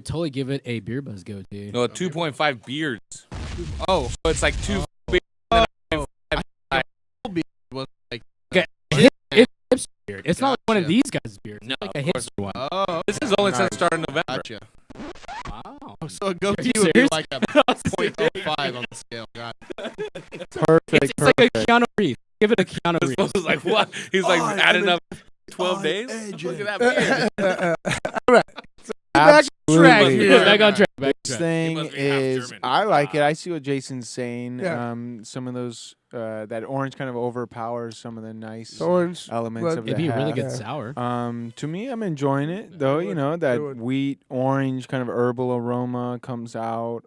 totally give it a beer buzz go, dude. No, 2.5 beers. Oh, So it's like 2 beers. was like It's beer. It's not like one of Gotcha. these guys' beers. No, It's like of a course. hipster one. oh, This is only since the start of November. gotcha. Wow. So a go Are you to would be serious? like a 0.05 on the scale. God. Perfect. It's like a Keanu Reeves. Give it a Keanu This Reeves. was like, what? He's like Oh, adding and up 12 days? Look at that beer. All right. Back on track Absolutely. here. Back on track. Back on This track. thing must be half is, German. I like it. I see what Jason's saying. Yeah. Some of those, that orange kind of overpowers some of the nice Orange. elements Blood- of It'd the be a really half. good Yeah. sour. To me, I'm enjoying it though. You know that would. wheat orange kind of herbal aroma comes out.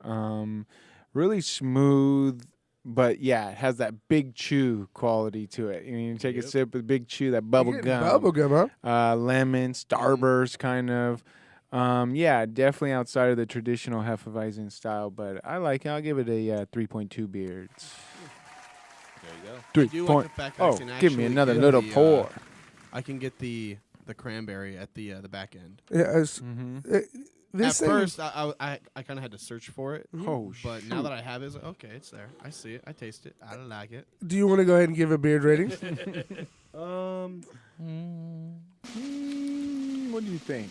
Really smooth, but yeah, it has that big chew quality to it. You take a sip with big chew, that bubble gum, Bubble gum, huh? lemon, Starburst kind of. Yeah, definitely outside of the traditional Hefeweizen style, but I like it. I'll give it a 3.2 beards. There you go. 3 I do like point. the fact that I Oh, can give me actually another get little the, pour. I can get the cranberry at the back end. Yeah. Mm-hmm. This At thing, first, I kind of had to search for it. Oh, But now shoot. that I have it, it's like, okay, it's there. I see it. I taste it. I like it. do you want to go ahead and give a beard rating? What do you think?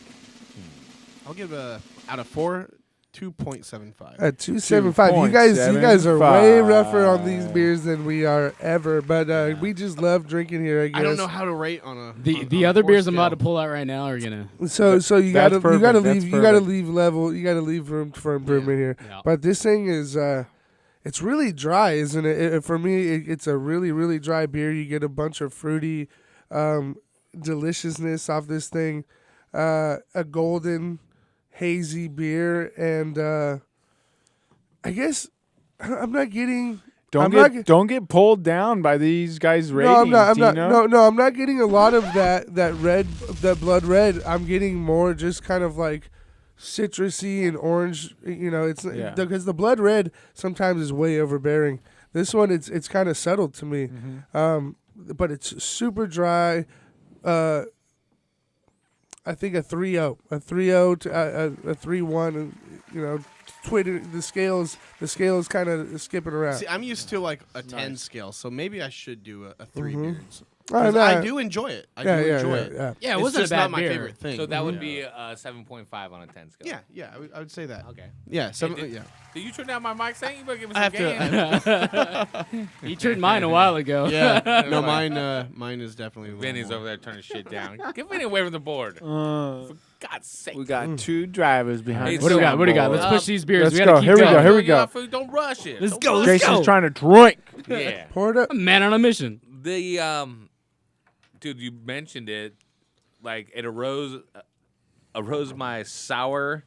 I'll give out of 4, 2.75. At 275. You guys are way rougher on these beers than we are ever. But we just love drinking here. I guess. I don't know how to rate on a The other beers I'm about to pull out right now are gonna. So you That's gotta perfect, that's leave perfect. you gotta leave room for improvement here. Yeah. But this thing is it's really dry, isn't it? For me, it's a really really dry beer. You get a bunch of fruity deliciousness off this thing. A golden hazy beer, and I guess I'm not getting. Don't get pulled down by these guys' ratings. No, I'm not. I'm not. Tino. No, I'm not getting a lot of that blood red. I'm getting more just kind of like citrusy and orange. You know, it's Yeah. because the blood red sometimes is way overbearing. This one, it's kind of settled to me, but it's super dry. I think a 3-0, a 3-0 to a 3-1, and you know, Twitter the scales kind of skipping around. See, I'm used to like a 10 scale, so maybe I should do a 3 Mhm. beards. Oh, 'Cause no. I do enjoy it. I do enjoy it. Yeah. Yeah, it It's wasn't just a bad not my beer. favorite thing. So that would be 7.5 on a 10 scale. Yeah, I would say that. Okay. Yeah, did- yeah. Did you turn down my mic saying you better give me I some have to- game? He turned mine a while ago. Yeah, no, mine is definitely. a little Vinny's more. over there turning shit down. Get Vinny away from the board. For God's sake. We got 2 drivers behind. Hey, us. What do we got? What do we got? boy. Let's push these beers. let's We gotta go. keep Here we going. go. Here we You got go. food, don't rush it. Let's Don't go. rush Let's Jason's go. trying to drink. it. Yeah. Pour it up. A man on a mission. The dude, you mentioned it, like it arose my sour.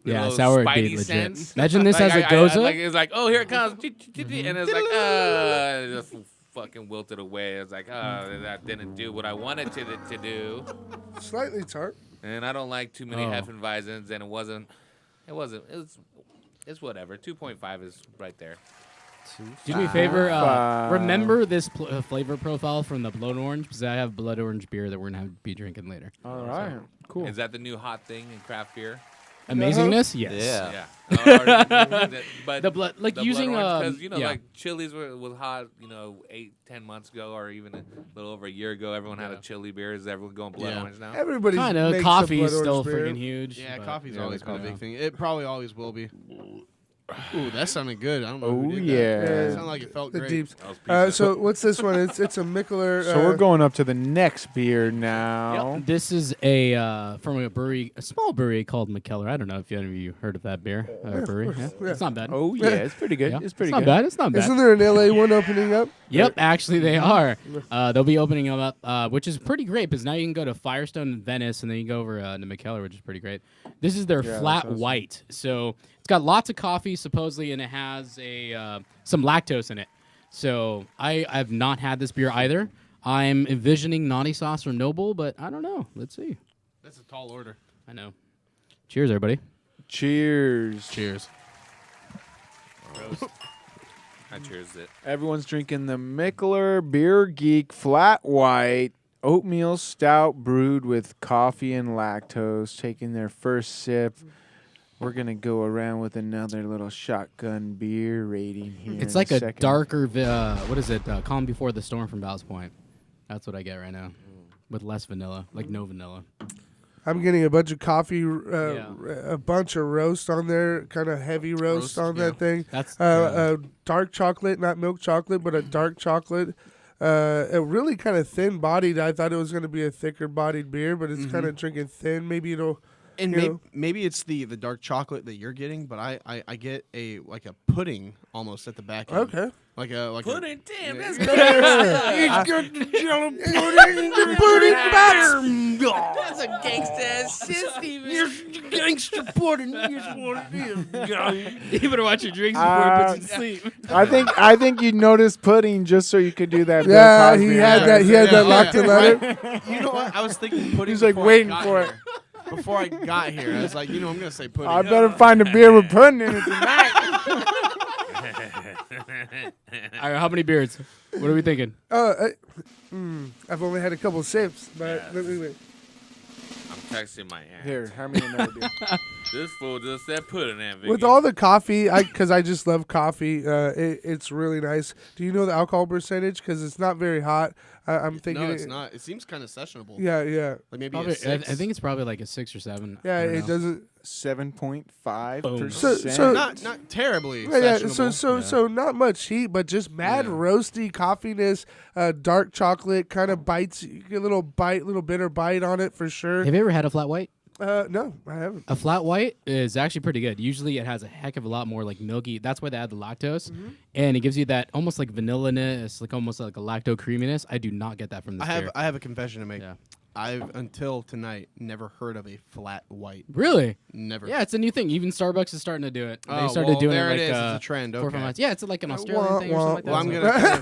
Yeah, little sour would be spidey legit. sense. Imagine this Like, as a I- goza. like it's like, oh, here it comes, and it's like, it just fucking wilted away. It's like, that didn't do what I wanted it to do, Slightly tart. and I don't like too many Oh. Hefeweizens, and it's whatever. 2.5 is right there. Do me a favor. Five. Remember this flavor profile from the blood orange, because I have blood orange beer that we're gonna have to be drinking later. All right. Cool. Is that the new hot thing in craft beer? Amazingness, yes. Yeah. But The blood, like the using because yeah. like Chili's was hot, 8-10 months ago, or even a little over a year ago. Everyone had a chili beer. Is everyone going blood Yeah. orange now? Everybody kind of makes coffee a is blood still orange beer. freaking huge. Yeah, but- coffee's yeah, always that's been a right. big thing. It probably always will be. Ooh, that sounded good. I don't know. Oh, who did yeah. That. It sounded like it felt The great. deeps. That was pizza. So what's this one? It's a Mickler. So we're going up to the next beer now. This is a from a small brewery called McKellar. I don't know if any of you heard of that beer brewery. Yeah. Yeah. It's not bad. Oh yeah, it's pretty good. Yeah. It's pretty not good. bad. It's not bad. Isn't there an LA one opening up? Yep, actually they are. They'll be opening them up, which is pretty great because now you can go to Firestone in Venice and then you can go over to McKellar, which is pretty great. This is their Yeah, flat that's awesome. white, so it's got lots of coffee supposedly, and it has some lactose in it. So I have not had this beer either. I'm envisioning Naughty Sauce or Noble, but I don't know. Let's see. That's a tall order. I know. Cheers, everybody. Cheers. Cheers. I cheers it. Everyone's drinking the Mickler Beer Geek Flat White oatmeal stout brewed with coffee and lactose. Taking their first sip. We're gonna go around with another little shotgun beer rating here. It's in like a second. darker, what is it? Calm Before the Storm from Ballast Point. That's what I get right now, with less vanilla, like no vanilla. I'm getting a bunch of coffee, a bunch of roast on there, kind of heavy roast on that thing. That's Dark chocolate, not milk chocolate, but a dark chocolate. A really kind of thin bodied. I thought it was going to be a thicker bodied beer, but it's kind of drinking thin. Maybe it'll. And maybe it's the dark chocolate that you're getting, but I get a pudding almost at the back end. Okay. Like a Pudding, damn, that's good. good. Got the jello pudding, the pudding box. That's a gangsta shit, Steven. Gangster pudding is what it is. You better watch your drinks before it puts you to sleep. I think you noticed pudding just so you could do that. Bill Yeah, Cosby he had that. He had that locked and loaded. You know what? I was thinking pudding. He's like before I waiting got for here. Before I got here, I was like, I'm gonna say pudding. I better find a beer with pudding in it tonight. All right, how many beers? What are we thinking? I've only had a couple sips, but wait. I'm texting my aunt. Here, how many another beer? This fool just said pudding in, Vicky. With all the coffee, because I just love coffee, it's really nice. Do you know the alcohol percentage? Because it's not very hot. I'm thinking. No, it's not. It seems kind of sessionable. Yeah. Like maybe Probably, a 6. I think it's probably like a 6 or 7. Yeah, I don't it know. doesn't. 7.5%. So- not terribly. Yeah, sessionable. so not much heat, but just mad roasty coffiness, dark chocolate kind of bites. You get a little bitter bite on it for sure. Have you ever had a flat white? No, I haven't. A flat white is actually pretty good. Usually it has a heck of a lot more like milky. That's why they add the lactose. And it gives you that almost like vanilla-ness, like almost like a lacto creaminess. I do not get that from this beer. I have a confession to make. Yeah. I've until tonight never heard of a flat white. Really? Never. Yeah, it's a new thing. Even Starbucks is starting to do it. Oh, they started doing there it like it is. It's a trend. 4 or 5 Okay. months. Yeah, it's like an Australian thing or something like that.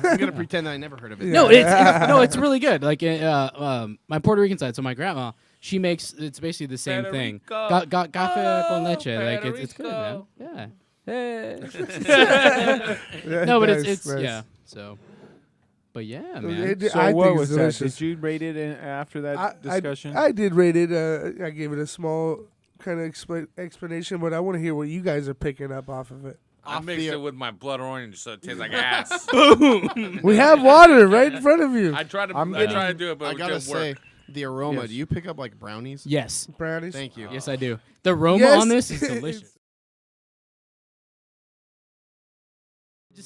Well, I'm gonna pretend that I never heard of it. No, it's really good. Like my Puerto Rican side. So my grandma, she makes it's basically the same thing. Federico. Café con leche. Like it's good, man. Federico. Yeah. Hey. No, but it's nice. yeah. So, but yeah, man. I So what think was it's that? delicious. Did you rate it after that discussion? I did rate it. I gave it a small kind of explanation, but I want to hear what you guys are picking up off of it. I mixed it with my blood orange so it tastes like ass. We have water right in front of you. I tried to do it, but I it gotta didn't say, work. the aroma. Yes. Do you pick up like brownies? Yes. Brownies. Thank you. Yes, I do. The aroma Yes. on this is delicious.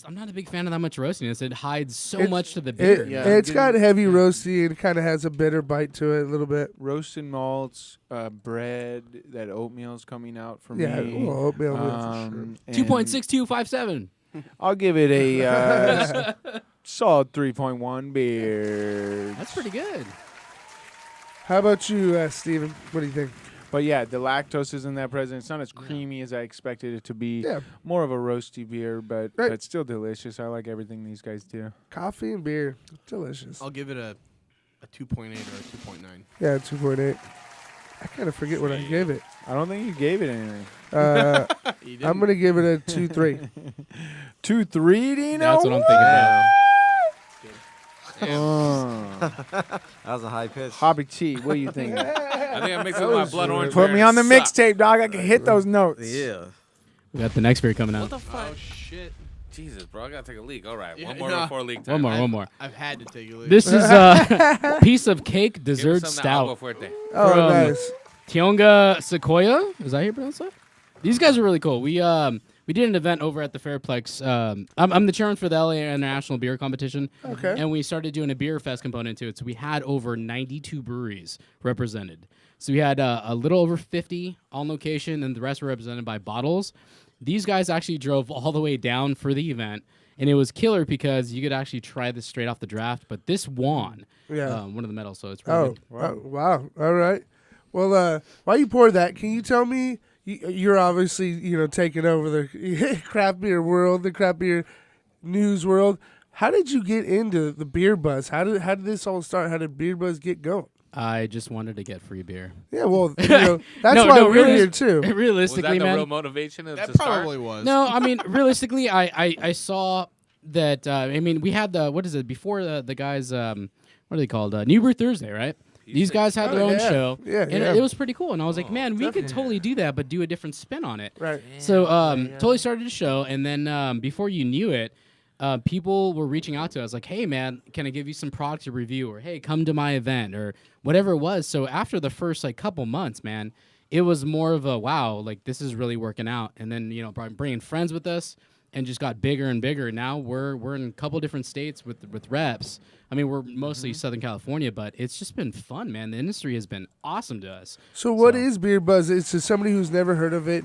I'm not a big fan of that much roastiness. It hides so much to the beer. Yeah. It's got heavy roasty and kind of has a bitter bite to it a little bit. Roasted malts, bread, that oatmeal's coming out for Yeah, me. well, oatmeal for sure. and 2.6257. I'll give it a solid 3.1 beer. That's pretty good. How about you, Steven? What do you think? But yeah, the lactose isn't that present. It's not as creamy as I expected it to be. Yeah. More of a roasty beer, but Right. it's still delicious. I like everything these guys do. Coffee and beer. Delicious. I'll give it a 2.8 or a 2.9. Yeah, 2.8. I kind of forget what I gave it. I don't think you gave it anything. I'm going to give it a 2.3. 2.3, Dino? That's what I'm thinking about. That was a high pitch. Hobby T, what do you think? I think I mixed it with my blood orange. Put beer me and on the it sucked. mixtape, dog. I can hit those notes. Yeah. We got the next beer coming What out. the fuck? Oh shit! Jesus, bro, I gotta take a leak. All right, Yeah, one more no. before leak time. One more. I've had to take a look. This is a piece of cake Give me dessert some of that agua stout. fuerte. Oh, From- nice. Tionga Sequoia. Is that how you pronounce that? These guys are really cool. We did an event over at the Fairplex. I'm the chairman for the LA International Beer Competition. Okay. And we started doing a beer fest component to it. So we had over 92 breweries represented. So we had a little over 50 on location, and the rest were represented by bottles. These guys actually drove all the way down for the event, and it was killer because you could actually try this straight off the draft. But this won one of the medals, so it's pretty Oh, good. wow. All right. Well, while you pour that, can you tell me, you're obviously, taking over the craft beer world, the craft beer news world. How did you get into the beer buzz? How did this all start? How did beer buzz get going? I just wanted to get free beer. Yeah, well, that's why we're really- here too. Was that Realistically, the man. real motivation to That start? probably was. No, I mean, realistically, I saw that. I mean, we had the what is it before the guys? What are they called? New Brew Thursday, right? These guys had their Oh, own yeah. show, Yeah, and yeah. it was pretty cool. And I was like, man, we could totally do that, but do a different spin on it. Right. So totally started a show, and then before you knew it, people were reaching out to us like, hey, man, can I give you some product to review? Or, hey, come to my event, or whatever it was. So after the first couple months, man, it was more of a, wow, like this is really working out. And then, bringing friends with us and just got bigger and bigger. Now we're in a couple different states with reps. I mean, we're mostly Southern California, but it's just been fun, man. The industry has been awesome to us. So what is Beer Buzz? It's to somebody who's never heard of it.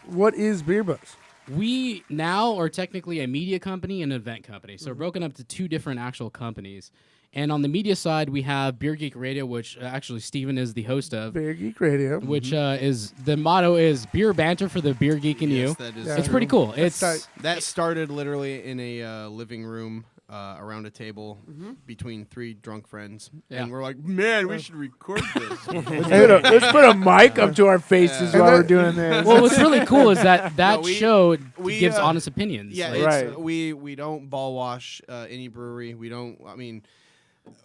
What is Beer Buzz? We now are technically a media company and an event company. So we're broken up to two different actual companies. And on the media side, we have Beer Geek Radio, which actually Steven is the host of. Beer Geek Radio. Which is the motto is beer banter for the beer geek in you. That is It's true. pretty cool. It's That started literally in a living room around a table between three drunk friends. Yeah. And we're like, man, we should record this. Let's put a mic up to our faces Yeah. while we're doing this. well, what's really cool is that No, we- show we, gives uh, honest opinions. Yeah, Like, Right. we don't ball wash any brewery. We don't. I mean,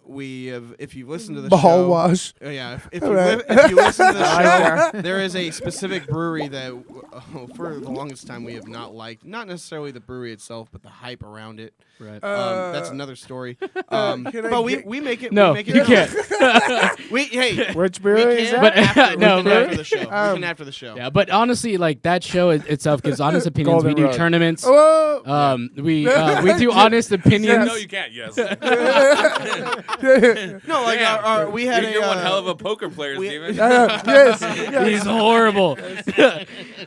we have. If you listen to the Ball show, wash. yeah. If All you, right. if you listen to the I show, there is a specific brewery that, for the longest time, we have not liked. Not necessarily the brewery itself, but the hype around it. right. That's another story. can I But we get- make it. no, we make it you can't. Hey, Which we beer is can that? But- after, no, we can but- after the show. We can after the show. Yeah, but honestly, like that show itself gives honest opinions. Golden We do Road. tournaments. Oh, We do honest opinions. No, you can't. Yes. No, like Damn. we had You're a one hell of a poker player, we- Steven. yes. He's horrible.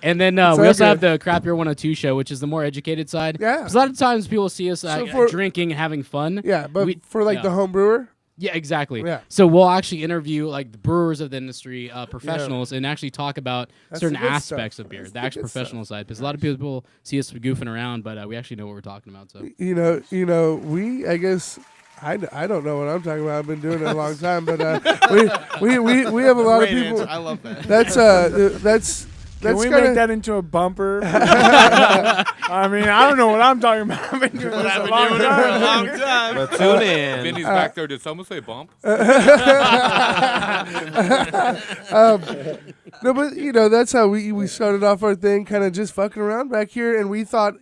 And then we all also have good. the Crap Beer 102 show, which is the more educated side. Yeah. 'Cause a lot of times people see us for- drinking and having fun. Yeah, but We- for like yeah. the home brewer. Yeah, exactly. Yeah. So we'll actually interview like the brewers of the industry, professionals, and actually talk about That's certain the good aspects stuff. of beer, That's the the actual good professional side. Because a lot of people see us goofing around, but we actually know what we're talking about. So We I guess I don't know what I'm talking about. I've been doing it a long time, but we have a lot of Great people. answer. I love that. That's Can we kinda, make that into a bumper? I mean, I don't know what I'm talking about. I've been doing this a long time. time. But tune in. Vinny's back there. Did someone say bump? No, but that's how we started off our thing, kind of just fucking around back here, and we thought,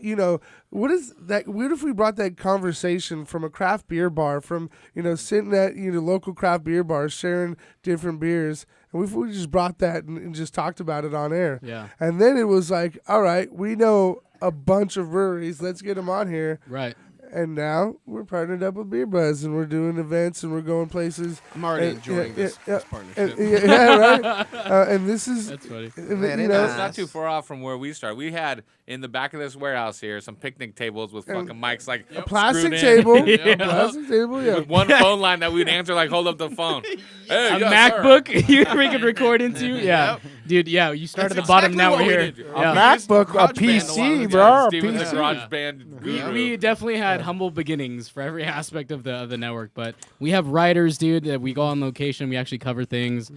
what is that? What if we brought that conversation from a craft beer bar, from sitting at local craft beer bars, sharing different beers, and we just brought that and just talked about it on air. Yeah. And then it was like, all right, we know a bunch of breweries, let's get them on here. right. And now we're partnered up with Beer Buzz, and we're doing events, and we're going places. I'm already And- enjoying yeah, this yeah, partnership. yeah, right. And this is That's funny. and, Very you know, nice. It's not too far off from where we start. We had in the back of this warehouse here some picnic tables with fucking mics like a plastic screwed in. table, Yeah. a plastic table, yeah. with one phone line that we'd answer like hold up the phone. Hey, A yes, sir. MacBook we could record into. Yeah. Dude, yeah, you start at the bottom, now we're here. did. Yeah. MacBook, a Garage band a lot of PC, the bro. time. A Steven's a PC. garage band We, guru. we definitely had humble beginnings for every aspect of the network, but we have writers, dude. That we go on location. We actually cover things.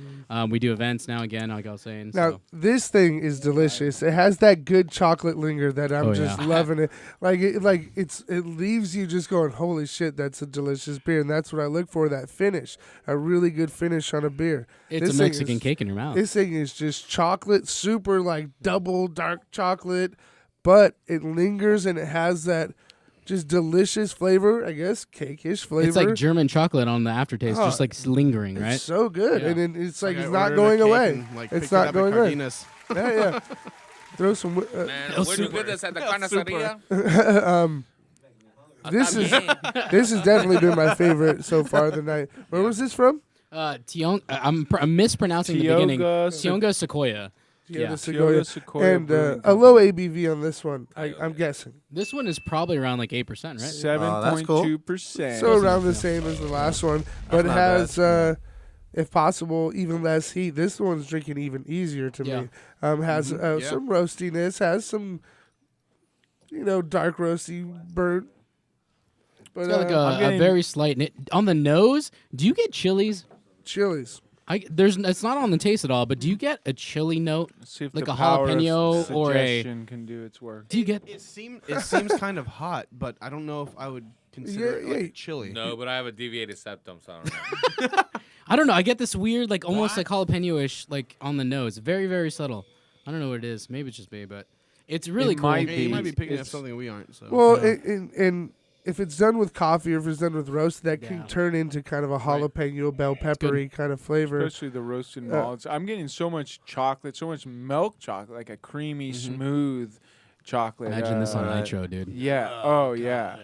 We do events now again, like I was saying. Now So. this thing is delicious. It has that good chocolate linger that I'm Oh, just yeah. loving it. It leaves you just going, holy shit, that's a delicious beer, and that's what I look for. That finish, a really good finish on a beer. It's This a thing Mexican is- cake in your mouth. This thing is just chocolate, super like double dark chocolate, but it lingers and it has that just delicious flavor. I guess cake-ish flavor. It's like German chocolate on the aftertaste, Oh, just like lingering, It's right? so good, Yeah. and it's like I it's not ordered a going cake away. and, like, It's picked it not up at going away. Cardenas. Yeah. Throw some. Man, where'd you super. get this at the carniceria? This has definitely been my favorite so far of the night. Where was this from? I'm mispronouncing the beginning. Tioga Tionga Sequoia. Yeah. the Sequoia. Sequoia And Brewing a low ABV on this one, I'm guessing. This one is probably around like 8%, right? 7.2%. So around the same as the last one, but it not has, if possible, even less heat. This one's drinking even easier to Yeah. me. Has Yeah. some roastiness, has some, dark roasty burnt. But It's got like I'm a getting- very slight on the nose. Do you get chilies? chilies. It's not on the taste at all, but do you get a chili note? See if like the a power of jalapeno or a- suggestion can do its work. Do you get? It seems kind of hot, but I don't know if I would consider it Yeah, like yeah. chili. No, but I have a deviated septum, so I don't know. I don't know. I get this weird, like almost like jalapeno-ish, like on the nose. Very, very subtle. I don't know what it is. Maybe it's just me, but it's really It cool. might Hey, you might be picking up It's- something we aren't. So. Well, Yeah. and if it's done with coffee or if it's done with roast, that Yeah. can turn into kind of a jalapeno bell peppery kind of flavor. Especially the roasted malts. I'm getting so much chocolate, so much milk chocolate, like a creamy, smooth chocolate. Imagine this on nitro, dude. Yeah. Oh, yeah.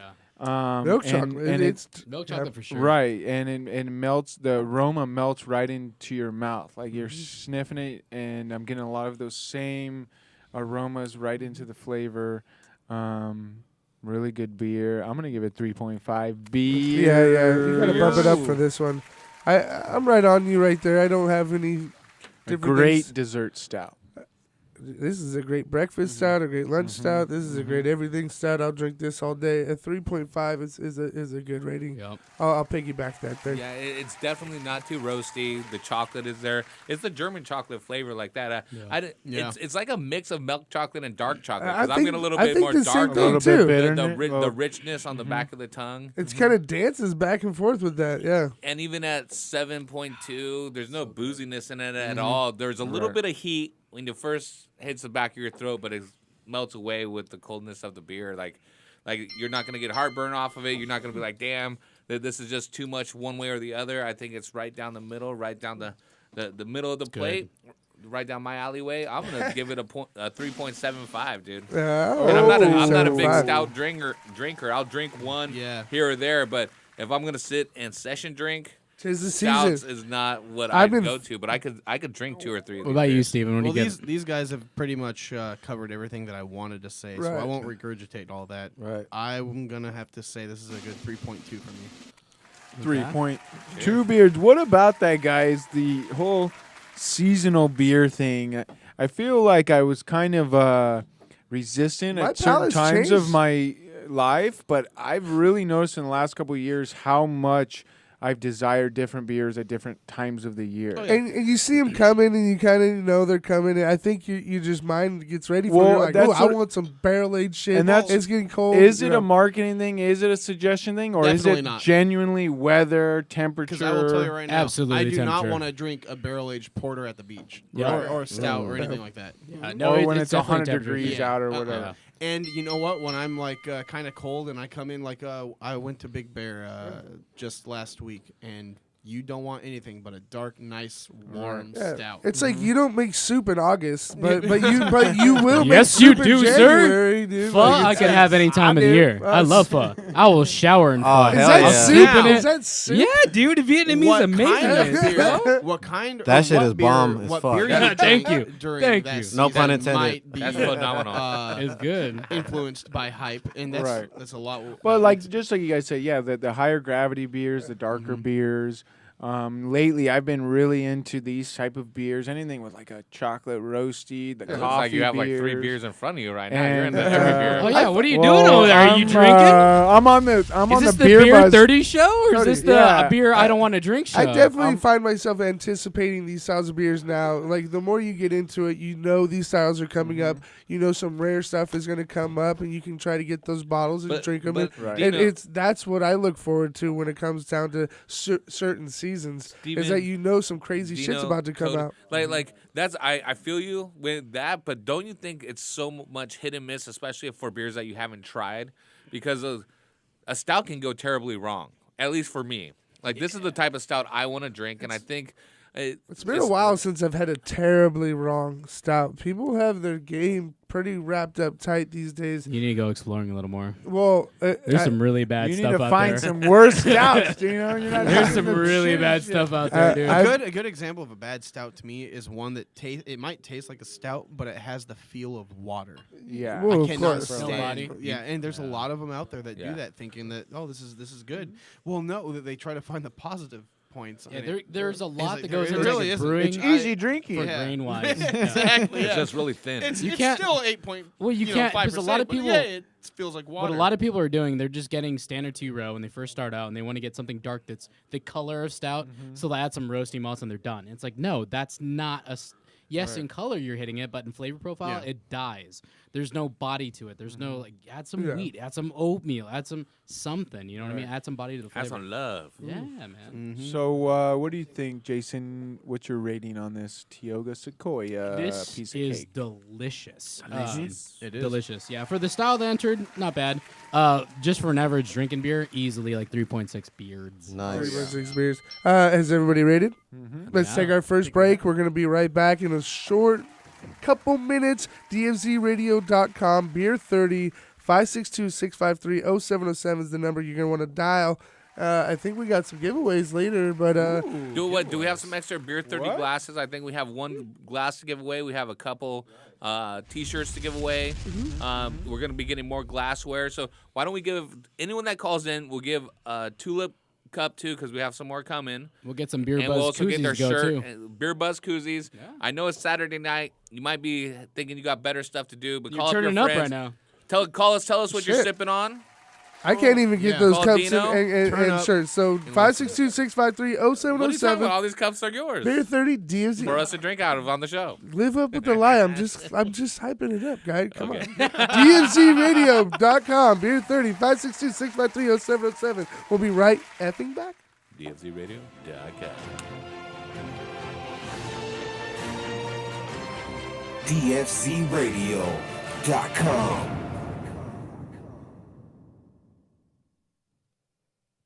Milk and- chocolate. and it's Milk chocolate for sure. Right, and it melts. The aroma melts right into your mouth, like you're Mm-hmm. sniffing it, and I'm getting a lot of those same aromas right into the flavor. Really good beer. I'm gonna give it 3.5 beer. yeah. You gotta bump it up for this one. I'm right on you right there. I don't have any A different great things. dessert stout. This is a great breakfast stout, a great lunch stout. This is a great everything stout. I'll drink this all day. A 3.5 is a good rating. Yep. I'll piggyback that there. Yeah, it's definitely not too roasty. The chocolate is there. It's the German chocolate flavor like that. Yeah. It's like a mix of milk chocolate and dark chocolate. I 'Cause I'm think- getting a little I bit think more the same dark. thing, A little too. bit bitter. The richness on the back of the tongue. It's kind of dances back and forth with that. Yeah. And even at 7.2, there's no booziness in it at all. There's a little Right. bit of heat when it first hits the back of your throat, but it melts away with the coldness of the beer. Like you're not gonna get heartburn off of it. You're not gonna be like, damn, this is just too much one way or the other. I think it's right down the middle, right down the middle of the plate, right down my alleyway. I'm gonna give it a 3.75, dude. And I'm not a big 75. stout drinker. I'll drink one Yeah. here or there, but if I'm gonna sit and session drink, 'Tis the stouts season. is not what I've I been go to. But I could drink 2 or 3. Of What these about you, beers. Steven? What do Well, you get? these guys have pretty much covered everything that I wanted to say, so I Right. won't regurgitate all that. Right. I'm gonna have to say this is a good 3.2 for me. 3.2 beers. What about that, guys? The whole seasonal beer thing. I feel like I was kind of resistant My at certain palate's times of changed. my life, but I've really noticed in the last couple of years how much I've desired different beers at different times of the year. Oh, yeah. And you see them coming, and you kind of know they're coming. And I think you just mind gets ready for Well, it. You're like, that's oh, I what- want some barrel aged shit. And that's- it's getting cold. Is you it know. a marketing thing? Is it a suggestion thing? Or is Definitely it not. genuinely weather, temperature? Because I will tell you right now, Absolutely I do not temperature. want to drink a barrel aged porter at the beach, Yeah. or a stout, or anything like that. or when it's definitely 100 temperature. degrees Yeah. out or Uh-uh. whatever. And you know what? When I'm like kind of cold and I come in, like I went to Big Bear just last week, and you don't want anything but a dark, nice, warm Yeah. stout. It's like you don't make soup in August, but you will make Yes, you soup do, in sir. January, dude. Pho Like, I it's- could have any time of the do. year. I love pho. I will shower in pho. Oh, Is hell that yeah. soup? Now- Is that soup? Yeah, dude, Vietnamese what amazing. kind of it. beer? What kind? That or shit what is beer, bomb as what fuck. beer Yeah, you thank drink you. During Thank that you. season No pun intended. Might be, That's phenomenal. It's good. influenced by hype, and that's Right. that's a lot. But like just like you guys say, yeah, the higher gravity beers, the darker beers. Lately, I've been really into these type of beers. Anything with like a chocolate roasty, the It looks coffee like you have like 3 beers. beers in front of you right now. You're in And, the every beer. Oh yeah, what are you Well, doing over there? Are you I'm, drinking? I'm on the Is on this the the beer buzz. 30 show, or is Cody, this the yeah. beer I don't want to drink show? I definitely find myself anticipating these styles of beers now. Like the more you get into it, you know these styles are coming up. You know some rare stuff is going to come up, and you can try to get those bottles and But- drink them. but Right. And Dino- that's what I look forward to when it comes down to certain seasons. Steven, is that you know some crazy shit's Dino, about to come Cody, out. Like that's I feel you with that, but don't you think it's so much hit and miss, especially for beers that you haven't tried, because a stout can go terribly wrong. At least for me, like this is the type of stout I want to drink, and I think It's been a while since I've had a terribly wrong stout. People have their game pretty wrapped up tight these days. You need to go exploring a little more. Well, There's some really bad You need stuff to out find there. some worse stouts. You know, you're not There's drinking some the really shitty bad shit. stuff out there, dude. A good example of a bad stout to me is one that it might taste like a stout, but it has the feel of water. Yeah. Well, I of cannot course. stand. Nobody. Yeah, and there's a lot of them out there that Yeah. do that, thinking that this is good. Well, no, that they try to find the positive points. Yeah, and there's a lot like, that goes it into really like, isn't. brewing It's easy drinking. for Yeah. grain wise. exactly. it's yeah. just really thin. It's You can't- still 8 point. Well, you can't because a lot of 5%, but people. yeah, it feels like water. What a lot of people are doing, they're just getting standard 2-row when they first start out, and they want to get something dark that's the color of stout, so they add some roasty malts and they're done. It's like, no, that's not Yes, in color you're hitting it, but in flavor profile, Yeah. it dies. There's no body to it. There's no like. Add some Yeah. wheat. Add some oatmeal. Add some something. You know what I mean? Add some body to the Have flavor. some love. Yeah, man. So, what do you think, Jason? What's your rating on this Tioga Sequoia This piece of is cake? delicious. It is Delicious. Yeah, for the style that entered, not bad. Just for an average drinking beer, easily like 3.6 beards. Nice. 3.6 beers. Has everybody rated? Let's Yeah. take our first break. We're going to be right back in a short couple minutes. DFZradio.com, Beer 30, 562-653-0707 is the number you're going to want to dial. I think we got some giveaways later, but Do we have some extra Beer 30 What? glasses? I think we have one glass to give away. We have a couple T-shirts to give away. We're going to be getting more glassware. So why don't we give anyone that calls in, we'll give a tulip cup too, because we have some more coming. We'll get some beer And buzz we'll also get their koozies go shirt, too. Beer Buzz koozies. Yeah. I know it's Saturday night. You might be thinking you got better stuff to do, but You're call up your turning up friends. right now. Tell us what you're Shit. sipping on. I can't even get Yeah. those Call cups Dino. and Turn up. shirts. So What are you talking 562-653-0707, about? All these cups are yours Beer 30, DFZ. for us to drink out of on the show. Live up with the lie. I'm just hyping it up, guys. Come Okay. on. DFZradio.com, Beer 30, 562-653-0707. We'll be right effing back. DFZradio.com. DFZradio.com.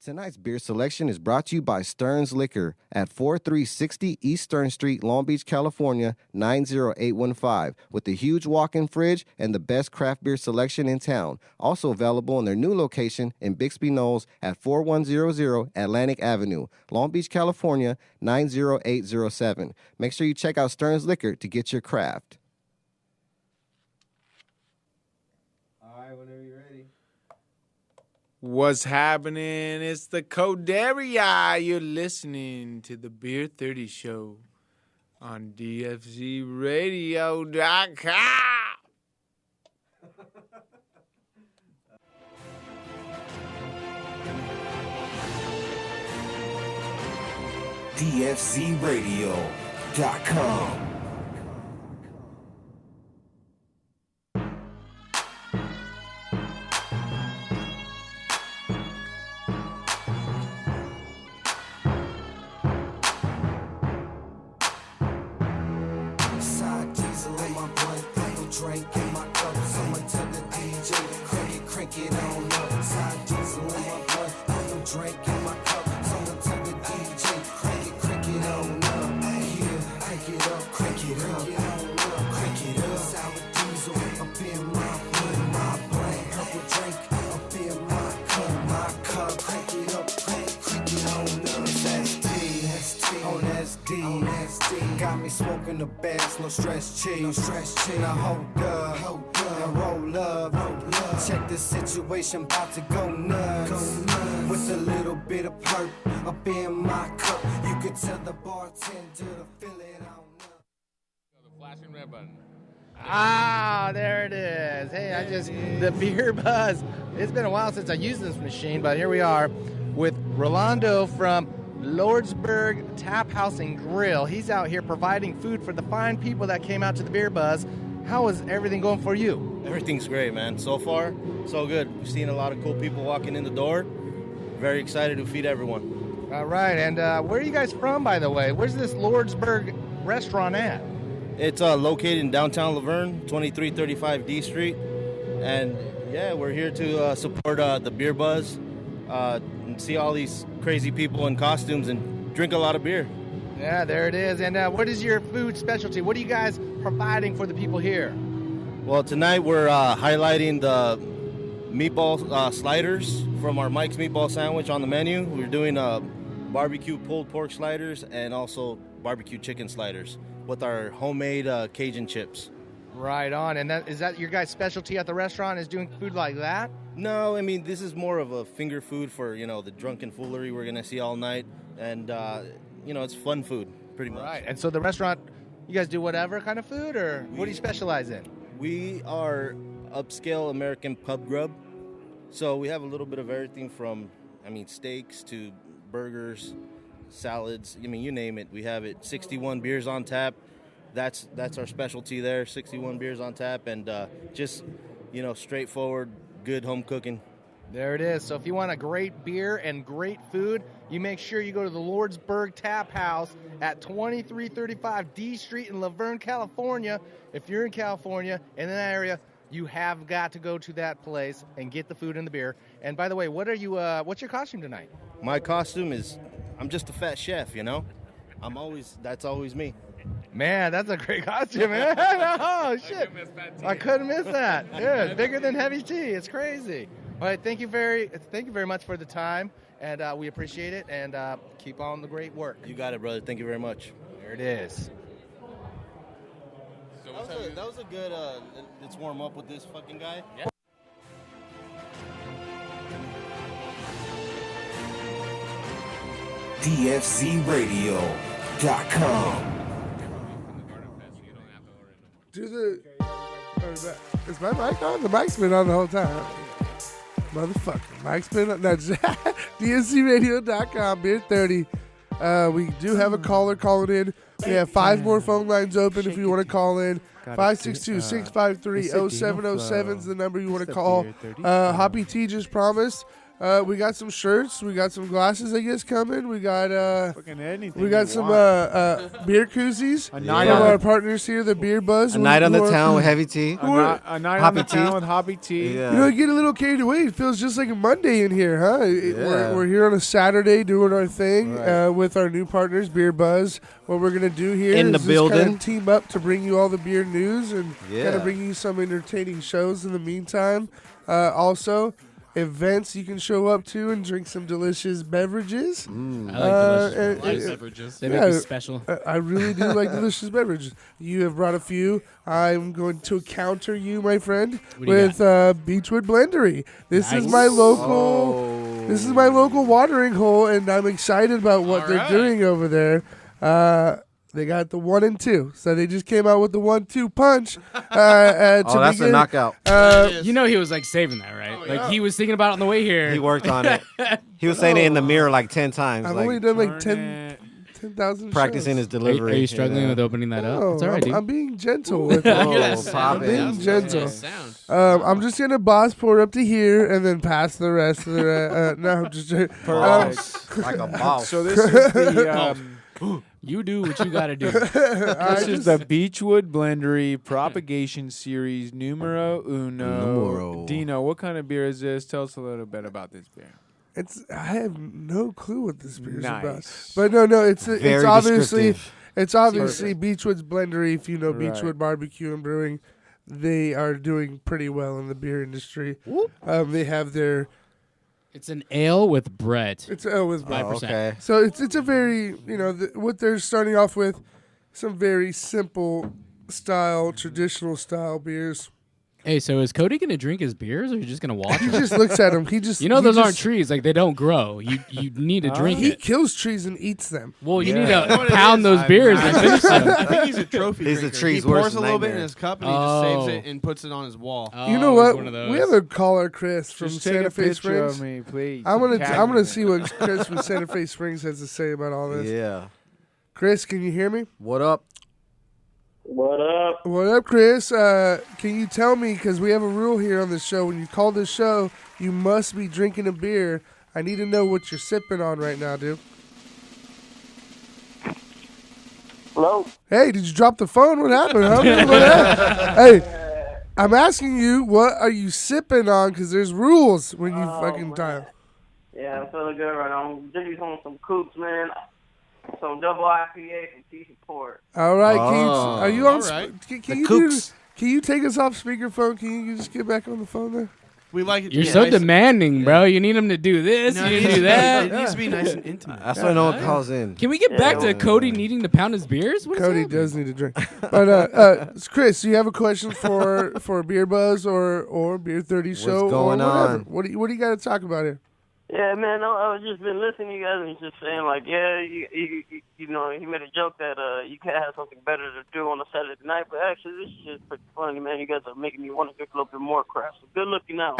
Tonight's beer selection is brought to you by Stearns Liquor at 4360 East Stern Street, Long Beach, California, 90815, with a huge walk-in fridge and the best craft beer selection in town. Also available in their new location in Bixby Knolls at 4100 Atlantic Avenue, Long Beach, California, 90807. Make sure you check out Stearns Liquor to get your craft. All right, whenever you're ready. What's happening? It's the Coderia. You're listening to the Beer 30 Show on DFZradio.com. DFZradio.com. Side diesel in my blunt, no drink in my cup. Someone tell the DJ to crank it on up. Side diesel in my blunt, no drink in my cup. Someone tell the DJ crank it on up. Yeah, crank it up, crank it up, crank it up. Sour diesel up in my blunt, purple drink up in my cup. Crank it up, crank it on up. SD, on SD. Got me smoking the best, no stress cheese. Now hold up, now roll up. Check the situation, about to go nuts. With a little bit of perp up in my cup. You could tell the bartender to fill it on up. The flashing red button. Ah, there it is. Hey, the beer buzz. It's been a while since I used this machine, but here we are with Rolando from Lordsburg Tap House and Grill. He's out here providing food for the fine people that came out to the beer buzz. How is everything going for you? Everything's great, man. So far, so good. We've seen a lot of cool people walking in the door. Very excited to feed everyone. All right, and where are you guys from, by the way? Where's this Lordsburg restaurant at? It's located in downtown Laverne, 2335 D Street. And yeah, we're here to support the beer buzz and see all these crazy people in costumes and drink a lot of beer. Yeah, there it is. And what is your food specialty? What are you guys providing for the people here? Well, tonight we're highlighting the meatball sliders from our Mike's Meatball Sandwich on the menu. We're doing barbecue pulled pork sliders and also barbecue chicken sliders with our homemade Cajun chips. Right on. And is that your guys' specialty at the restaurant, is doing food like that? No, I mean, this is more of a finger food for, the drunken foolery we're going to see all night. And, it's fun food, pretty much. Right. And so the restaurant, you guys do whatever kind of food, or what do you specialize in? We are upscale American pub grub. So we have a little bit of everything from, steaks to burgers, salads. You name it. We have it. 61 beers on tap. that's our specialty there. 61 beers on tap, and just straightforward, good home cooking. There it is. So if you want a great beer and great food, you make sure you go to the Lordsburg Tap House at 2335 D Street in Laverne, California. If you're in California and in that area, you have got to go to that place and get the food and the beer. And by the way, what's your costume tonight? My costume is, I'm just a fat chef, that's always me. Man, that's a great costume, man. Oh, shit. I couldn't miss that. Yeah, bigger than Heavy Tea. It's crazy. All right, thank you very much for the time, and we appreciate it, and keep on the great work. You got it, brother. Thank you very much. There it is. That was a good, let's warm up with this fucking guy. Yeah. DFZRadio.com. Is my mic on? The mic's been on the whole time. Motherfucker. Mic's been on. No, DFZRadio.com, Beer 30. We do have a caller calling in. We have 5 more phone lines open if you want to call in. 562-653-0707 is the number you want to call. Hoppy T just promised. We got some shirts. We got some glasses, I guess, coming. We got some beer koozies from our partners here, the Beer Buzz. A night on the town with Heavy Tea. A night on the town with Hoppy Tea. Yeah. You get a little carried away. It feels just like a Monday in here, huh? We're here on a Saturday doing our thing with our new partners, Beer Buzz. What we're going to do here in the is building. Kind of team up to bring you all the beer news and kind of bring you some entertaining shows in the meantime. Also, events you can show up to and drink some delicious beverages. I like delicious beverages. They make me special. I really do like delicious beverages. You have brought a few. I'm going to counter you, my friend, with Beechwood Blendery. This is my local. This is my local watering hole, and I'm excited about what they're doing over there. They got the 1 and 2, so they just came out with the 1-2 punch. That's a knockout. He was like saving that, right? He was thinking about it on the way here. He worked on it. He was saying it in the mirror like 10 times. I've only done like 10,000 practicing shows. his delivery. Are you struggling with opening that up? It's all right, dude. I'm being gentle with it. I'm being gentle. I'm just gonna boss pour up to here and then pass the rest of the. No, I'm just like a boss. So this is the. You do what you got to do. This is the Beechwood Blendery Propagation Series Numero Uno. Dino, what kind of beer is this? Tell us a little bit about this beer. I have no clue what this beer is about. Nice. But no, it's obviously descriptive. Beechwood's Blendery. If you know Beechwood Barbecue and Brewing, they are doing pretty well in the beer industry. They have their. It's an ale with Brett. It's ale with 5%. Okay. So it's a very what they're starting off with, some very simple style, traditional style beers. Hey, so is Cody going to drink his beers, or are you just going to watch He him? just looks at them. Those aren't trees. Like, they don't grow. You need to drink He it. kills trees and eats them. Well, you need to pound those beers and finish them. I think he's a trophy He's drinker. a tree's He pours worst a little bit in nightmare. his cup and he just saves it and puts it on his wall. You know he's what? one of those. We have a caller, Chris from Just take Santa a Fe picture Springs. of me, please. I'm Tag gonna me. see what Chris from Santa Fe Springs has to say about all this. Yeah. Chris, can you hear me? What up? What up? What up, Chris? Can you tell me, because we have a rule here on this show, when you call this show, you must be drinking a beer. I need to know what you're sipping on right now, dude. Hello? Hey, did you drop the phone? What happened? Hey, I'm asking you, what are you sipping on? Because there's rules when you fucking dial. Yeah, I'm feeling good right now. I'm drinking some Coops, man. Some double IPA from T Support. All right, are you on? all right. Can you take us off speakerphone? Can you just get back on the phone there? We like it. You're so demanding, bro. You need him to do this. No, you it need to do needs that. to be nice and intimate. That's why no one calls in. Can we get back to Cody needing to pound his beers? What is Cody happening? does need to drink. But Chris, do you have a question for Beer Buzz or Beer 30 show? going or whatever? on? What do you got to talk about here? Yeah, man, I just been listening to you guys and just saying, like, yeah, you know, he made a joke that you can't have something better to do on a Saturday night, but actually, this is just pretty funny, man. You guys are making me want to drink a little bit more craft, so good looking out,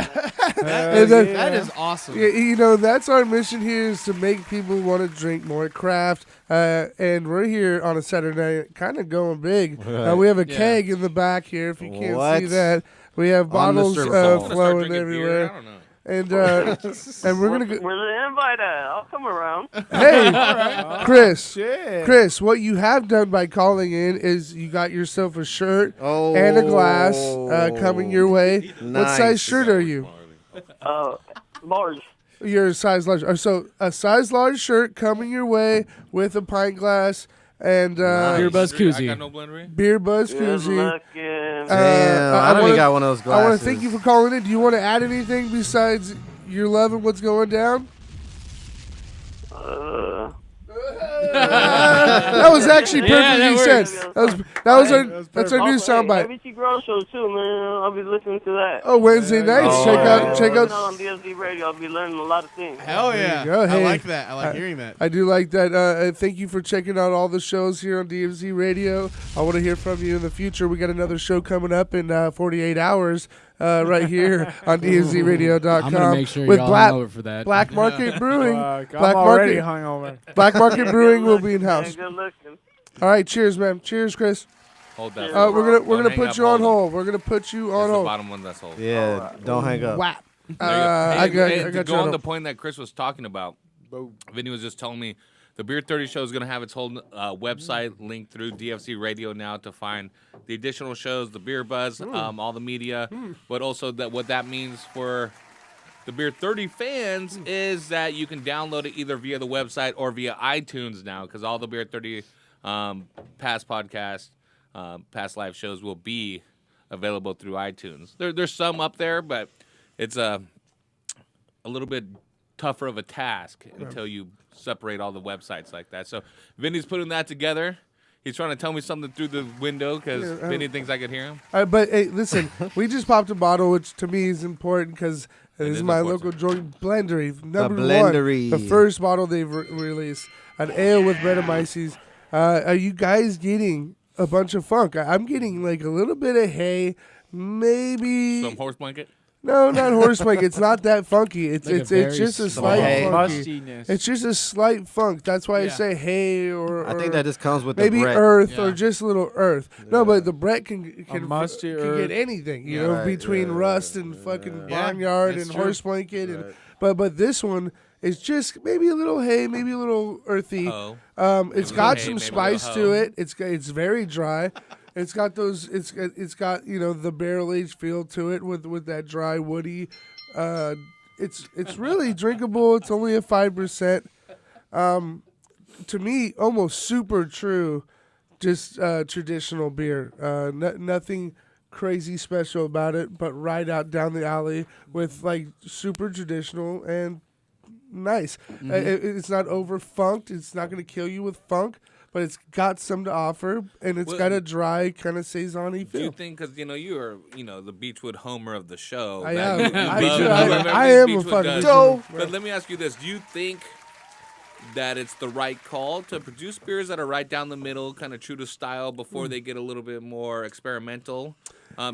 man. That is awesome. Yeah, you know, that's our mission here is to make people want to drink more craft. And we're here on a Saturday night kind of going big. We have a keg in the back here, if you can't see What? that. We have On the bottles service hall. Start flowing drinking everywhere. beer. I don't know. And we're going to go. Where's the invite at? I'll come around. Hey, Chris. Shit. Chris, what you have done by calling in is you got yourself a shirt and a glass coming your way. What Nice. size shirt are you? Large. You're a size large. So a size large shirt coming your way with a pint glass and Beer Buzz I koozie. got no blendery. beer buzz Good koozie. looking. Damn, I don't wanna- even got one of those I glasses. want to thank you for calling in. Do you want to add anything besides you're loving what's going down? That was actually perfectly Yeah, that said. works. That's our new Also, soundbite. hey, ABC Grow Show too, man. I'll be listening to that. Oh, Wednesday nights. Oh. Check out. on DSD Radio. I'll be learning a lot of things. Hell yeah. go. I Hey, like that. I like hearing that. I do like that. Thank you for checking out all the shows here on DMZ Radio. I want to hear from you in the future. We got another show coming up in 48 hours right here on DMZRadio.com. I'm going to make sure with y'all Black, over for that. Black Market Brewing. Fuck, Black I'm already Market. hungover. Black Market Brewing will be in house. Good looking. All right, cheers, man. Cheers, Chris. Hold that. We're Don't gonna hang put up, you on hold hold. We're gonna put you That's on the hold. bottom one that's hold. Yeah, don't hang up. Whap. There you go. I got to you go on on the hold. point that Chris was talking about, Vinny was just telling me the Beer 30 show is going to have its whole website linked through DFC Radio now to find the additional shows, the Beer Buzz, all the media, but also that what that means for the Beer 30 fans is that you can download it either via the website or via iTunes now, because all the Beer 30 past podcasts, past live shows will be available through iTunes. There's some up there, but it's a little bit tougher of a task until you separate all the websites like that. So Vinny's putting that together. He's trying to tell me something through the window because Vinny thinks I could hear him. But hey, listen, we just popped a bottle, which to me is important because this is my local joint blendery. Number Blendery. one, the first bottle they've released, an ale with Brettanomyces. Are you guys getting a bunch of funk? I'm getting like a little bit of hay, maybe. Some horse blanket. No, not horse blanket. It's not that funky. It's Like a it's very just a small- slight Hay. funky. Mustiness. It's just a slight funk. That's why I Yeah. say hay or I think that just comes with maybe the Brett. earth or Yeah. just a little earth. No, but the Brett can musty can earth. get anything, you Yeah. know, Right, between yeah, rust and fucking Yeah, barnyard that's and true. horse blanket and but this one is just maybe a little hay, maybe a little earthy. Oh. It's a got little hay, some maybe a spice little to hoe. it. It's very dry. It's got those. It's got the barrel aged feel to it with that dry woody. It's really drinkable. It's only a 5%. To me, almost super true, just traditional beer. Nothing crazy special about it, but right out down the alley with like super traditional and nice. It's not over funked. It's not going to kill you with funk, but it's got some to offer, and it's Well, got a dry kind of saison-y Do you feel. think, because you are the Beechwood Homer of the show? I that am. you I love do. everything I am a Beechwood fucking does. Beechwood. But let me ask you this: do you think that it's the right call to produce beers that are right down the middle, kind of true to style, before they get a little bit more experimental,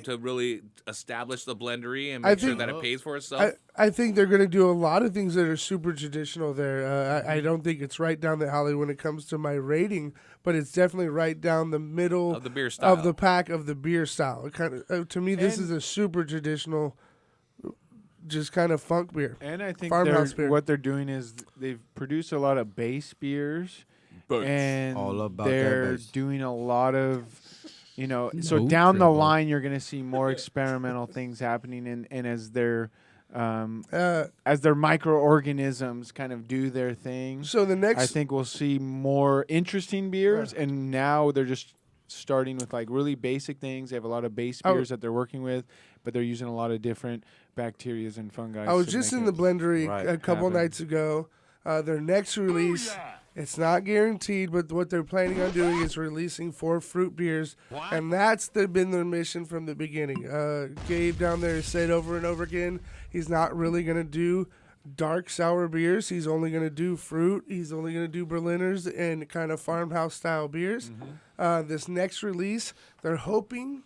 to really establish the blendery and I make sure think- that it pays for itself? I think they're going to do a lot of things that are super traditional there. I don't think it's right down the alley when it comes to my rating, but it's definitely right down the middle Of the beer style. of the pack of the beer style. It kind of to me, this And- is a super traditional, just kind of funk beer. And I think Farmhouse beer. what they're doing is they've produced a lot of base beers, and All about that they're base. doing a lot of, so No down the trouble. line you're going to see more experimental things happening, and as their microorganisms kind of do their thing, So the next, I think we'll see more interesting beers. And now they're just starting with like really basic things. They have a lot of base Oh. beers that they're working with, but they're using a lot of different bacterias and fungi. I was to just make in the it blendery Right, a couple happen. nights ago. Their next release, it's not guaranteed, but what they're planning on doing is releasing 4 fruit beers, and that's been their mission from the beginning. Gabe down there has said over and over again he's not really going to do dark sour beers. He's only going to do fruit. He's only going to do Berliners and kind of farmhouse style beers. This next release, they're hoping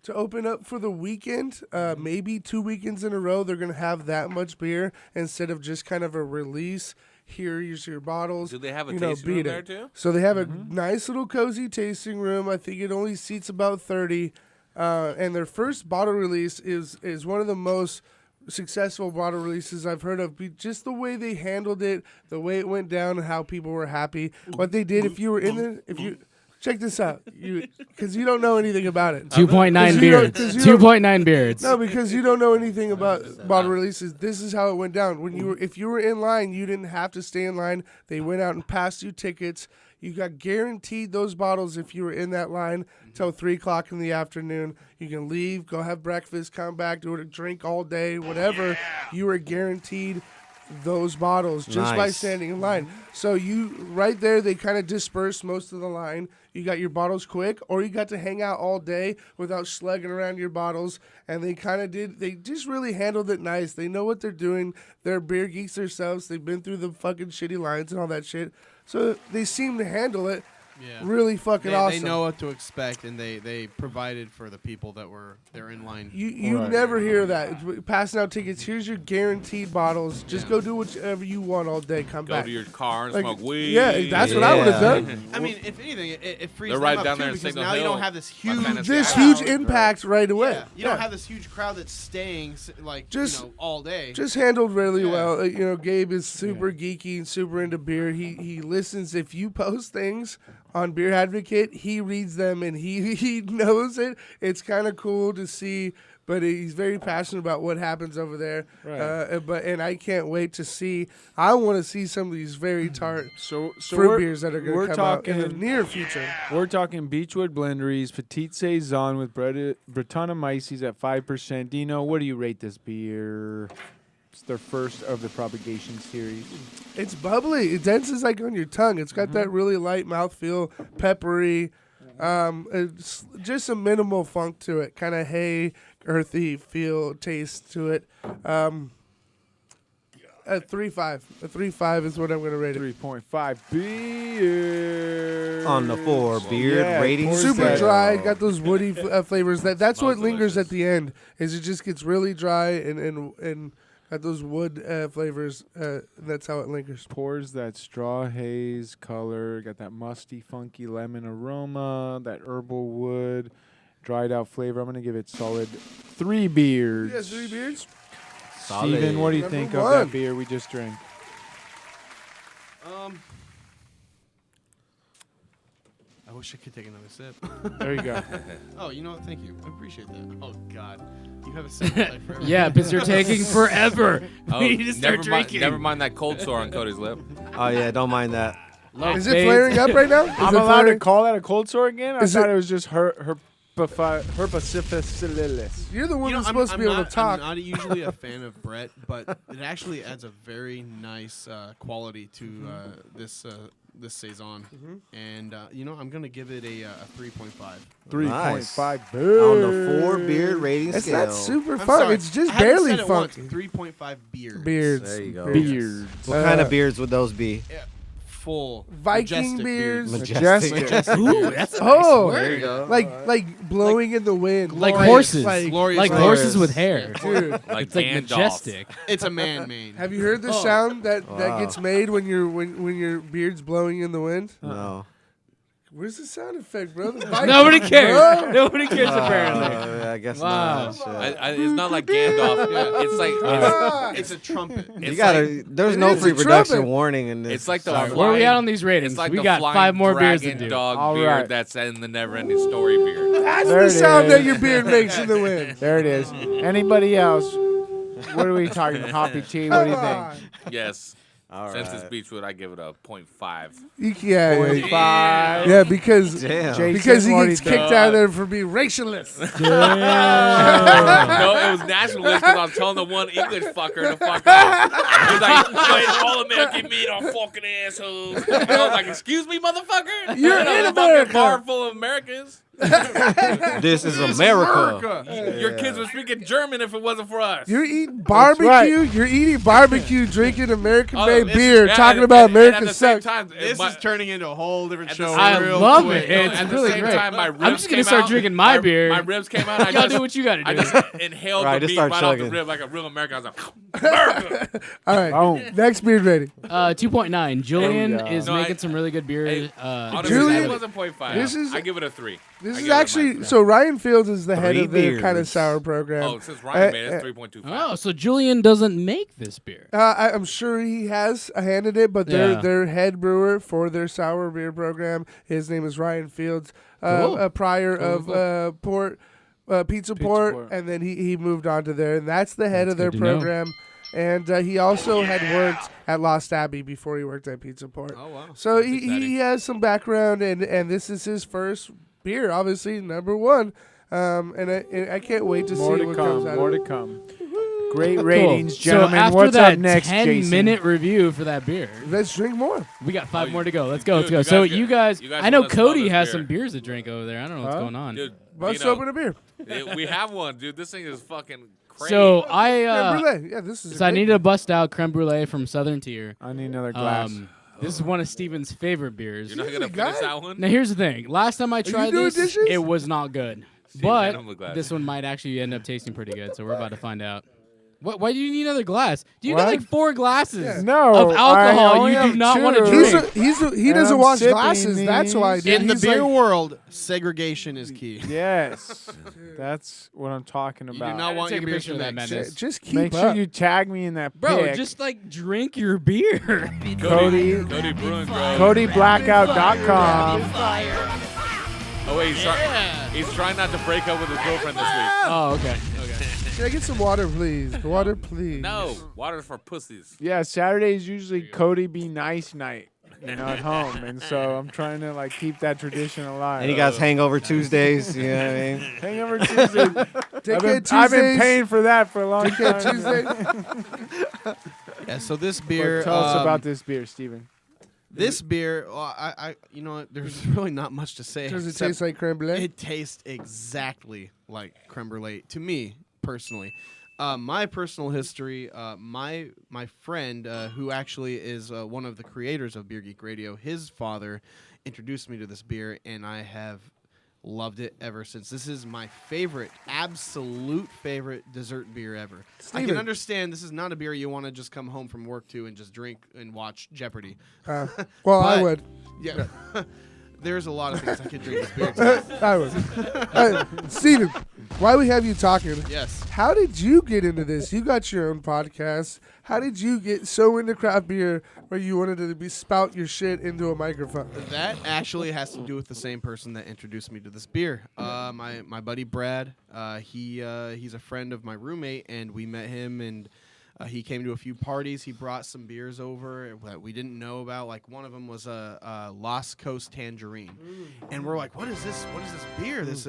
to open up for the weekend. Maybe 2 weekends in a row, they're going to have that much beer instead of just kind of a release. Here's your bottles. Do they have a you tasting room beat there it. too? So they have a nice little cozy tasting room. I think it only seats about 30. And their first bottle release is one of the most successful bottle releases I've heard of. Just the way they handled it, the way it went down, and how people were happy. What they did, if you were in the, if you check this out, because you don't know anything about it. 2.9 beards. 2.9 beards. No, because you don't know anything about bottle releases. This is how it went down. If you were in line, you didn't have to stay in line. They went out and passed you tickets. You got guaranteed those bottles if you were in that line till 3 o'clock in the afternoon. You can leave, go have breakfast, come back, do a drink all day, whatever. You were guaranteed those bottles just by standing in line. So right there, they kind of dispersed most of the line. You got your bottles quick, or you got to hang out all day without slugging around your bottles. And they just really handled it nice. They know what they're doing. They're beer geeks themselves. They've been through the fucking shitty lines and all that shit. So they seem to handle it really fucking awesome. They know what to expect, and they provided for the people they're in line. You never hear that. Passing out tickets. Here's your guaranteed bottles. Just go do whatever you want all day. Come back. Go to your car and smoke weed. Yeah, that's what I would have done. I mean, if anything, it frees They're them right up down too, there in because Signal now you Hill. don't have this huge Huge impact right away. Yeah, you don't have this huge crowd that's staying all day. Just handled really well. Gabe is super geeky and super into beer. He listens. If you post things on Beer Advocate, he reads them and he knows it. It's kind of cool to see, but he's very passionate about what happens over there. Right. And I can't wait to see. I want to see some of these very tart So fruit beers that are going to come out in the near future. We're talking Beechwood Blenderies, Petite Saison with Brettanomyces at 5%. Dino, what do you rate this beer? It's their first of the propagation series. It's bubbly. It dances like on your tongue. It's got that really light mouthfeel, peppery. It's just a minimal funk to it. Kind of hay, earthy feel, taste to it. A 3.5. A 3.5 is what I'm going to rate it. 3.5 beer. On the 4 beer rating Super scale. dry. Got those woody flavors. That's what lingers at the end. Is it just gets really dry and got those wood flavors. That's how it lingers. Pours that straw haze color. Got that musty, funky lemon aroma. That herbal wood, dried out flavor. I'm gonna give it solid 3 beers. Yeah, 3 beers. Steven, what do you think of Number that 1. beer we just drank? I wish I could take another sip. There you go. Oh, you know what? Thank you. I appreciate that. Oh, God. You have a sip like forever. Yeah, because you're taking forever. Oh, We need to start drinking. Never mind that cold sore on Cody's lip. Oh, yeah, don't mind that. Is it flaring up right now? I'm allowed to call that a cold sore again? I Is thought it- it was just herpesiphysilis. You're the one You know, that's supposed to be able to talk. I'm not usually a fan of Brett, but it actually adds a very nice quality to this saison. And I'm gonna give it a 3.5. 3.5 beer. On the 4 beer rating It's scale. not super I'm fun. sorry. It's just I haven't barely said it once. funky. 3.5 beers. Beards. There you go. Beard. What kind of beers would those be? Full Viking majestic beers. Majestic. Ooh, that's a Oh, nice There word. you go. like blowing in the wind. Like Glorious. horses. Like- Glorious. Like Glorious. horses with hair. Dude, Like It's like Gandalf. majestic. It's a man-made. have you heard the sound that gets made when your beard's blowing in the wind? No. Where's the sound effect, bro? Nobody cares. Bro. Nobody cares, apparently. I guess Wow. not. Shit. It's not like Gandalf. It's like It's a trumpet. it's You gotta. like, There's It no is a pre-production trumpet. warning in this. it's like the Sorry, flying, where are we at on these ratings? It's like We the got flying 5 more beers to dragon do. dog All beer right. that's in the Never-Ending Story beer. That's There the it sound is. that your beard makes in the wind. There it is. Anybody else? What are we talking? Hoppy tea? What do you think? Yes. All Since right. it's Beechwood, I give it a 0.5. Yeah, 5. yeah, because Damn. Jason, because he what do gets you think? kicked out of there for being racialist. No, it was nationalist because I was telling the one English fucker to fuck off. He was like, "Wait, all American meat are fucking assholes." And I was like, "Excuse me, motherfucker? You're in in a America. fucking bar full of Americans. This is America. Your kids would speaking German if it wasn't for us." You're eating barbecue. right. You're eating barbecue, drinking American-made this- beer, yeah, talking and- about and at America the same sucks. time, This my- is turning into a whole different At the show. same- I real love quick. it. It's at the really same great. time, my ribs I'm just gonna came start out, drinking my beer. My ribs came out. I Y'all just, do what you gotta I do. just inhaled Right, the just meat start right off the chugging. rib like a real American. I was like, All right, Boom. next beer ready. 2.9. Julian Oh, yeah. is No, making I- some really good beer. Hey, honestly, Julian- it wasn't 0.5. this is- I give it a 3. This I is give it a actually minus. so. Ryan Fields is the head Three of the kind of beers. sour program. Oh, since Ryan made it, uh, it's 3.25. Oh, so Julian doesn't make this beer. I'm sure he has handed it, but Yeah. their head brewer for their sour beer program, his name is Ryan Fields, Cool. a prior of Pizza Port, Port. and then he moved on to there, and that's the head That's of their good to know. program. And he also had worked at Lost Abbey before he worked at Pizza Port. Oh wow. So That's he exciting. has some background, and this is his first beer, obviously number one. And I can't wait to More see to what comes come. out More of to it. come. Great Cool. ratings, So gentlemen. after What's that up next, 10-minute Jason? review for that beer, Let's drink more. we got 5 Oh, more to go. Let's go. dude, Let's go. you So guys you get- guys, you guys I know wanna smell Cody this has beer. some beers to drink over there. I don't know what's Huh? going on. Dude, Let's Vito, open a beer. we have one, dude. This thing is fucking crazy. So Creme I brulee. Yeah, this is. so I needed to bust out creme brulee from Southern Tier. I need another glass. This is one of Steven's favorite beers. You're not Seriously, gonna finish guy? that one? Now here's the thing. Last time I tried doing this, dishes? it was not good. Steve, hand But him a glass. this one might actually end up tasting pretty good. So we're about to find out. Why do you need another glass? Do you What? got like 4 glasses Yeah. No, of I alcohol only you do have not want to two. drink? He And doesn't I'm wash sipping glasses. That's why, these. dude. In the He's beer like, world, segregation is key. Yes, that's what I'm talking You do about. not want take your a beer picture to of that mix. madness. just keep Make up. sure you tag me in that Bro, pic. just like drink your beer. Cody, Cody Bruin, bro. CodyBlackout.com. Oh wait, he's trying not to break up with his girlfriend this week. Oh, okay. Can I get some water, please? Water, please. No, water's for pussies. Yeah, Saturday is usually Cody Be Nice night, at home, and so I'm trying to like keep that tradition alive. And you guys hangover Tuesdays. You know what I mean? Hangover Tuesday. Dickhead I've been Tuesdays. paying for that for a long Dickhead time. Tuesday. Yeah. So this But beer. tell us about this beer, Steven. This beer. You know what? There's really not much to say. Does it except taste like creme brulee? It tastes exactly like creme brulee to me personally. My personal history, my friend, who actually is one of the creators of Beer Geek Radio, his father introduced me to this beer, and I have loved it ever since. This is my favorite, absolute favorite dessert beer ever. I Steven. can understand this is not a beer you want to just come home from work to and just drink and watch Jeopardy. Well, I But- would. Yeah. There's a lot of things I could drink this beer to. I would. Steven, why we have you talking? Yes. How did you get into this? You got your own podcast. How did you get so into craft beer where you wanted to be spout your shit into a microphone? That actually has to do with the same person that introduced me to this beer. My buddy Brad. He's a friend of my roommate, and we met him, and he came to a few parties. He brought some beers over that we didn't know about. Like one of them was a Lost Coast Tangerine, and we're like, "What is this? What is this beer? This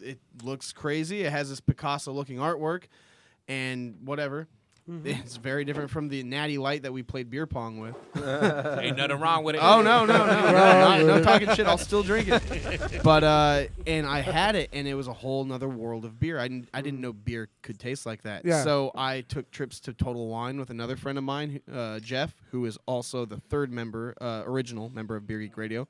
it looks crazy. It has this Picasso-looking artwork, and whatever." It's very different from the Natty Light that we played beer pong with. Ain't nothing wrong with it. Oh no talking shit. I'll still drink it. But and I had it, and it was a whole nother world of beer. I didn't know beer could taste like that. Yeah. So I took trips to Total Wine with another friend of mine, Jeff, who is also the third member, original member of Beer Geek Radio,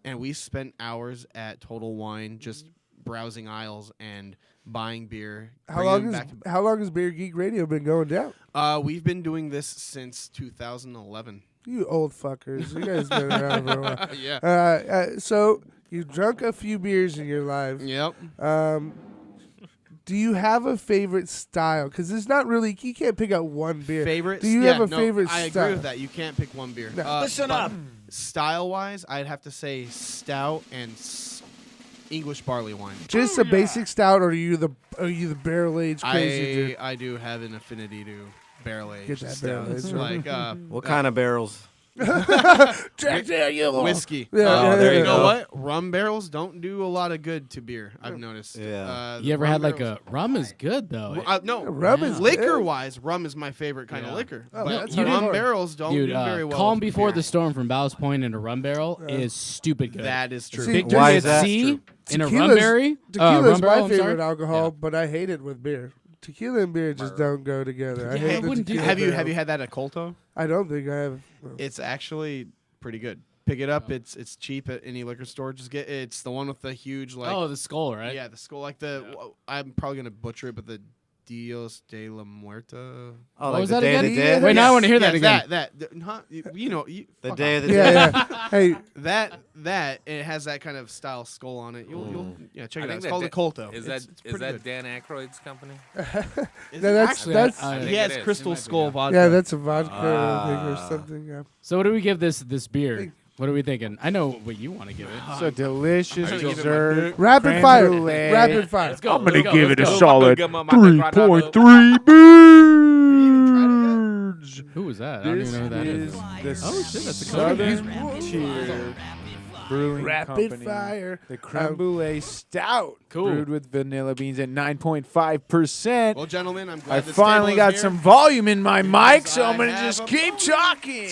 and we spent hours at Total Wine just browsing aisles and buying beer. How bringing long them has back How long has Beer Geek Radio been going down? we've been doing this since 2011. You old fuckers. You guys been around for a while. Yeah. So you drunk a few beers in your life. Yep. Do you have a favorite style? Because it's not really, you can't pick out one beer. Favorite? Do you Yeah, have a no, favorite I style? agree with that. You can't pick one beer. No. Listen up. Style-wise, I'd have to say stout and English barley wine. Just a basic stout, or are you the barrel aged crazy dude? I do have an affinity to barrel aged. Get that barrel aged, right. Like What kind of barrels? Jack Daniel. Whiskey. Yeah, there You you know go. what? Rum barrels don't do a lot of good to beer. I've noticed. Yeah. You ever had like a rum is good though. No, Rum is liquor good. wise, rum is my favorite kind of liquor. Oh, but that's rum hardcore. barrels don't Dude, do very well. Calm with Before beer. the Storm from Ballast Point in a rum barrel is stupid good. That is true. See, Victory Why at is that? Sea in a rum Tequila's- berry. Tequila rum is barrel, my I'm sorry. favorite alcohol, Yeah. but I hate it with beer. Tequila and beer just don't go together. I Yeah, hate I the wouldn't do tequila Have you barrel. had that at Colto? I don't think I have. It's actually pretty good. Pick it up. It's cheap at any liquor store. Just get it's the one with the huge like Oh, the skull, right? yeah the skull like the I'm probably gonna butcher it, but the Dios de la Muerta. Oh, What like was the that Day of again? the Dead? Wait, now I want to hear Yeah, that again. Huh? You know, The fuck Day off. of the Yeah, Dead. yeah. Hey, that it has that kind of style skull on it. You'll yeah check I it out. think It's that called the Colto. Is It's that pretty good. Dan Aykroyd's company? Is no, it? that's Actually, that's I think He has it is. Crystal It might be, Skull yeah. vodka. yeah, that's a vodka I think, or something. Yeah. So what do we give this beer? What are we thinking? I know what you want to give it. It's a delicious I'm gonna give it my dessert. Rapid Creme fire. brulee. Rapid fire. Let's go. I'm gonna let's go, give let's it a go. solid Good mama, Monte 3.3 birds. Who was that? I don't This even know who that is. is the Oh, shit, that's a Coke. Southern Tier Brewing Rapid Company. fire. The creme brulee stout, Cool. brewed with vanilla beans at 9.5%. Well, gentlemen, I'm glad I this finally table got is some here. volume in my mic, so I I'm gonna have just a keep talking.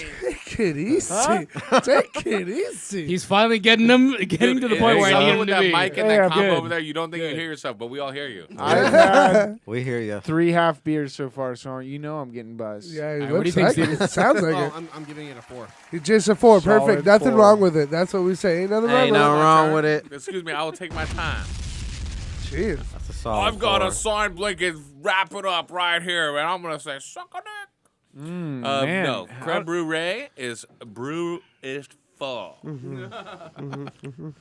Take it easy. Take it easy. He's finally getting to the point where I need Something him with to that be. mic and Yeah, that combo good. over there, you don't think you hear yourself, but we all hear you. I've had We hear you. 3 half beers so far, so you know I'm getting buzzed. Yeah, it All right, what do looks you like think, it. Steven? It sounds like Oh, it. I'm giving it a 4. It's just a 4. Solid Perfect. Nothing 4. wrong with it. That's what we say. Ain't nothing wrong Ain't with no it. wrong with it. Excuse me, I will take my time. Jeez. That's a solid I've got 4. a sign blinking, wrap it up right here, and I'm going to say, suck on it. Man, No, how- creme brulee is brew is full.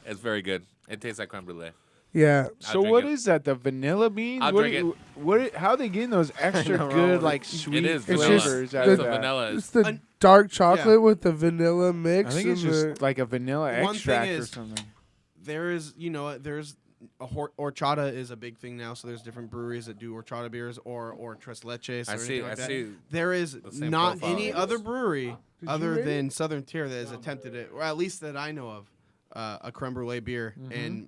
It's very good. It tastes like creme brulee. Yeah. So drink what it. is that? The vanilla beans? I'll What? drink How they getting those extra wrong good with like it. sweet It is It's vanilla. just flavors out the- of The that? vanilla It's is. the dark chocolate with the vanilla I mix. think it's and just the- like a vanilla One thing extract or is- something. There is, there's horchata is a big thing now. So there's different breweries that do horchata beers or tres leches. I or see. anything like I that. see. There is the same not profile. any other brewery you other rate than Southern Tier that has attempted it, or at least that I know of, a creme brulee beer and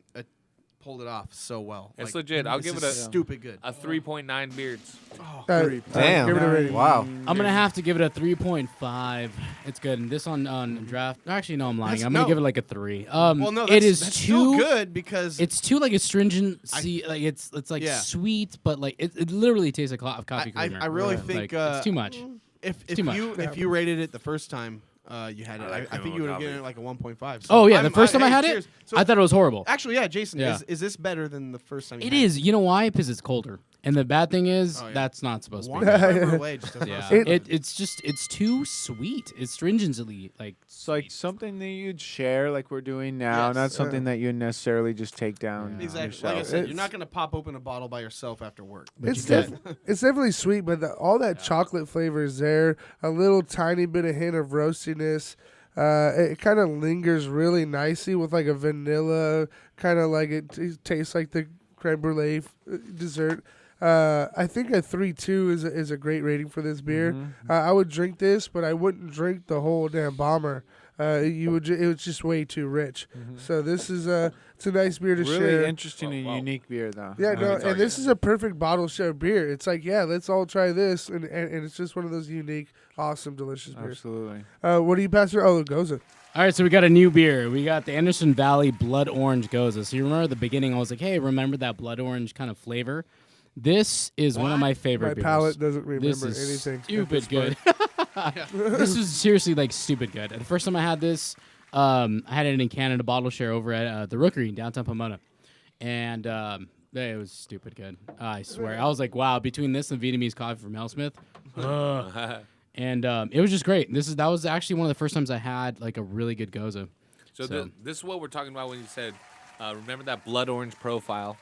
pulled it off so well. It's Like, legit. I'll this give it is a stupid good. 3.9 beards. Damn. Give it a rating. Wow. I'm gonna have to give it a 3.5. It's good. And this on draft. Actually, no, I'm lying. That's- I'm gonna no. give it like a 3. Well, no, it that's, is that's too still good because It's too like astringent. Like it's like Yeah. sweet, but like it literally tastes like coffee creamer. I really Like, think it's too much. if too much. if you rated it the first time you had it, I like I cream think you would have coffee. given it like a 1.5. So Oh yeah, the I'm- first time I hey, had cheers. it, So I thought it was horrible. actually, yeah, Jason, Yeah. is this better than the first time? You It had is. You know why? Because it's colder. And the bad thing is Oh, yeah. that's not supposed to One be. creme brulee just doesn't Yeah, sound good. it's too sweet. It's stringently like It's like something that you'd share, like we're doing now, Yes. not something that you necessarily just take down. Exactly. yourself. Like I said, It's- you're not going to pop open a bottle by yourself after work. It's, You it's definitely sweet, but all that chocolate flavor is there. A little tiny bit of hint of roastiness. It kind of lingers really nicely with like a vanilla, kind of like it tastes like the creme brulee dessert. I think a 3.2 is a great rating for this beer. I would drink this, but I wouldn't drink the whole damn bomber. It was just way too rich. So this is it's a nice beer to Really share. interesting and unique beer, though. Yeah, Let me no, tell and this is a perfect bottle share beer. It's like, yeah, let's all try this, and it's just one of those unique, awesome, delicious beers. Absolutely. What do you pass for? Oh, Goza. All right, so we got a new beer. We got the Anderson Valley Blood Orange Goza. So you remember at the beginning, I was like, hey, remember that blood orange kind of flavor? This is one of my favorite My beers. palate doesn't This remember is anything. at stupid this good. point. This was seriously like stupid good. And the first time I had this, I had it in Canada bottle share over at the Rookery in downtown Pomona. And it was stupid good. I swear. I was like, wow, between this and Vietnamese coffee from Hellsmith. And it was just great. That was actually one of the first times I had like a really good Goza. So this is what we're talking about when you said, remember that blood orange profile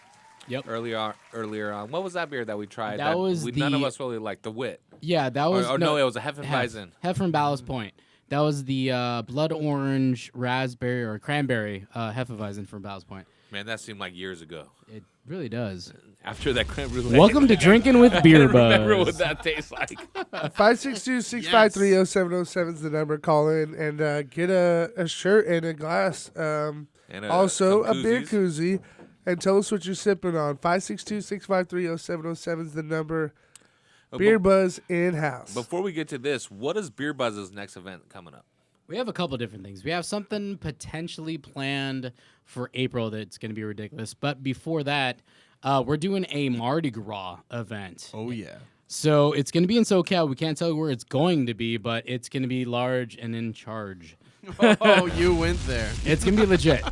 Yep. earlier on. What was that beer that we tried? That was none of the- us really liked. The Wit. Yeah, that was Or no, it was a Hefeweizen. Hef from Ballast Point. That was the blood orange raspberry or cranberry Hefeweizen from Ballast Point. Man, that seemed like years ago. Really does. After that creme brulee. Welcome to Drinking with Beer Remember what Buzz. that tastes like. 562-653-0707 is the number. Call in and get a shirt and a glass. And Also, some a beer koozies. koozie. And tell us what you're sipping on. 562-653-0707 is the number. Beer Buzz in-house. Before we get to this, what is Beer Buzz's next event coming up? We have a couple different things. We have something potentially planned for April that's going to be ridiculous. But before that, we're doing a Mardi Gras event. Oh, yeah. So it's going to be in SoCal. We can't tell you where it's going to be, but it's going to be large and in charge. Oh, you went there. It's going to be legit.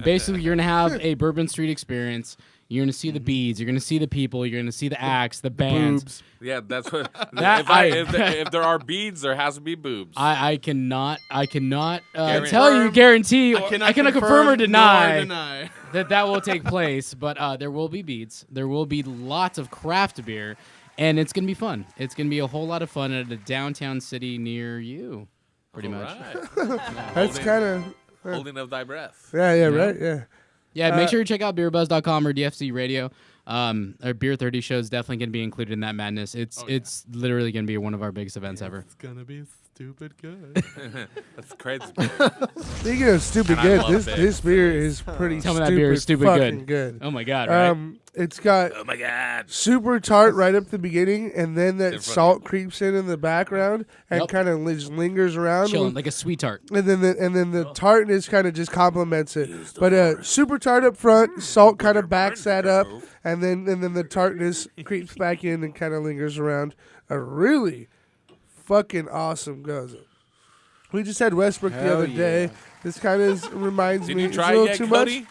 Basically, you're going to have a Bourbon Street experience. You're going to see the beads. You're going to see the people. You're going to see the acts, the bands. Boobs. Yeah, that's what. That if there are beads, there has to be boobs. I cannot Guarantee- guarantee, I I cannot confirm or nor deny that will take place. But there will be beads. There will be lots of craft beer, and it's gonna be fun. It's gonna be a whole lot of fun at a downtown city near you, pretty much. Right. That's kind of... Holding of thy breath. Yeah, right, yeah. Yeah, make sure you check out beerbuzz.com or DFC Radio. Our Beer 30 show is definitely going to be included in that madness. It's literally going to be one of our biggest events ever. It's going to be stupid good. That's crazy. Speaking of stupid And I good, love this beer is pretty Tell me stupid, that beer is stupid fucking good. good. Oh my God, right? It's got Oh my God. super tart right up the beginning, and then that In front of salt creeps in the background and Yep. kind of lingers around. Chilling, like a sweet tart. And then the tartness kind of just complements it. But super tart up front, salt kind of backs that up, and then the tartness creeps back in and kind of lingers around. A really fucking awesome goes. We just had Westbrook the Hell other day. yeah. This kind of reminds Did me. you It's try a little it yet, too Cody? much.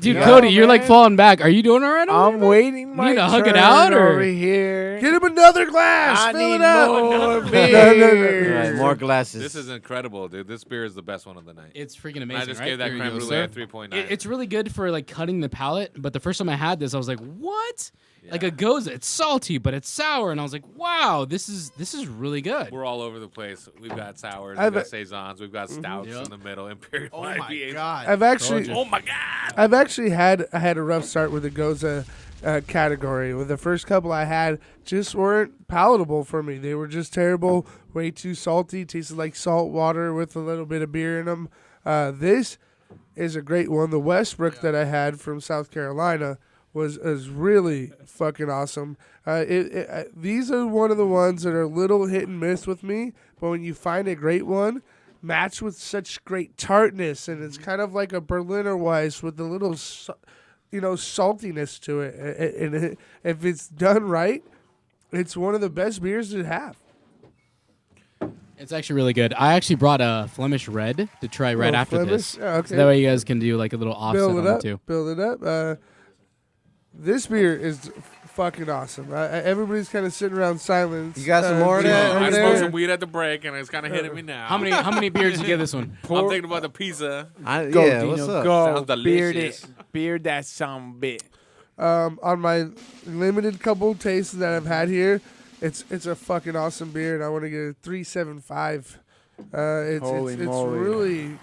Dude, No, Cody, you're like man. falling back. Are you doing all right? I'm waiting my Need to hug it turn out, or- over here. Get him another glass. I Fill need it up. more No, beer. Right, more glasses. This is incredible, dude. This beer is the best one of the night. It's freaking And amazing. I just right? gave that There you creme go, brulee sir. a 3.9. It's really good for like cutting the palate, but the first time I had this, I was like, "What?" Like a goza. It's salty, but it's sour, and I was like, "Wow, this is really good." We're all over the place. We've got sours, I've- we've got saisons, we've got stouts Yep. in the middle, imperial Oh, my IPAs. God. I've actually, Oh my God! I've actually had a rough start with the goza category. With the first couple I had, just weren't palatable for me. They were just terrible, way too salty. Tasted like salt water with a little bit of beer in them. This is a great one. The Westbrook that I had from South Carolina was really fucking awesome. These are one of the ones that are a little hit and miss with me, but when you find a great one, matched with such great tartness, and it's kind of like a Berliner Weiss with a little, saltiness to it. And if it's done right, it's one of the best beers to have. It's actually really good. I actually brought a Flemish Red to try right Oh, after Flemish? this. Yeah, okay. So that way you guys can do like a little offset Build on it it up. too. Build it up. This beer is fucking awesome. Everybody's kind of sitting around silence. You got some more of that? I over smoked there? some weed at the break, and it's kind of hitting me now. How many beers did you give this one? I'm thinking about the pizza. Yeah, Dino, what's up? Go. Sounds Beer delicious. that, beer that some bit. On my limited couple tastes that I've had here, it's a fucking awesome beer, and I want to get a 3.75. Holy It's moly.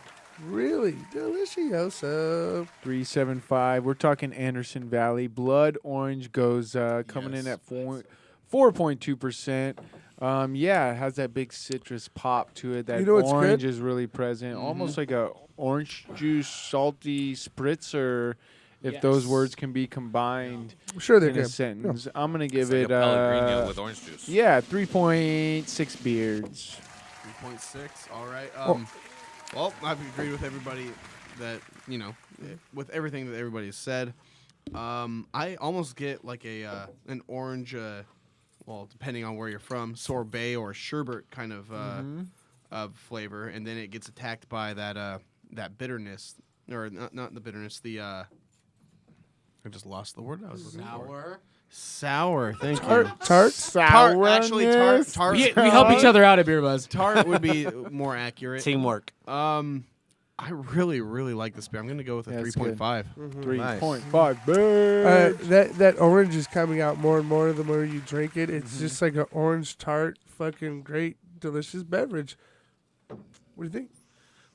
really delicioso. 375. We're talking Anderson Valley. Blood Orange goes coming in at 4.2%. Yeah, it has that big citrus pop to it. That You know what's orange good? is really present. Almost like a orange juice salty spritzer, if those Yes. words can be combined I'm sure they in a can. sentence. I'm going to give It's like it a Pellegrino with orange juice. 3.6 beards. 3.6. All right. Oh. Well, I've agreed with everybody that, with everything that everybody has said. I almost get like an orange, well, depending on where you're from, sorbet or sherbet kind of flavor, and then it gets attacked by that bitterness, or not the bitterness, I just lost the word I was looking for. Sour. Thank you. Tart. Tart. Actually, tart. Tart. We help each other out at Beer Buzz. Tart would be more accurate. Teamwork. I really, really like this beer. I'm going to go with a Yeah, it's good. 3.5. 3.5 bears. That orange is coming out more and more the more you drink it. It's just like an orange tart, fucking great, delicious beverage. What do you think?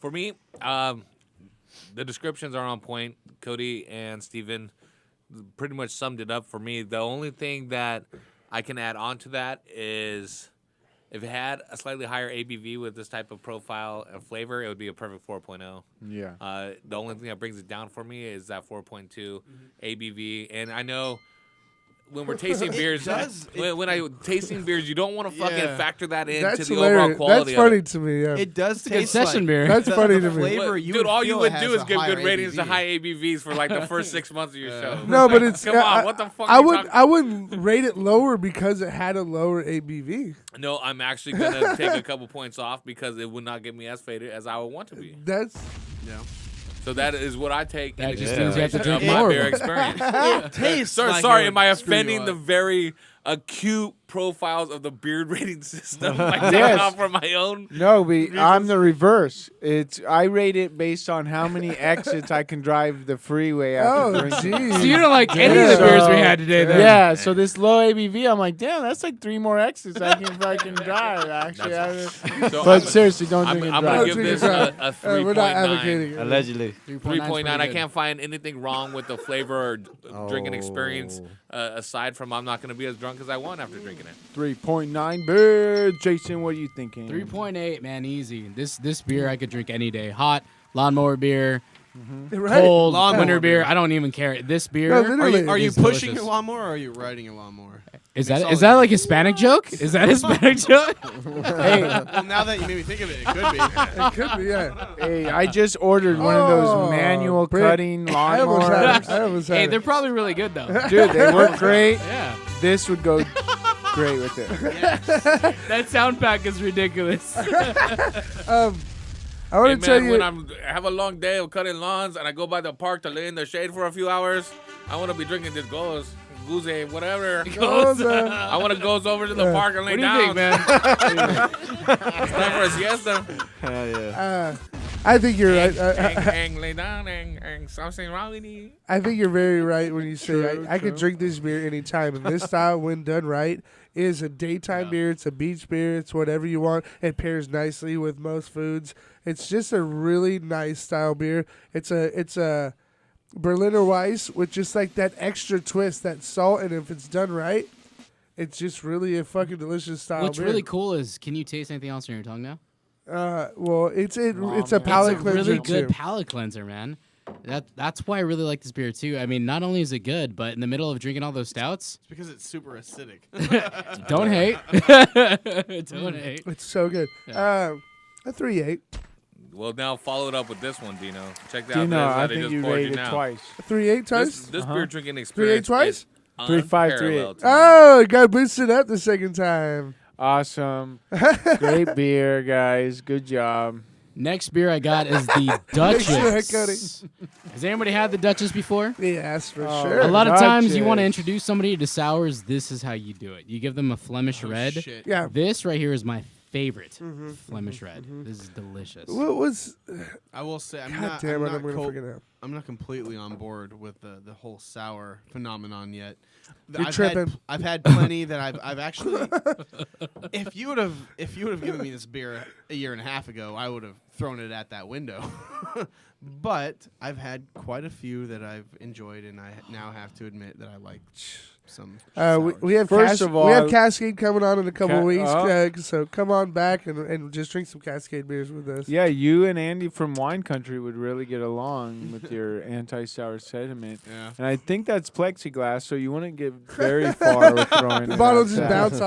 For me, the descriptions are on point. Cody and Steven pretty much summed it up for me. The only thing that I can add on to that is if it had a slightly higher ABV with this type of profile and flavor, it would be a perfect 4.0. Yeah. The only thing that brings it down for me is that 4.2 ABV. And I know when we're tasting beers, when I tasting beers, you don't want to fucking factor that into That's the overall hilarious. quality. That's funny of it. to me. Yeah. It does a good taste session like beer. That's funny to me. flavor. Dude, all you feel would it do has is a give higher good ratings to ABV. high ABVs for like the first 6 months of your show. No, but it's Come on, what the fuck? I are you would talking- I wouldn't rate it lower because it had a lower ABV. No, I'm actually gonna take a couple points off because it would not get me as faded as I would want to be. That's So that is what I take. That in just means you have to consideration drink of my more. beer experience. It tastes. like Sorry, it am I would screw you offending up. the very acute profiles of the beer rating system? Like Yes. taking off for my own. No, I'm the reverse. I rate it based on how many exits I can drive the freeway after oh drinking. geez. So you don't like any of the Yeah. beers we had today, then? Yeah, so this low ABV, I'm like, damn, that's like 3 more exits I can fucking drive. Actually, So but seriously, don't I'm drink gonna and drive. give this Drink a We're not 3.9. advocating it. Allegedly. 3.9. I good. can't find anything wrong with the flavor or drinking experience aside from I'm not going to be as drunk as I want after drinking it. 3.9 beer. Jason, what are you thinking? 3.8, man, easy. This beer I could drink any day. Hot, lawnmower beer, Right. cold, Lawnmower winter beer. beer. I don't even care. This beer No, literally. Are you is pushing delicious. your lawnmower or are you riding your lawnmower? Is Makes that all is the that like Hispanic joke? Is that Hispanic joke? Hey, Well, now that you made me think of it, it could be. It could be, yeah. hey, I just ordered one of those Oh, manual Britt, cutting I almost had lawnmowers. it. I almost had Hey, it. they're probably really good though. Dude, they work great. Yeah, This would go great with it. that sound pack is ridiculous. I want Hey, to tell man, you. when I have a long day of cutting lawns and I go by the park to lay in the shade for a few hours, I want to be drinking this goose, whatever. Goes, I want to go over to the park and lay What do you down. think, man? It's time for a siesta. Hell yeah. I think you're right. Lay down, something wrong with you. I think you're very right when you say True, I could true. drink this beer anytime. And this style, when done right, is a daytime beer. It's a beach beer. It's whatever you want. It pairs nicely with most foods. It's just a really nice style beer. It's a Berliner Weiss with just like that extra twist, that salt, and if it's done right, it's just really a fucking delicious style What's beer. really cool is, can you taste anything else on your tongue now? Well, it's a palate It's a cleanser really good too. palate cleanser, man. That's why I really like this beer too. I mean, not only is it good, but in the middle of drinking all those stouts, It's because it's super acidic. don't hate. Don't hate. It's so good. Yeah. A 3.8. Well, now follow it up with this one, Dino. Check that out. Dino, I That think just you poured rated it now. twice. A 3.8 twice. This Uh-huh. beer drinking experience 3.8 twice? is 3.5, 3.8. unparalleled to me. Oh, it got boosted up the second time. Awesome. Great beer, guys. Good job. Next beer I got is the Make sure I cut Duchess. Has anybody had the Duchess before? Yes, for Oh, sure. A lot of times you want to Duchess. introduce somebody to sours. This is how you do it. You give them a Flemish red. Shit. Yeah. This right here is my favorite Flemish red. This is delicious. What was? I will say, I'm God not. damn it! I'm I'm not gonna co- forget now. I'm not completely on board with the whole sour phenomenon yet. You're tripping. I've had plenty that I've actually. If you would have given me this beer a year and a half ago, I would have thrown it at that window. But I've had quite a few that I've enjoyed, and I now have to admit that I like some. We sours. have First of we have all- Cascade coming on in a couple weeks, oh. so come on back and just drink some Cascade beers with us. Yeah, you and Andy from Wine Country would really get along with your anti-sour sentiment. Yeah. And I think that's plexiglass, so you wouldn't get very far with throwing The it bottle just outside. bounce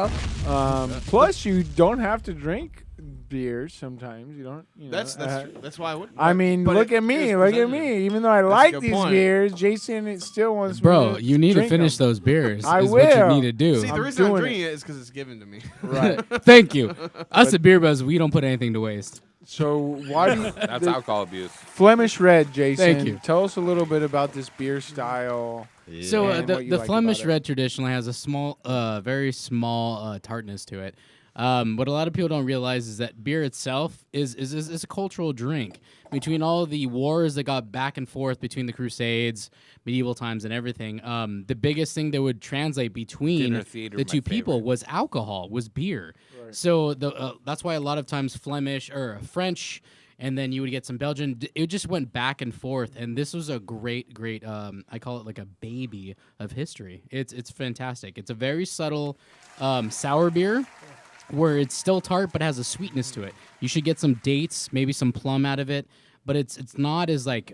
off. Plus, you don't have to drink beer sometimes. You don't. You know, That's true. That's why I would. I mean, but look it at me. is Look at presented. me. Even though I a like good these point. beers, Jason it still wants me Bro, to you need to drink finish 'em. those beers. I is what you will. need to do. See, the I'm reason I'm doing drinking it is because it's given to me. Right. Thank you. Us at Beer Buzz, we don't put anything to waste. So why do you, That's the alcohol abuse. Flemish Red, Jason? Thank you. Tell us a little bit about this beer style. So And the what you the like Flemish about it. Red traditionally has a small, very small tartness to it. What a lot of people don't realize is that beer itself is a cultural drink. Between all the wars that got back and forth between the Crusades, medieval times, and everything, the biggest thing that would translate between Dinner theater, the my two people favorite. was alcohol, was beer. So that's why a lot of times Flemish or French and then you would get some Belgian. It just went back and forth, and this was a great. I call it like a baby of history. It's fantastic. It's a very subtle sour beer, where it's still tart but has a sweetness to it. You should get some dates, maybe some plum out of it, but it's not as like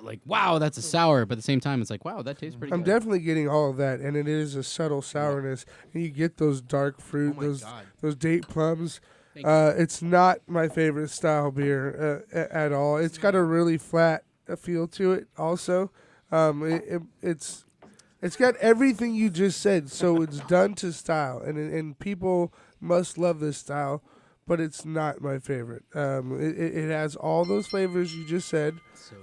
like wow, that's a sour. But at the same time, it's like wow, that tastes pretty I'm good. definitely getting all of that, and it is a subtle sourness. And you get those dark fruit, Oh my God. those date plums. Thank you. It's not my favorite style beer at all. It's got a really flat feel to it. Also, it's got everything you just said. So it's done to style, and people must love this style. But it's not my favorite. It has all those flavors you just said,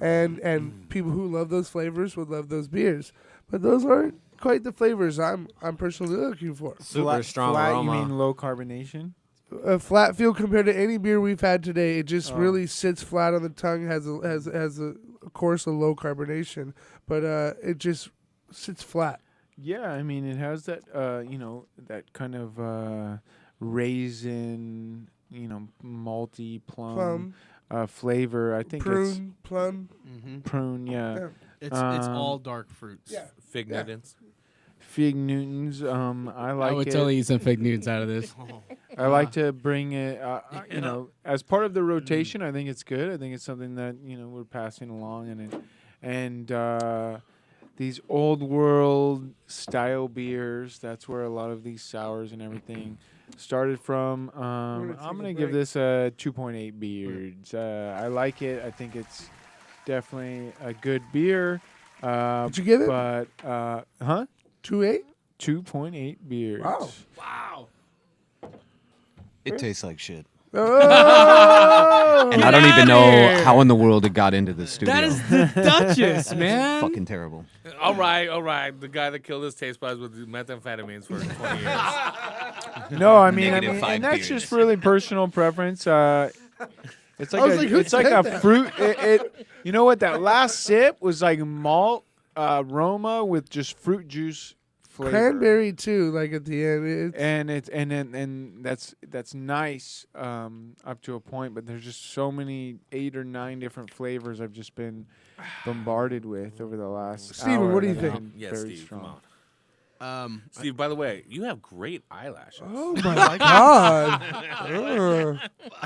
and people who love those flavors would love those beers. But those aren't quite the flavors I'm personally looking for. Super strong flat, aroma. You mean low carbonation? A flat feel compared to any beer we've had today. It just really sits flat on the tongue. Has of course a low carbonation, but it just sits flat. Yeah, I mean it has that that kind of raisin, malty plum, flavor. I think Prune, plum. it's prune. Yeah, It's Um, all dark fruits. Yeah. Fig Yeah. Newtons. fig Newtons. I like I would it. totally eat some fig Newtons out of this. I like to bring it, as part of the rotation. I think it's good. I think it's something that we're passing along, and these old world style beers. That's where a lot of these sours and everything started from. I'm take a gonna give break. this a 2.8 beards. I like it. I think it's definitely a good beer. Did you give it? But 2.8? 2.8 beers. Wow. Wow. It tastes like shit. Oh! And I don't even know how in the world it got into the studio. That is the Duchess, man. fucking terrible. All right. The guy that killed his taste buds with methamphetamines for 20 years. No, I mean, Negative 5 and that's beers. just really personal preference. It's I was like like, who it's like said a that? fruit. You know what? That last sip was like malt aroma with just fruit juice flavor. Cranberry too, like at the end. It's, And that's nice up to a point, but there's just so many 8 or 9 different flavors I've just been bombarded with over the last. Steven, hour what do you that think? have been Yes, very Steve, strong. come on. Um, Steve, by the way, you have great eyelashes. oh my God!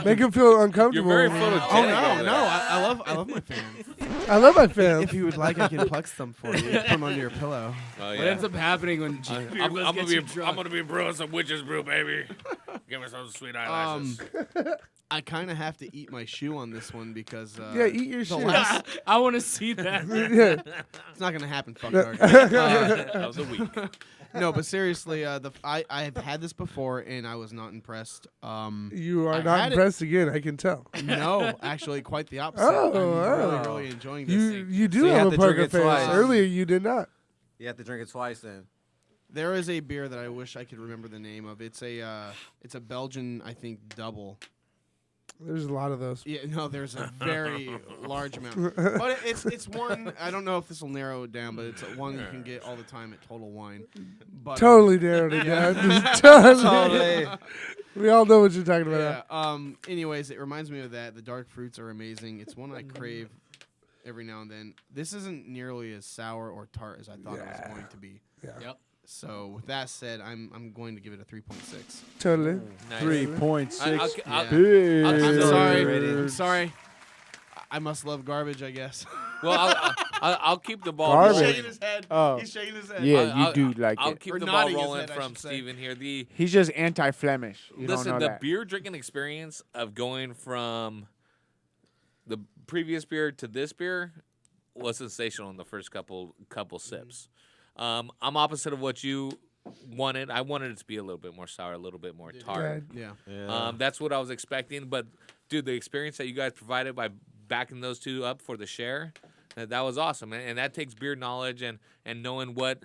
Make him feel You're uncomfortable. very oh photogenic. no, no, I love my fans. I love my fans. If you would like, I can pluck some for you. Put them under your pillow. Oh, What yeah. ends up happening when I'm gonna be brewing some witch's brew, baby. Give me some sweet eyelashes. I kind of have to eat my shoe on this one because Yeah, eat your the shit. last- I want to see that. Yeah. it's not gonna happen. Fuck dog. That was a week. No, but seriously, I have had this before and I was not impressed. You are I not had it- impressed again. I can tell. No, actually, quite the opposite. Oh, I'm really enjoying this thing. You do So you have have a to drink poker it face. twice. Earlier, you did not. You have to drink it twice then. There is a beer that I wish I could remember the name of. It's a Belgian, I think, double. There's a lot of those. Yeah, no, there's a very large amount. But it's one, I don't know if this will narrow it down, but it's one you can get all the time at Total Wine. But, Totally narrowed it yeah. down. Just totally. Totally. We all know what you're talking about. Yeah. Anyways, it reminds me of that. The dark fruits are amazing. It's one I crave every now and then. This isn't nearly as sour or tart as I thought it was going to be. Yep. So with that said, I'm going to give it a 3.6. Totally. Nice. 3.6 Yeah. beers. I'm sorry. Ready. I'm sorry. I must love garbage, I guess. Well, I'll keep the ball Garbage. rolling. Shaking his head. Oh. He's shaking his head. Yeah, I'll- you do like I'll it. keep Or the ball nodding his rolling head, I from should say. Steven here. He's just anti-Flemish. You Listen, don't the know that. beer drinking experience of going from the previous beer to this beer was sensational in the first couple sips. I'm opposite of what you wanted. I wanted it to be a little bit more sour, a little bit more tart. Yeah. That's what I was expecting. But dude, the experience that you guys provided by backing those two up for the share, that was awesome. And that takes beer knowledge and knowing what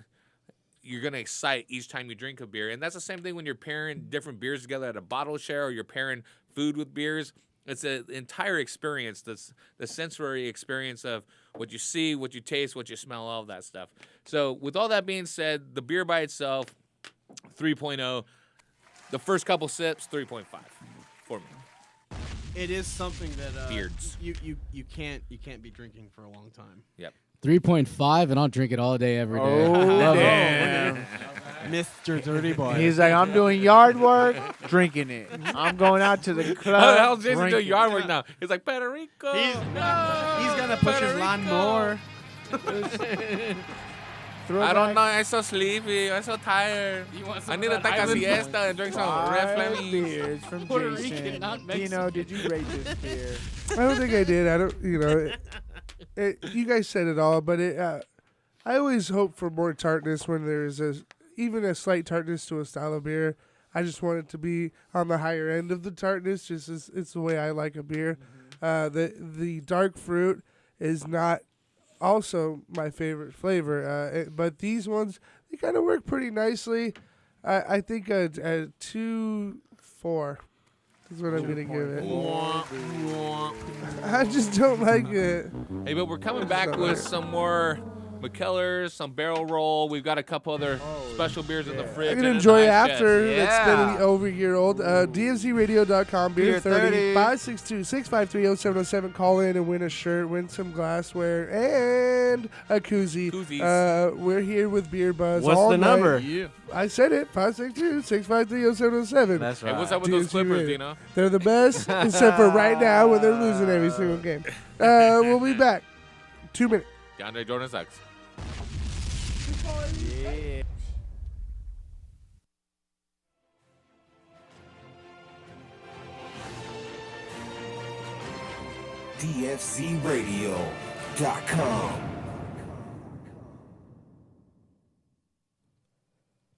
you're going to excite each time you drink a beer. And that's the same thing when you're pairing different beers together at a bottle share or you're pairing food with beers. It's an entire experience. That's the sensory experience of what you see, what you taste, what you smell, all of that stuff. So with all that being said, the beer by itself, 3.0. The first couple sips, 3.5 for me. It is something that Beards. you can't be drinking for a long time. Yep. 3.5, and I'll drink it all day, every day. Oh, damn. Mr. Dirty Boy. He's like, I'm doing yard work, drinking it. I'm going out to the How the club. hell is Jason doing drinking yard it. work now? He's like, Puerto Rico. He's gonna push his lawn more. I don't know. I'm so sleepy. I'm so tired. I need to take a siesta and drink some red 5 flaming. beers from Puerto Jason. Rican, not Dino, did you rate this beer? I don't think I did. I don't. You guys said it all, but I always hope for more tartness when there's even a slight tartness to a style of beer. I just want it to be on the higher end of the tartness. Just as it's the way I like a beer. The dark fruit is not also my favorite flavor, but these ones they kind of work pretty nicely. I think a 2.4 is what I'm gonna give it. I just don't like it. Hey, but we're coming back with some more McKellers, some barrel roll. We've got a couple other special beers in the fridge. I'm gonna and a enjoy it nice after. chest. It's been over a year old. DFZRadio.com, beer 30 562-653-0707. Call in and win a shirt, win some glassware, and a koozie. Koozies. We're here with Beer Buzz. What's all the night. number? Yeah. I said it. 562-653-0707. That's Hey, right. what's up with those DFZ Clippers, Radio. Dino? They're the best, except for right now when they're losing every single game. We'll be back. 2 minutes. DeAndre Jordan sucks. DFCRadio.com.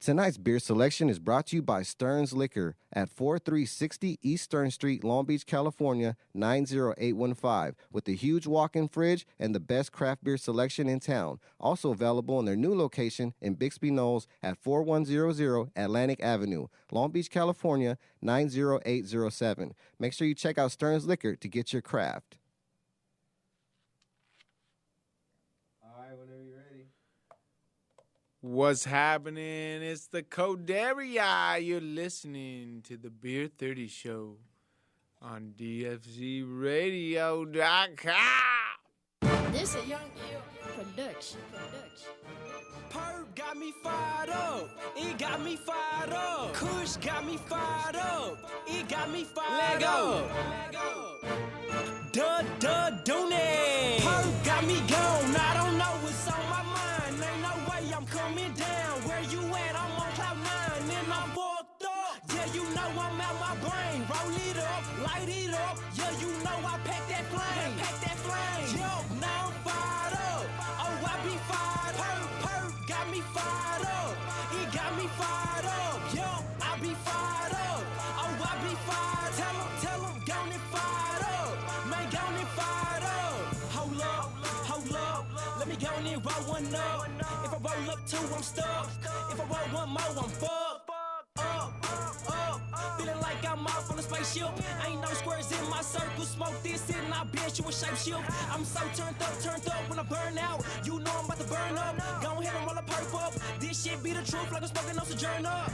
Tonight's beer selection is brought to you by Stearns Liquor at 4360 East Stern Street, Long Beach, California, 90815, with a huge walk-in fridge and the best craft beer selection in town. Also available in their new location in Bixby Knolls at 4100 Atlantic Avenue, Long Beach, California, 90807. Make sure you check out Stearns Liquor to get your craft. What's happening? It's the Coderia. You're listening to the Beer 30 Show on DFZRadio.com. This a Young Ill production. Perp got me fired up. It got me fired up. Kush got me fired up. It got me fired up. Dooney. Perp got me gone. I don't know what's on my mind. Ain't no way I'm coming down. Where you at? I'm on cloud 9 and I'm fucked up. Yeah, you know I'm out my brain. Roll it up, light it up. Yeah, you know I pack that flame. Yo, now I'm fired up. Oh, I be fired up. Perp got me fired up. It got me fired up. Yo, I be fired up. Oh, I be fired. Tell 'em, gone and fired up. Man, gone and fired up. Hold up. Let me go and roll one up. If I roll up 2, I'm stuck. If I roll one more, I'm fucked. Up. Feeling like I'm off on a spaceship. Ain't no squares in my circle. Smoke this and I bet you a shapeshift. I'm so turned up when I burn out. You know I'm about to burn up. Go ahead and roll a perp up. This shit be the truth like I'm smoking on Sojourn up.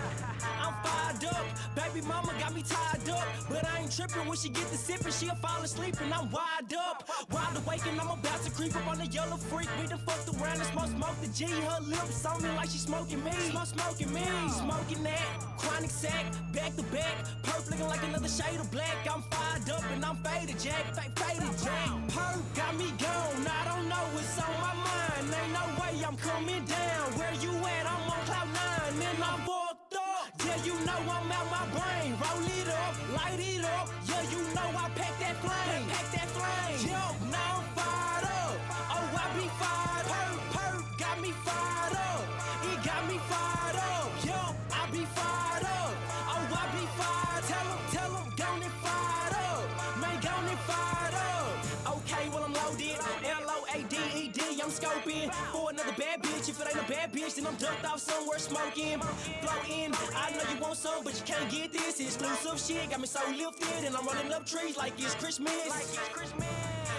I'm fired up. Baby mama got me tied up. But I ain't tripping when she get the sipping. She'll fall asleep and I'm wide up. Wide awake and I'm about to creep up on the yellow freak. We done fucked around and smoke the G. Her lips on me like she smoking me. Smoking that. Chronic sack. Back to back. Perp looking like another shade of black. I'm fired up and I'm faded jack. Perp got me gone. I don't know what's on my mind. Ain't no way I'm coming down. Where you at? I'm on cloud 9 and I'm fucked up. Yeah, you know I'm out my brain. Roll it up, light it up. Yeah, you know I pack that flame. Yo, now I'm fired up. Oh, I be fired. Perp got me fired up. It got me fired up. Yo, I be fired up. Oh, I be fired. Tell 'em, gone and fired up. Man, gone and fired up. Okay, well I'm loaded. LOADED, I'm scoping for another bad bitch. If it ain't a bad bitch, then I'm ducked off somewhere smoking. Floating, I know you want some, but you can't get this. Exclusive shit got me so lifted, and I'm running up trees like it's Christmas.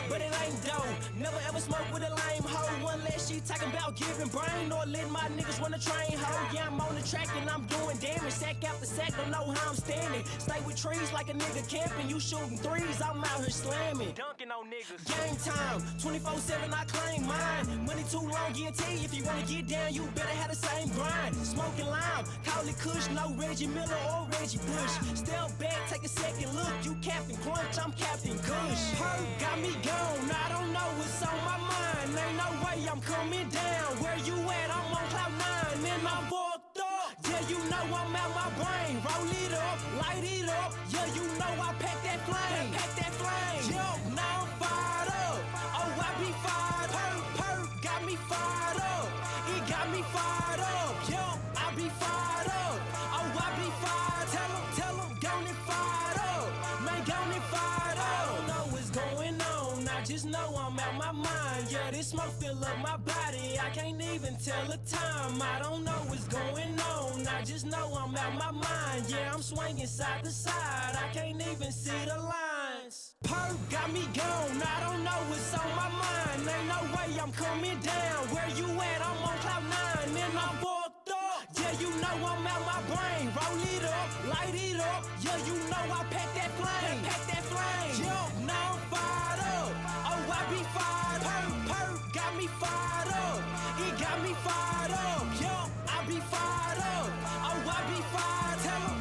but it ain't dope. Never ever smoke with a lame hoe unless she talking about giving brain or letting my niggas run a train hoe. Yeah, I'm on the track and I'm doing damage. Sack after sack, don't know how I'm standing. Stay with trees like a nigga camping. You shooting threes, I'm out here slamming. Dunking on niggas. Game time, 24/7, I claim mine. Money too long, guarantee. If you wanna get down, you better have the same grind. Smoking lime, call it Kush, no Reggie Miller or Reggie Bush. Step back, take a second look. You Captain Crunch, I'm Captain Kush. Perk got me gone, I don't know what's on my mind. Ain't no way I'm coming down. Where you at? I'm on cloud 9 and I'm fucked up. Yeah, you know I'm out my brain. Roll it up, light it up. Yeah, you know I pack that flame. Pack that flame. Yo, now I'm fired up. Oh, I be fired up. Perk got me fired up. It got me fired up. Yo, I be fired up. Oh, I be fired. Tell 'em, gone and fired up. Man, gone and fired up. I don't know what's going on. I just know I'm out my mind. Yeah, this smoke fill up my body. I can't even tell the time. I don't know what's going on. I just know I'm out my mind. Yeah, I'm swinging side to side. I can't even see the lines. Perk got me gone. I don't know what's on my mind. Ain't no way I'm coming down. Where you at? I'm on cloud 9 and I'm fucked up. Yeah, you know I'm out my brain. Roll it up, light it up. Yeah, you know I pack that flame. Pack that flame. Yo, now I'm fired up. Oh, I be fired up. Perk got me fired up. It got me fired up. Yo, I be fired up. Oh, I be fired.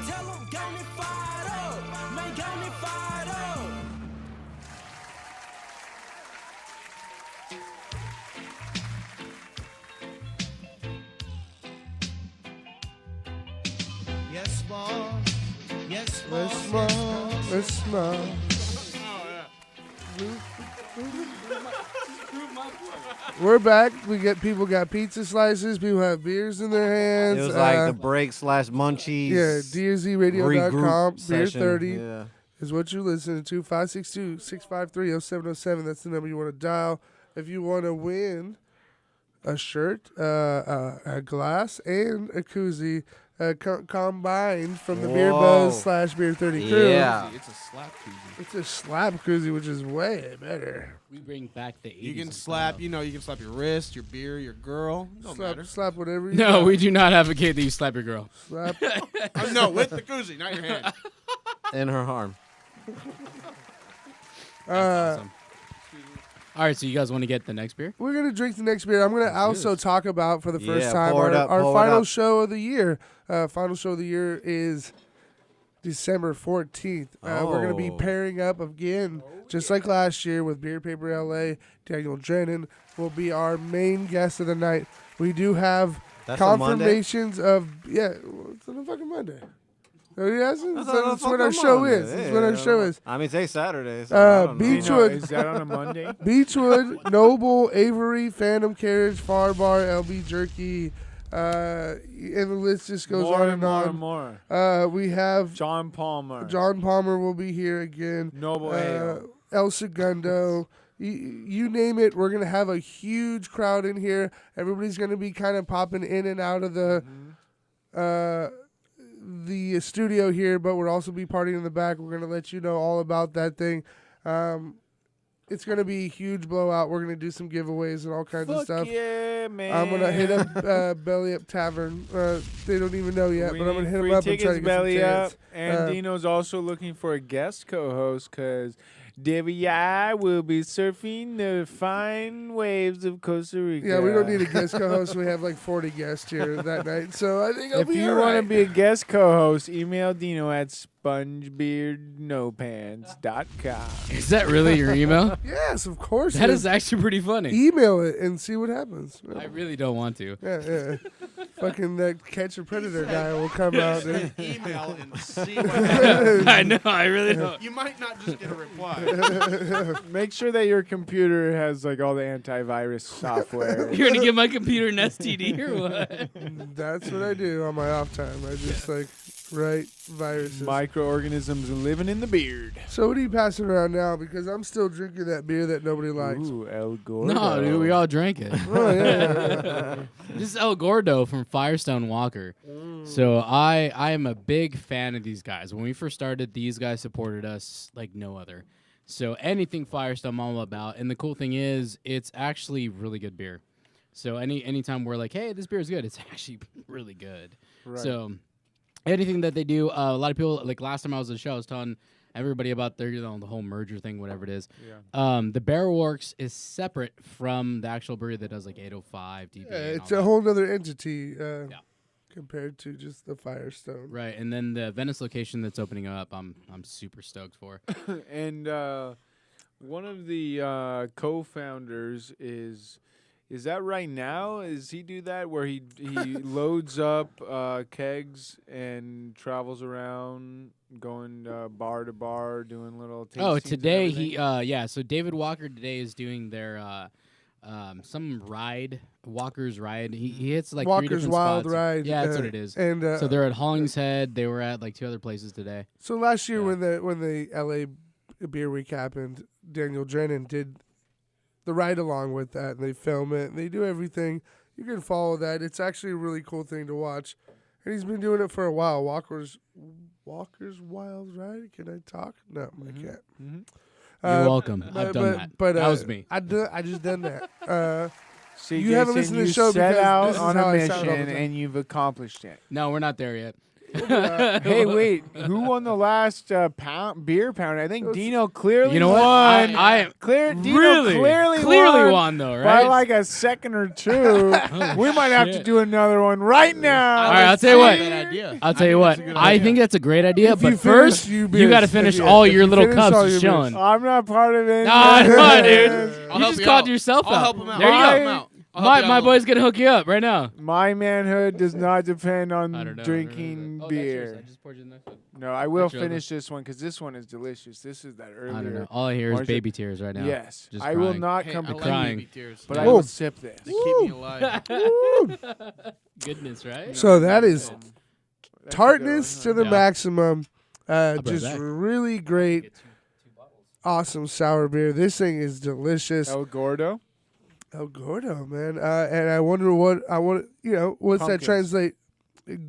Tell 'em, gone and fired up. Man, gone and fired up. Yes, boss. Yes, Let's boss. smile. Let's smile. We're back. People got pizza slices. People have beers in their hands. It was like the break / munchies. Yeah, DRZradio.com. regroup Beer session. 30 Yeah. is what you're listening to. 562-653-0707. That's the number you want to dial if you want to win a shirt, a glass, and a koozie combined from the Beer Buzz / Beer 30 crew. Yeah. It's a slap koozie. It's a slap koozie, which is way better. We bring back the 80s. You can and slap, stuff. you can slap your wrist, your beer, your girl. Don't matter. Slap whatever you No, got. we do not advocate that you slap your girl. Slap. Oh, no, with the koozie, not your hand. In her arm. Awesome. All right, so you guys want to get the next beer? We're going to drink the next beer. I'm going to also talk about, for the first Yeah, time, pour it our, up, our pour it final up. show of the year. Final show of the year is December 14th. We're going to be Oh. pairing up again, just like last year, with Beer Paper LA. Daniel Drennan will be our main guest of the night. We do have That's a Monday? confirmations of, it's on a fucking Monday. Oh, yes? That's That's on what our fucking show Monday. is. That's what our show is. I mean, today's Saturday. So I don't know. Beachwood. Is that on a Monday? Beechwood, Noble, Avery, Phantom Carriage, Far Bar, LB Jerky, and the list just goes More on and and more. on. We have John Palmer. John Palmer will be here again. Noble Ale. El Segundo. You name it, we're going to have a huge crowd in here. Everybody's going to be kind of popping in and out of the studio here, but we'll also be partying in the back. We're going to let you know all about that thing. It's going to be a huge blowout. We're going to do some giveaways and all kinds of stuff. Yeah, man. I'm going to hit up Belly Up Tavern. They don't even know yet, We but I'm going to need hit free them up and try to tickets, get some Belly Up. tickets. And Dino's also looking for a guest co-host because Debbie I will be surfing the fine waves of Costa Rica. Yeah, we don't need a guest co-host. We have like 40 guests here that night, so I think I'll If be you all want to right. be a guest co-host, email Dino at spongebeardnopants.com. Is that really your email? Yes, of course. That it is actually pretty funny. Email it and see what happens. I really don't want to. Yeah. Fucking that catch a predator guy will come out. And Email and see what happens. I know, I really don't. You might not just get a reply. Make sure that your computer has like all the antivirus software. You're going to give my computer an STD or what? That's what I do on my off time. I just like write viruses. Microorganisms living in the beard. So what are you passing around now? Because I'm still drinking that beer that nobody likes. Ooh, El Gordo. No, dude, we all drank it. Oh, yeah. This is El Gordo from Firestone Walker. So I am a big fan of these guys. When we first started, these guys supported us like no other. So anything Firestone, I'm all about. And the cool thing is, it's actually really good beer. So anytime we're like, hey, this beer is good, it's actually really good. Right. So anything that they do, a lot of people, like last time I was at the show, I was telling everybody about their, the whole merger thing, whatever it is. Yeah. The Barrel Works is separate from the actual brewery that does like 805 DB. Yeah, and it's all a that. whole other entity Yeah. compared to just the Firestone. Right, and then the Venice location that's opening up, I'm super stoked for. And one of the co-founders is that right now? Is he do that where he loads up kegs and travels around, going bar to bar, doing little tastings? Oh, and today everything? So David Walker today is doing their some ride, Walker's Ride. He hits like 3 Walker's different Wild spots. Ride. Yeah, that's what it is. And so they're at Hollingshead. They were at like 2 other places today. So last year when the LA Beer Week happened, Daniel Drennan did the ride along with that, and they film it, and they do everything. You can follow that. It's actually a really cool thing to watch. And he's been doing it for a while. Walker's Wild Ride. Can I talk? No, I can't. Mm-hmm. You're welcome. I've done that. But that was me. I just done that. See, you haven't Jason, listened to the you show set because out this is on how a I sound all the mission time. and you've accomplished it. No, we're not there yet. Hey, wait! Who won the last beer pound? I think Dino clearly You know what? won. I Dino really clearly won though, by right? like a second or two. We might have to shit. do another one right now. All right, I'll tell you what. That idea. I'll tell you what. I think that's a great idea, If but you first finish you you got to beers, finish yeah, all if your you little finish cups all you're your showing. I'm not part of it. Nah, come on, dude. I'll You help just you called out. yourself I'll out. help him out. There you I'll go. help him out. I'll help you My out. boy's gonna hook you up right now. My manhood does not depend I on don't know. drinking Oh, that's yours. beer. I just poured you the next one. No, I will That's your other- finish this one because this one is delicious. This is that earlier. I don't know. All I hear is orange- baby tears right now. Yes, Just I will crying. not Hey, come I to like crying. baby tears. but I Woo. will sip this. They keep me alive. Goodness, right? So that is That's tartness a to good the Yeah. maximum. be Just back. really great, awesome sour beer. This thing is delicious. El Gordo. El Gordo, man. And I wonder what's that Pumpkins. translate?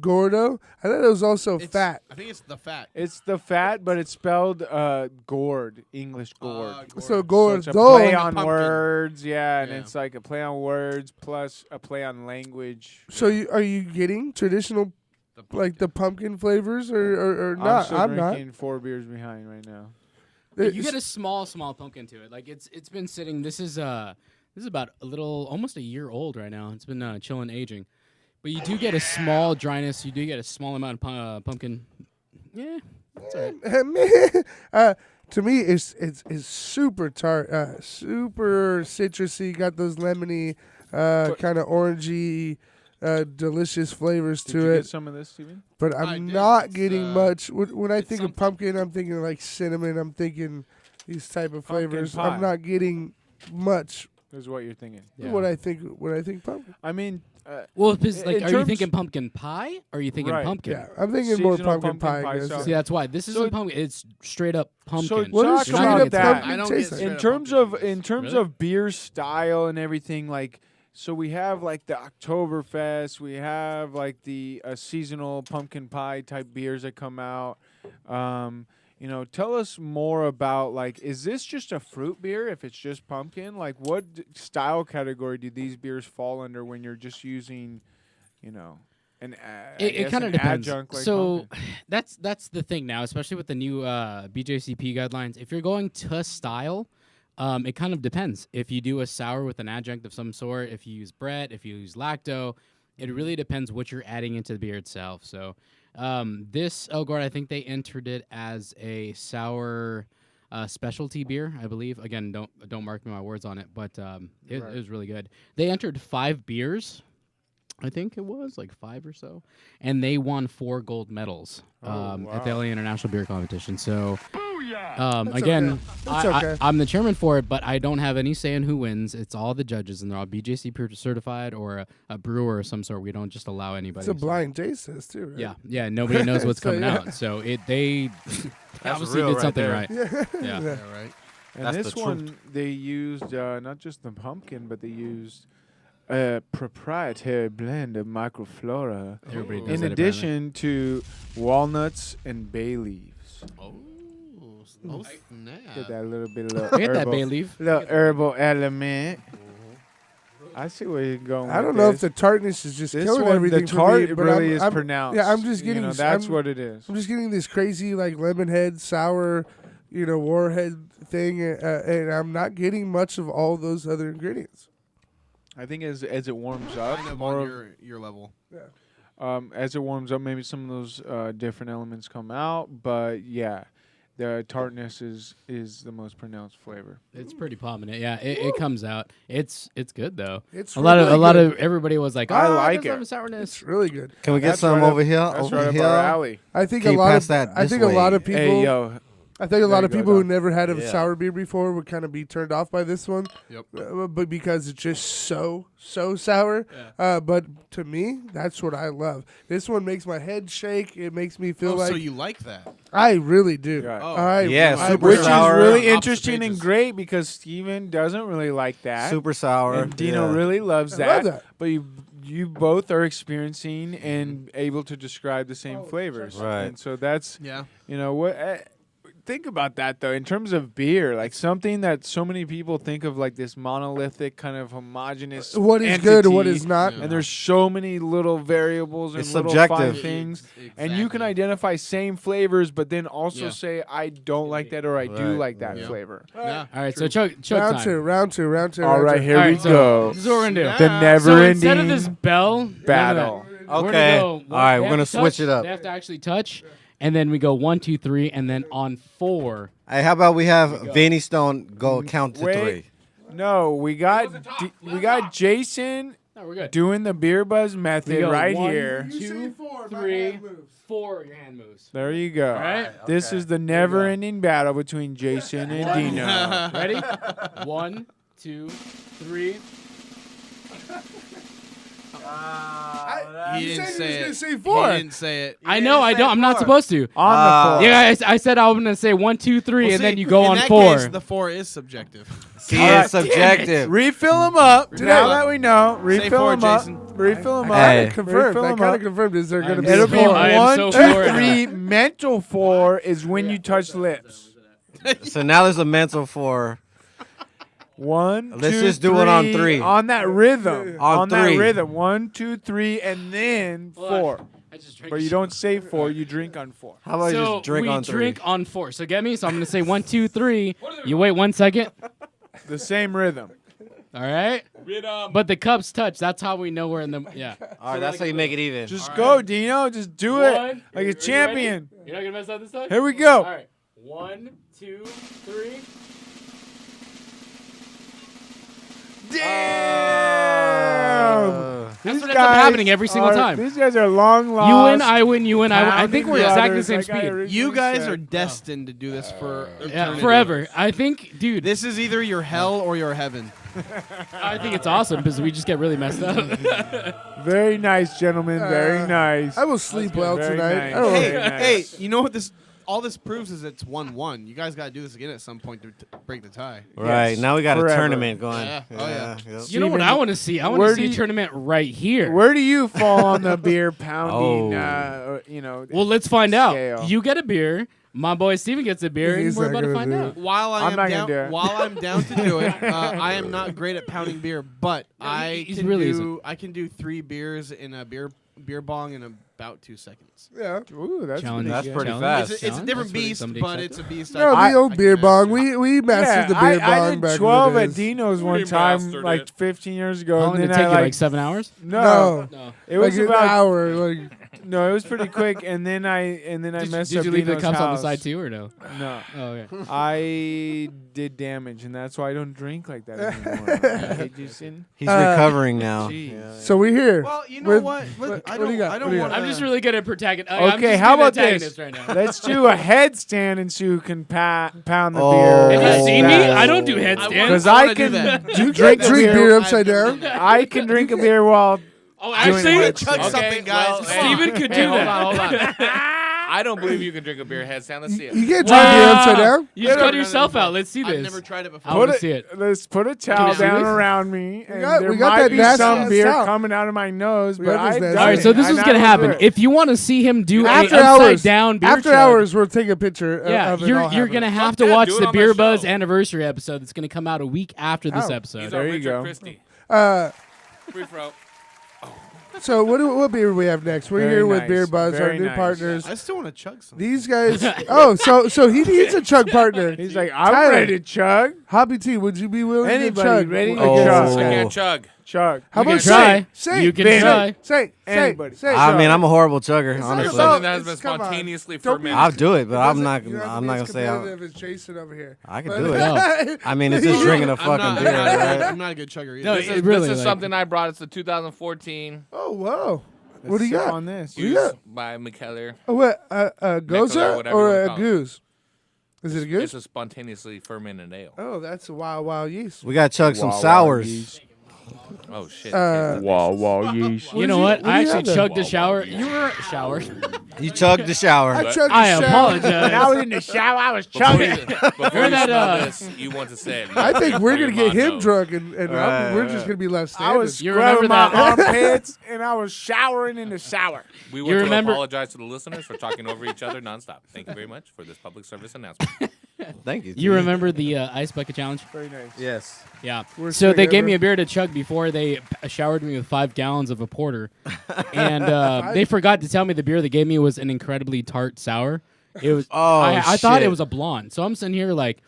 Gordo? I thought it was also fat. I think it's the fat. It's the fat, but it's spelled gourd, English gourd. So So it's a Gordo. play on Pumpkin. words, yeah, and Yeah. it's like a play on words plus a play on language. So are you getting traditional, like the pumpkin flavors, or I'm not? still I'm not. drinking 4 beers behind right now. You get a small pumpkin to it. Like it's been sitting. This is about almost a year old right now. It's been chilling, aging. But you do get a small dryness. You do get a small amount of pumpkin. Yeah, that's all right. To me, it's super tart, super citrusy. Got those lemony, kind of orangey, delicious flavors Did to you it. get some of this, Steven? But I I'm did. not It's, getting much. When I it's think of something. pumpkin, I'm thinking like cinnamon. I'm thinking these type of Pumpkin flavors. pie. I'm not getting much. Is what you're thinking. Yeah. When I think pumpkin. I mean, Well, if it's like, in are you terms- thinking pumpkin pie? Or are you thinking Right. pumpkin? Yeah, I'm thinking more Seasonal pumpkin pie. pumpkin pie guys. sauce. See, that's why this isn't pumpkin. It's straight up pumpkin. What talk is You're straight not gonna up get that. pumpkin I don't taste get like? straight in up terms pumpkin of in terms Really? of beer style and everything, like, so we have like the Oktoberfest, we have like the seasonal pumpkin pie type beers that come out. Tell us more about, like, is this just a fruit beer if it's just pumpkin? Like, what style category do these beers fall under when you're just using, It kind of depends. adjunct like So pumpkin? that's the thing now, especially with the new BJCP guidelines. If you're going to style, it kind of depends. If you do a sour with an adjunct of some sort, if you use Brett, if you use lacto, it really depends what you're adding into the beer itself. So this Elgort, I think they entered it as a sour specialty beer, I believe. Again, don't mark me my words on it, but it was really good. They entered 5 beers. I think it was like 5 or so, and they won 4 gold medals at the LA International Beer Competition. So, again, That's okay. I'm the chairman for it, but I don't have any say in who wins. It's all the judges, and they're all BJC certified or a brewer of some sort. We don't just allow anybody. It's a so- blind taste test too, right? Yeah. Nobody knows what's So, coming yeah. out. So they obviously real did right something there. right. Yeah. Yeah. right. And That's this the one, truth. they used not just the pumpkin, but they used a proprietary blend of microflora. Everybody does In that, addition to walnuts and bay leaves. Oh, Oh, Get snap. that little bit of Look at that herbal, bay leaf. little herbal element. I see where you're going. I with don't know if this. the tartness is just This killing one, everything the for tart me. But really I'm, is I'm, pronounced. Yeah, I'm just getting. That's I'm, what it is. I'm just getting this crazy like lemon head, sour, warhead thing, and I'm not getting much of all those other ingredients. I think as it warms up, Kind of more on of, your level. as it warms up, maybe some of those different elements come out. But yeah, the tartness is the most pronounced flavor. It's pretty prominent. Yeah, it comes out. It's good though. It's a lot really of everybody was like, I "Oh, like doesn't have it. a sourness." It's really good. Can we get That's some right over here? That's Over right here. up our alley. I think Can a you lot pass of that I this think a lot way? of people. Hey yo, I think a lot There of you go, people who Dom. never had a Yeah. sour beer before would kind of be turned off by this one. Yep. But because it's just so sour. But to me, that's what I love. This one makes my head shake. It makes me feel like so you like that? I really do. Right. Oh. Yeah, I super which really- is sour. really Opposite interesting and pages. great because Steven doesn't really like that. Super sour. And Dino yeah. really loves I that. love that. But you both are experiencing and able to describe the same flavors. Right. And so that's Yeah. what. Think about that though. In terms of beer, like something that so many people think of like this monolithic kind of homogenous. What is good and what is not. Yeah. And there's so many little variables and It's little fine subjective. things, and you can identify same flavors, but then also Yeah. say I don't like that or I do Right. like that Yeah. flavor. Yeah. All right, so choke Round time. two, round two. All right, here All we right, so go. This is what we're gonna do. The So never-ending instead of this bell battle. we're gonna Okay. go All right, we're gonna switch it up. They have to actually touch, and then we go 1, 2, 3, and then on 4. Hey, how about we have Vinny Stone go count to Wait. 3? No, we got Jason No, we're good. doing the beer buzz We method go right 1, here. 2, 3, 4. Your hand moves. There you go. All right. This is the never-ending battle between Jason and Dino. Ready? 1, 2, 3. He You didn't said say he it. was gonna say 4. He didn't say it. I know. I don't. I'm not supposed to. On the floor. Yeah, I said I was gonna say 1, 2, 3, Well, and see, then you go in on that 4. Case, the 4 is subjective. See, All right. it's subjective. Refill them up. Now that we know, refill 4, them up. Jason. Refill them Hey. up. I confirmed. Refill I 'em kind up. of confirmed. Is there going to be It'll a be four? I am 1, so 2, for it. 3. Mental 4 is when you touch lips. So now there's a mental 4. 1, Let's 2, just do it on 3, 3. On that rhythm. On that 3. rhythm. 1, 2, 3, and then 4. I just drank But you don't say 4. You drink on 4. How about you So just drink we on 3? drink on 4. So get me. So I'm gonna say 1, 2, 3. You wait 1 second. The same rhythm. All right. But the cups touch. That's how we know we're in the. Yeah. All right, that's how you make it even. Just go, Dino. Just do it 1, like you a champion. ready? You're not gonna mess up this time. Here we go. All right. 1, 2, 3. Damn. That's what ends up happening every single time. These guys are long lost. You win, I win, you win, I win. I think we're exactly the same speed. You guys are destined to do this for Yeah, eternity. forever. I think, dude, This is either your hell or your heaven. I think it's awesome because we just get really messed up. Very nice, gentlemen. Very nice. I will sleep well Very tonight. nice. I don't know. Very Hey, nice. you know what this? All this proves is it's 1-1. You guys got to do this again at some point to break the tie. Right, Yes, now we got forever. a tournament going. Yeah. Oh, yeah. Yep. You know what I want to see? I want where to do see a you- tournament right here. Where do you fall on the beer pounding? Oh. Well, let's find out. Scale. You get a beer. My boy Steven gets a beer, and He's we're not about to gonna find do out. While I'm not gonna down, do it. while I'm down to do it, I am not great at pounding beer, but I he's can really do isn't. I can do 3 beers in a beer bong in about 2 seconds. Yeah. Ooh, that's Challenge. That's good. pretty Challenge. fast. It's a Challenge? different That's what beast, somebody but said. it's a beast. No, I- the old I beer can bong. master. We mastered the beer I bong did back 12 in the at days. Dino's one time, like 15 years ago. How long and did it then take I you? like Like 7 hours? No. No. It was like about an hour. Like no, it was pretty quick. And then I messed Did up you leave the Dino's cups on the house. side too, or no? No, Oh, okay. I did damage, and that's why I don't drink like that anymore. Hey, Jason. He's recovering now. Jeez. Yeah, yeah. so we're here. Well, you know With- what? Look, what do you got? I What don't do you want. got? I'm just really good at protecting. Okay, how about this? this right now? Let's do a headstand and see who can pound the Oh. beer. Have you Oh. seen me? I don't do I headstands. wanna- Because I I wanna do can that. drink a Drink beer beer. upside down. I can drink a beer while Oh, doing actually, headstand. Chug something, guys. Steven could do Hold that. on, hold on. I don't believe you can drink a beer headstand. Let's see it. You can't try beer upside down. You just cut yourself out. Let's see this. I've never tried it before. I want to see it. Let's put a towel see down this? around me, and got- there we got might that be nasty some ass beer towel. coming out of my nose, We but got this I've nasty done All right, it. so this I is know gonna how to do happen. it. If you want to see him do After a upside hours, down beer after chug, hours, we'll take a picture. yeah, of it you're all happening. gonna have Fuck to that, watch do it the on my Beer show. Buzz anniversary episode that's gonna come out a week after this Oh. episode. He's There our you Richard go. Christie. Uh, Free throw. so what beer do we have next? We're Very here with nice. Beer Buzz, our Very new nice. partners. I still want to chug some. These guys. Oh, so he needs a chug partner. He's like, I'm Tyler. ready to chug. Hobby T, would you be willing Anybody to chug? ready to against chug? this I guy? can't chug. Chug. How You about can try. say? You can say, try. Say. Anybody. Say. I mean, I'm a horrible chugger, It's not honestly. about- Something that has been come on. spontaneously Don't be- fermented. I'll do it, but I'm not. You don't have to I'm be not as gonna say. competitive as Jason over here. I can But- do it. No. I mean, it's just drinking a I'm fucking not, beer, right? I'm not a good chugger either. No, This it is, really, this is like- something I brought. It's the 2014 Oh wow! What do you Sip got? on this? What do you used got? by McKellar. Oh, what? A goza whatever or you a wanna call it. goose? Is it a It's goose? a spontaneously fermented ale. Oh, that's a wild yeast. We gotta chug some Wow, wow, sours. yeast. Oh shit! Wow, wow, yeesh. You know do what? you- what I do you actually have chugged there? a shower. You were shower. You chugged the shower. I chugged I a shower. apologize. I was in the shower. I was Before chugging. you, before Hear you that, smell this, you want to say it. I think we're gonna get him Mondo. drunk, and Right, we're just right. gonna be left I standing. was You remember scrubbing my that? armpits, and I was showering in the shower. We You want to remember- apologize to the listeners for talking over each other nonstop. Thank you very much for this public service announcement. Thank you. You remember the ice bucket challenge? Very nice. Yes. Yeah. Worst So thing they gave ever. me a beer to chug before they showered me with 5 gallons of a porter, and they forgot to tell me the beer they gave me was an incredibly tart sour. It was. Oh, I thought it shit. was a blonde. So I'm sitting here like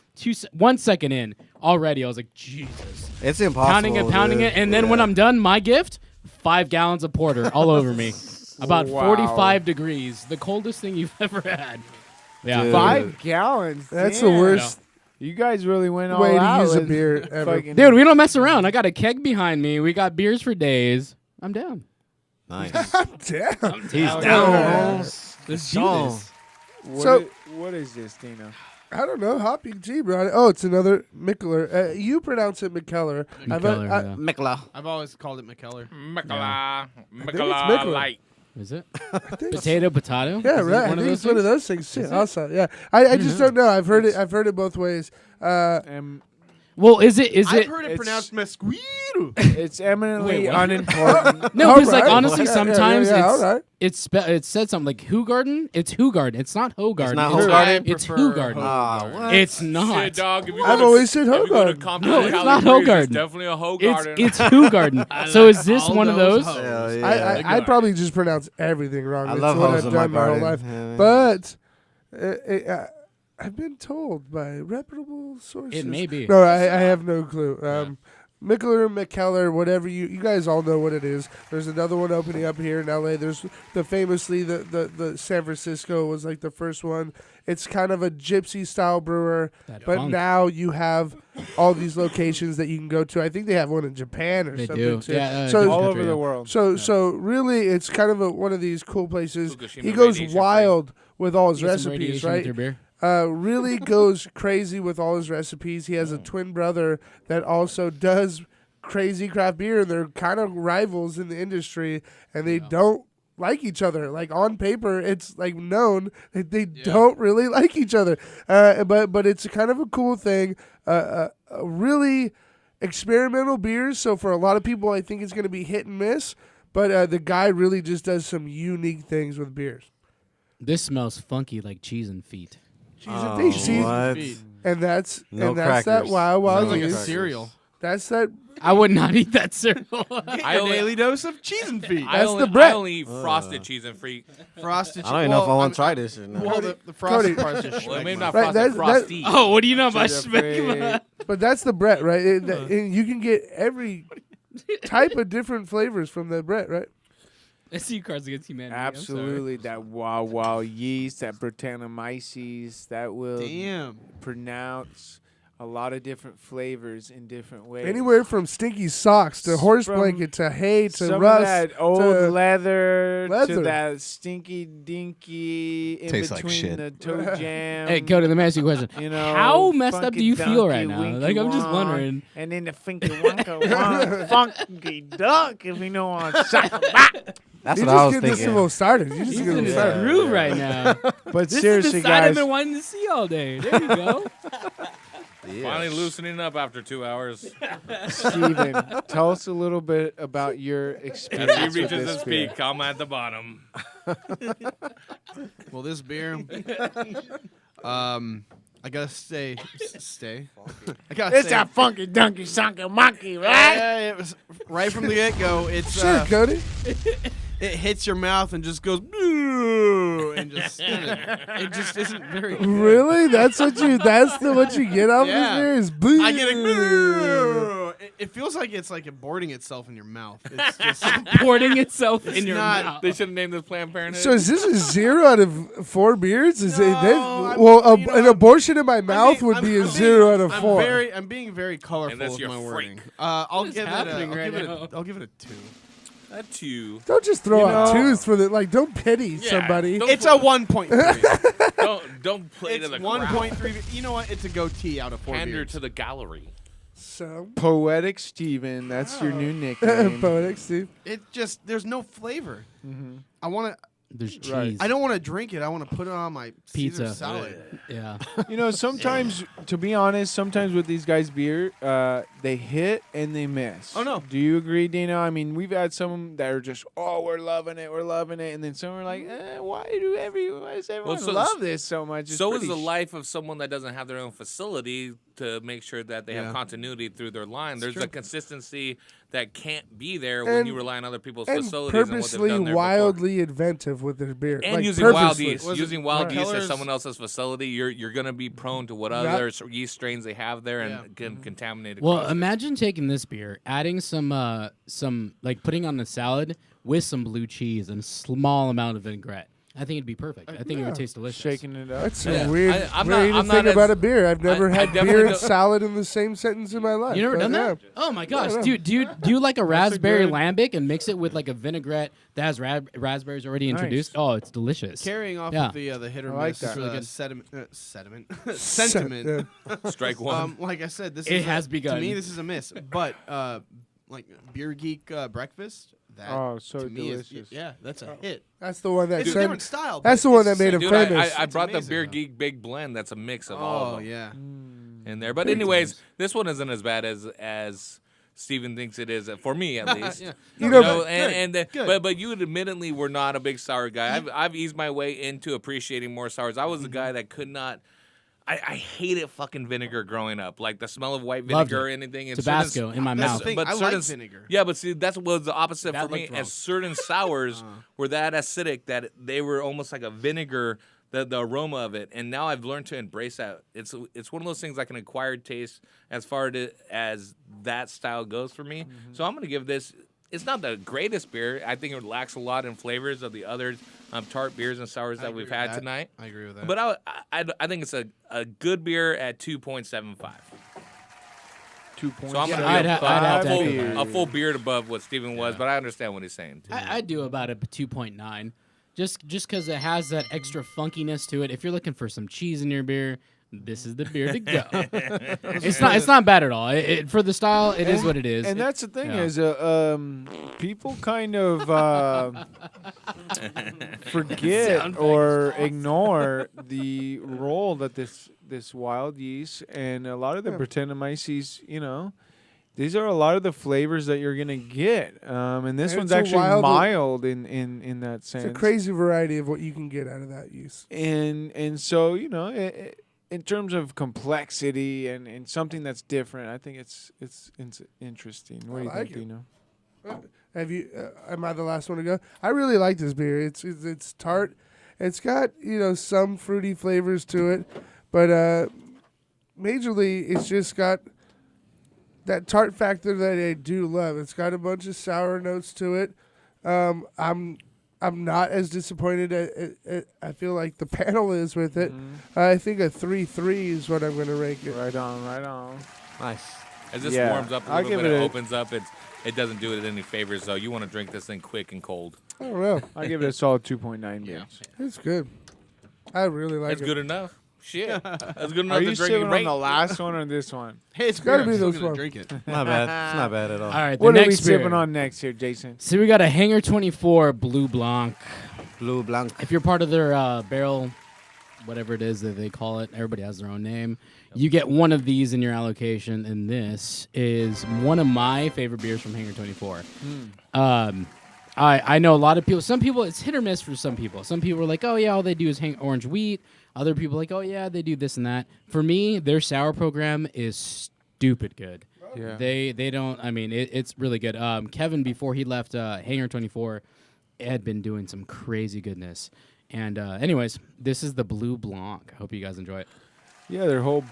1 second in already. I was like, Jesus, It's impossible. pounding dude. it, and then when I'm done, my gift, 5 gallons of porter all over me, about Wow. 45 degrees, the coldest thing you've ever had. Yeah. Dude. 5 gallons. That's damn. the worst You guys really went all way to out. use a with beer ever. fucking- Dude, we don't mess around. I got a keg behind me. We got beers for days. I'm down. Nice. Damn. He's Yeah. down. Let's do Song. this. What So- what is this, Dino? I don't know. Hoppy T brought it. Oh, it's another Mikkeller. You pronounce it McKellar. McKellar, yeah. Mikla. I've always called it McKellar. Mikala, it's Mikala Mikla. light. Is it? I think Potato, potato? Yeah, Is it right. I one of think those it's one of things? those things too. Is it? Also, yeah. I just don't know. I've heard it. I've heard it both ways. Well, is it? I've heard it it's- pronounced mesquito. It's eminently Wait, what? unimportant. No, because like Alright. honestly, Yeah, sometimes yeah, it's alright. it said something like Hugarden. It's Hugarden. It's not Hogarden. not It's, Hogarden? it's prefer Hugarden. Ah, what? It's not. Shit, dog. If you I've go to- always said if you go to Hogarden. Compton No, it's Cali not Breeze, Hogarden. It's definitely a It's Hogarden. it's Hugarden. So is this all one of those those? hoes. Hell yeah. I probably just pronounce everything wrong. I It's love what hoes I've in my done my whole garden. life. Yeah. But I've been told by reputable sources. It may be. No, I have no clue. Mikkeller, McKellar, whatever you guys all know what it is. There's another one opening up here in LA. There's famously the San Francisco was like the first one. It's kind of a gypsy style brewer, That but funk. now you have all these locations that you can go to. I think they have one in Japan or They something do. too. Yeah, so different all country, over the yeah. world. so really, it's kind of one of these cool places. Fukushima He goes radiation-free. wild with all his Get some recipes, radiation with right? your beer. Really goes crazy with all his recipes. He has a twin brother that also does crazy craft beer, and they're kind of rivals in the industry, and they don't like each other. Like on paper, it's like known that they don't really like each other. But it's kind of a cool thing. A really experimental beers. So for a lot of people, I think it's going to be hit and miss. But the guy really just does some unique things with beers. This smells funky like cheese and feet. Cheese and feet. See? What? And that's No that crackers. wow wow. Sounds like a yeast. cereal. That's that. I would not eat that cereal. I A only, daily dose of cheese and feet. I That's only, the bread. I only eat frosted cheese and free. Frosted. I don't even know if I want to try this or not. Well, the frosted Cody. part's just Well, maybe schmegma. not Right, frosted, that's- frosty. Oh, what do you know about Sugar schmegma? But that's the Brett, right? And you can get every type of different flavors from the Brett, right? I see Cards Against Humanity. I'm sorry. Absolutely, that wow wow yeast, that Brettanomyces, that will Damn. pronounce a lot of different flavors in different ways. Anywhere from stinky socks to horse From blanket to hay to some rust. of that old to leather leather. to that stinky dinky in Tastes like between shit. the toe jam. Hey, Cody, let me ask you a question. You know, How messed up funky do you feel right dunky now? winky Like, I'm just wonk, wondering. And then the finky wonka wonk, funky duck, if you know what I'm talking about. That's You're what I just was getting this thinking. little started. You're just He's getting in this his started. groove right now. But This seriously, is the side guys, I've been wanting to see all day. There you go. Finally loosening up after 2 hours. Steven, tell us a little bit about your As experience he with reaches this his beer. peak, I'm at the bottom. Well, this beer, I gotta stay. I gotta It's say, a funky donkey sonky monkey, right? yeah, it was right from the get go. It's Sure, Cody. it hits your mouth and just goes "Boo," and just it just isn't very good. Really? That's what you get off Yeah. this beer is boo. I get a "Boo." It feels like it's like aborting itself in your mouth. It's just Porting itself in your not- mouth. They should have named this Planned Parenthood. So is this a 0 out of 4 beers? Is it No, this? I'm- Well, you know, an I'm- abortion in my mouth would I'm be a being- 0 out of 4. I'm being very colorful And that's with your my freak. wording. I'll is give it happening right now? I'll give it a 2. A 2. Don't just throw You out know- 2s for the don't pity Yeah, somebody. don't- It's a 1.3. Don't play It's to the 1.3. You know what? It's a goatee out of 4 Pander beers. to the gallery. So Poetic Steven, that's your new nickname. poetic Steve. It just there's no flavor. I want to. There's cheese. Right. I don't want to drink it. I want to put it on my Caesar Pizza. salad. Yeah. You know, sometimes, to be honest, sometimes with these guys' beer, they hit and they miss. Oh, no. Do you agree, Dino? I mean, we've had some that are just, oh, we're loving it, and then some are like, why does everyone so- love this so much? It's So is pretty the life of someone that doesn't have their own facility to make sure that they Yeah. have continuity through their line. There's true. a consistency that can't be there when And- you rely on other people's And facilities and what purposely they've done there wildly inventive with their beer. before. And Like, using wild purposely. yeast, Was it using wild yeast at Keller's- someone else's facility, you're going to be prone to what Not- other yeast strains they have there and Yeah. can contaminate. Well, across it. imagine taking this beer, adding some like putting on a salad with some blue cheese and a small amount of vinaigrette. I think it'd be perfect. I think it would taste delicious. shaking it up. That's Yeah. a weird I'm way not- to I'm think not about as- a beer. I've never I had definitely beer and don't- salad in the same sentence in my life. You never but done that? yeah. Oh my gosh, Yeah. dude! Do you like a raspberry good- lambic and mix it with like a vinaigrette that has raspberries already Nice. introduced? Oh, it's delicious. Carrying off Yeah. of the hit or I like miss that. Really good. sediment sentiment. Strike one. Like I said, this It is has begun. To me, this is a miss. But like Beer Geek breakfast. That Oh, so to me is, delicious. yeah, that's a hit. That's the one that It's a said. different style. That's but the one it's that made so him Dude, famous. I It's brought the amazing, Beer though. Geek Big Blend. That's a mix of all of Oh them yeah. in there. But anyways, this one isn't as bad as Steven thinks it is, for me at least. Yeah. You No, know, good, and good. but you admittedly were not a big sour guy. I've eased my way into appreciating more sours. I was the guy that could not. I hated fucking vinegar growing up, like the smell of white Loved vinegar or it. anything. And Tabasco in my That's mouth. the thing. But I like certain vinegar. Yeah, but see, that was the opposite That for me. looked wrong. As certain sours were that acidic that they were almost like a vinegar, the aroma of it. And now I've learned to embrace that. It's one of those things like an acquired taste as far as that style goes for me. So I'm gonna give this. It's not the greatest beer. I think it lacks a lot in flavors of the other tart beers and sours that agree we've with had that. tonight. I agree with that. But I think it's a good beer at 2.75. 2.75. So I'm gonna I'd be ha- I'd have to echo beer. that. a full beard above what Steven was, but I understand what he's saying too. I'd do about a 2.9, just because it has that extra funkiness to it. If you're looking for some cheese in your beer, this is the beer to go. It's not bad at all. For the style, it is what it is. And that's the thing yeah. is, people kind of forget or ignore the role that this wild yeast and a lot of the Brettanomyces, these are a lot of the flavors that you're gonna get. And this And one's it's a actually wild- mild in that sense. It's a crazy variety of what you can get out of that use. And so in terms of complexity and something that's different, I think it's interesting. What do you like think, it. Dino? Have you? Am I the last one to go? I really like this beer. It's tart. It's got some fruity flavors to it, but majorly it's just got that tart factor that I do love. It's got a bunch of sour notes to it. I'm not as disappointed. I feel like the panel is with it. I think a 3.3 is what I'm going to rank it. Right on. Nice. As this Yeah, warms up a I'll little give bit, it it a- opens up. It doesn't do it any favors, though. You want to drink this thing quick and cold. I don't know. I give it a solid 2.9 beers. It's good. I really like That's it. good enough. Shit, that's good enough Are to you drink sipping it on right. the last one or this one? Hey, it's gotta beer. be I'm still this gonna one. drink it. Not bad. It's not bad at all. All right, the What are we next beer. sipping on next here, Jason? So we got a Hanger 24 Blue Blanc. Blue Blanc. If you're part of their barrel, whatever it is that they call it, everybody has their own name. You get one of these in your allocation, and this is one of my favorite beers from Hanger 24. I know a lot of people. Some people, it's hit or miss for some people. Some people are like, oh yeah, all they do is hang orange wheat. Other people are like, oh yeah, they do this and that. For me, their sour program is stupid good. Yeah. They don't. I mean, it's really good. Kevin, before he left Hanger 24, had been doing some crazy goodness. And anyways, this is the Blue Blanc. I hope you guys enjoy it. Yeah, their whole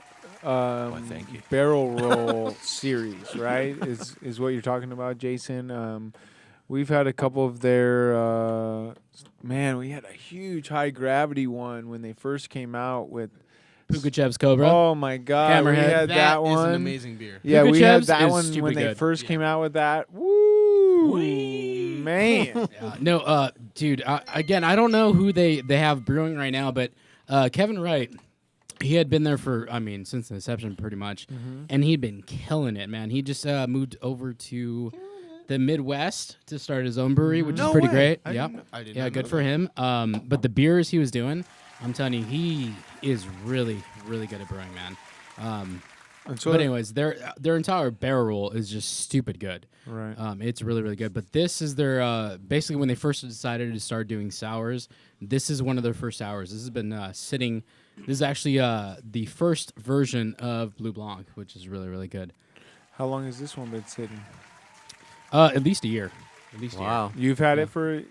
thank you. barrel roll series, right? Is what you're talking about, Jason. We've had a couple of their man. We had a huge high gravity one when they first came out with Pukachev's Cobra. Oh my God, we Hammerhead. had that is one. an amazing beer. Yeah, we had Pukachev's that is one stupid when they good. first came out with that. Woo, man. No, dude. Again, I don't know who they have brewing right now, but Kevin Wright, he had been there for, I mean, since the inception, pretty much, and he'd been killing it, man. He just moved over to the Midwest to start his own brewery, which is pretty great. I Yeah, didn't yeah, know good that. for him. But the beers he was doing, I'm telling you, he is really, really good at brewing, man. And so But anyways, their entire barrel roll is just stupid good. Right. It's really, really good. But this is their basically when they first decided to start doing sours. This is one of their first sours. This has been sitting. This is actually the first version of Blue Blanc, which is really, really good. How long has this one been sitting? At least a year. At least Wow. a year. You've had it for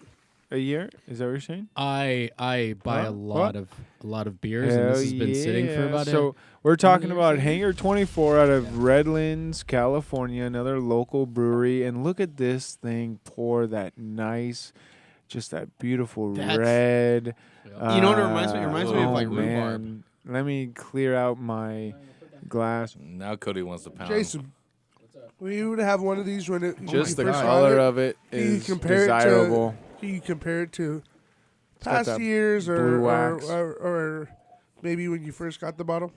a year? Is that what you're saying? I buy Huh? a lot of beers, and Hell this has been sitting for yeah. about So we're talking years, about I think. Hangar 24 out of Redlands, California, another local brewery. And look at this thing pour that nice, just that beautiful That's- red. You know what it reminds me? It reminds me of, like, rhubarb. man. Let me clear out my glass. Now Cody wants to pound. Jason, were you to have one of these when it Just the when you first color got of it Can you is compare it to- desirable. Can you compare it to got past that years blue wax. or maybe when you first got the bottle?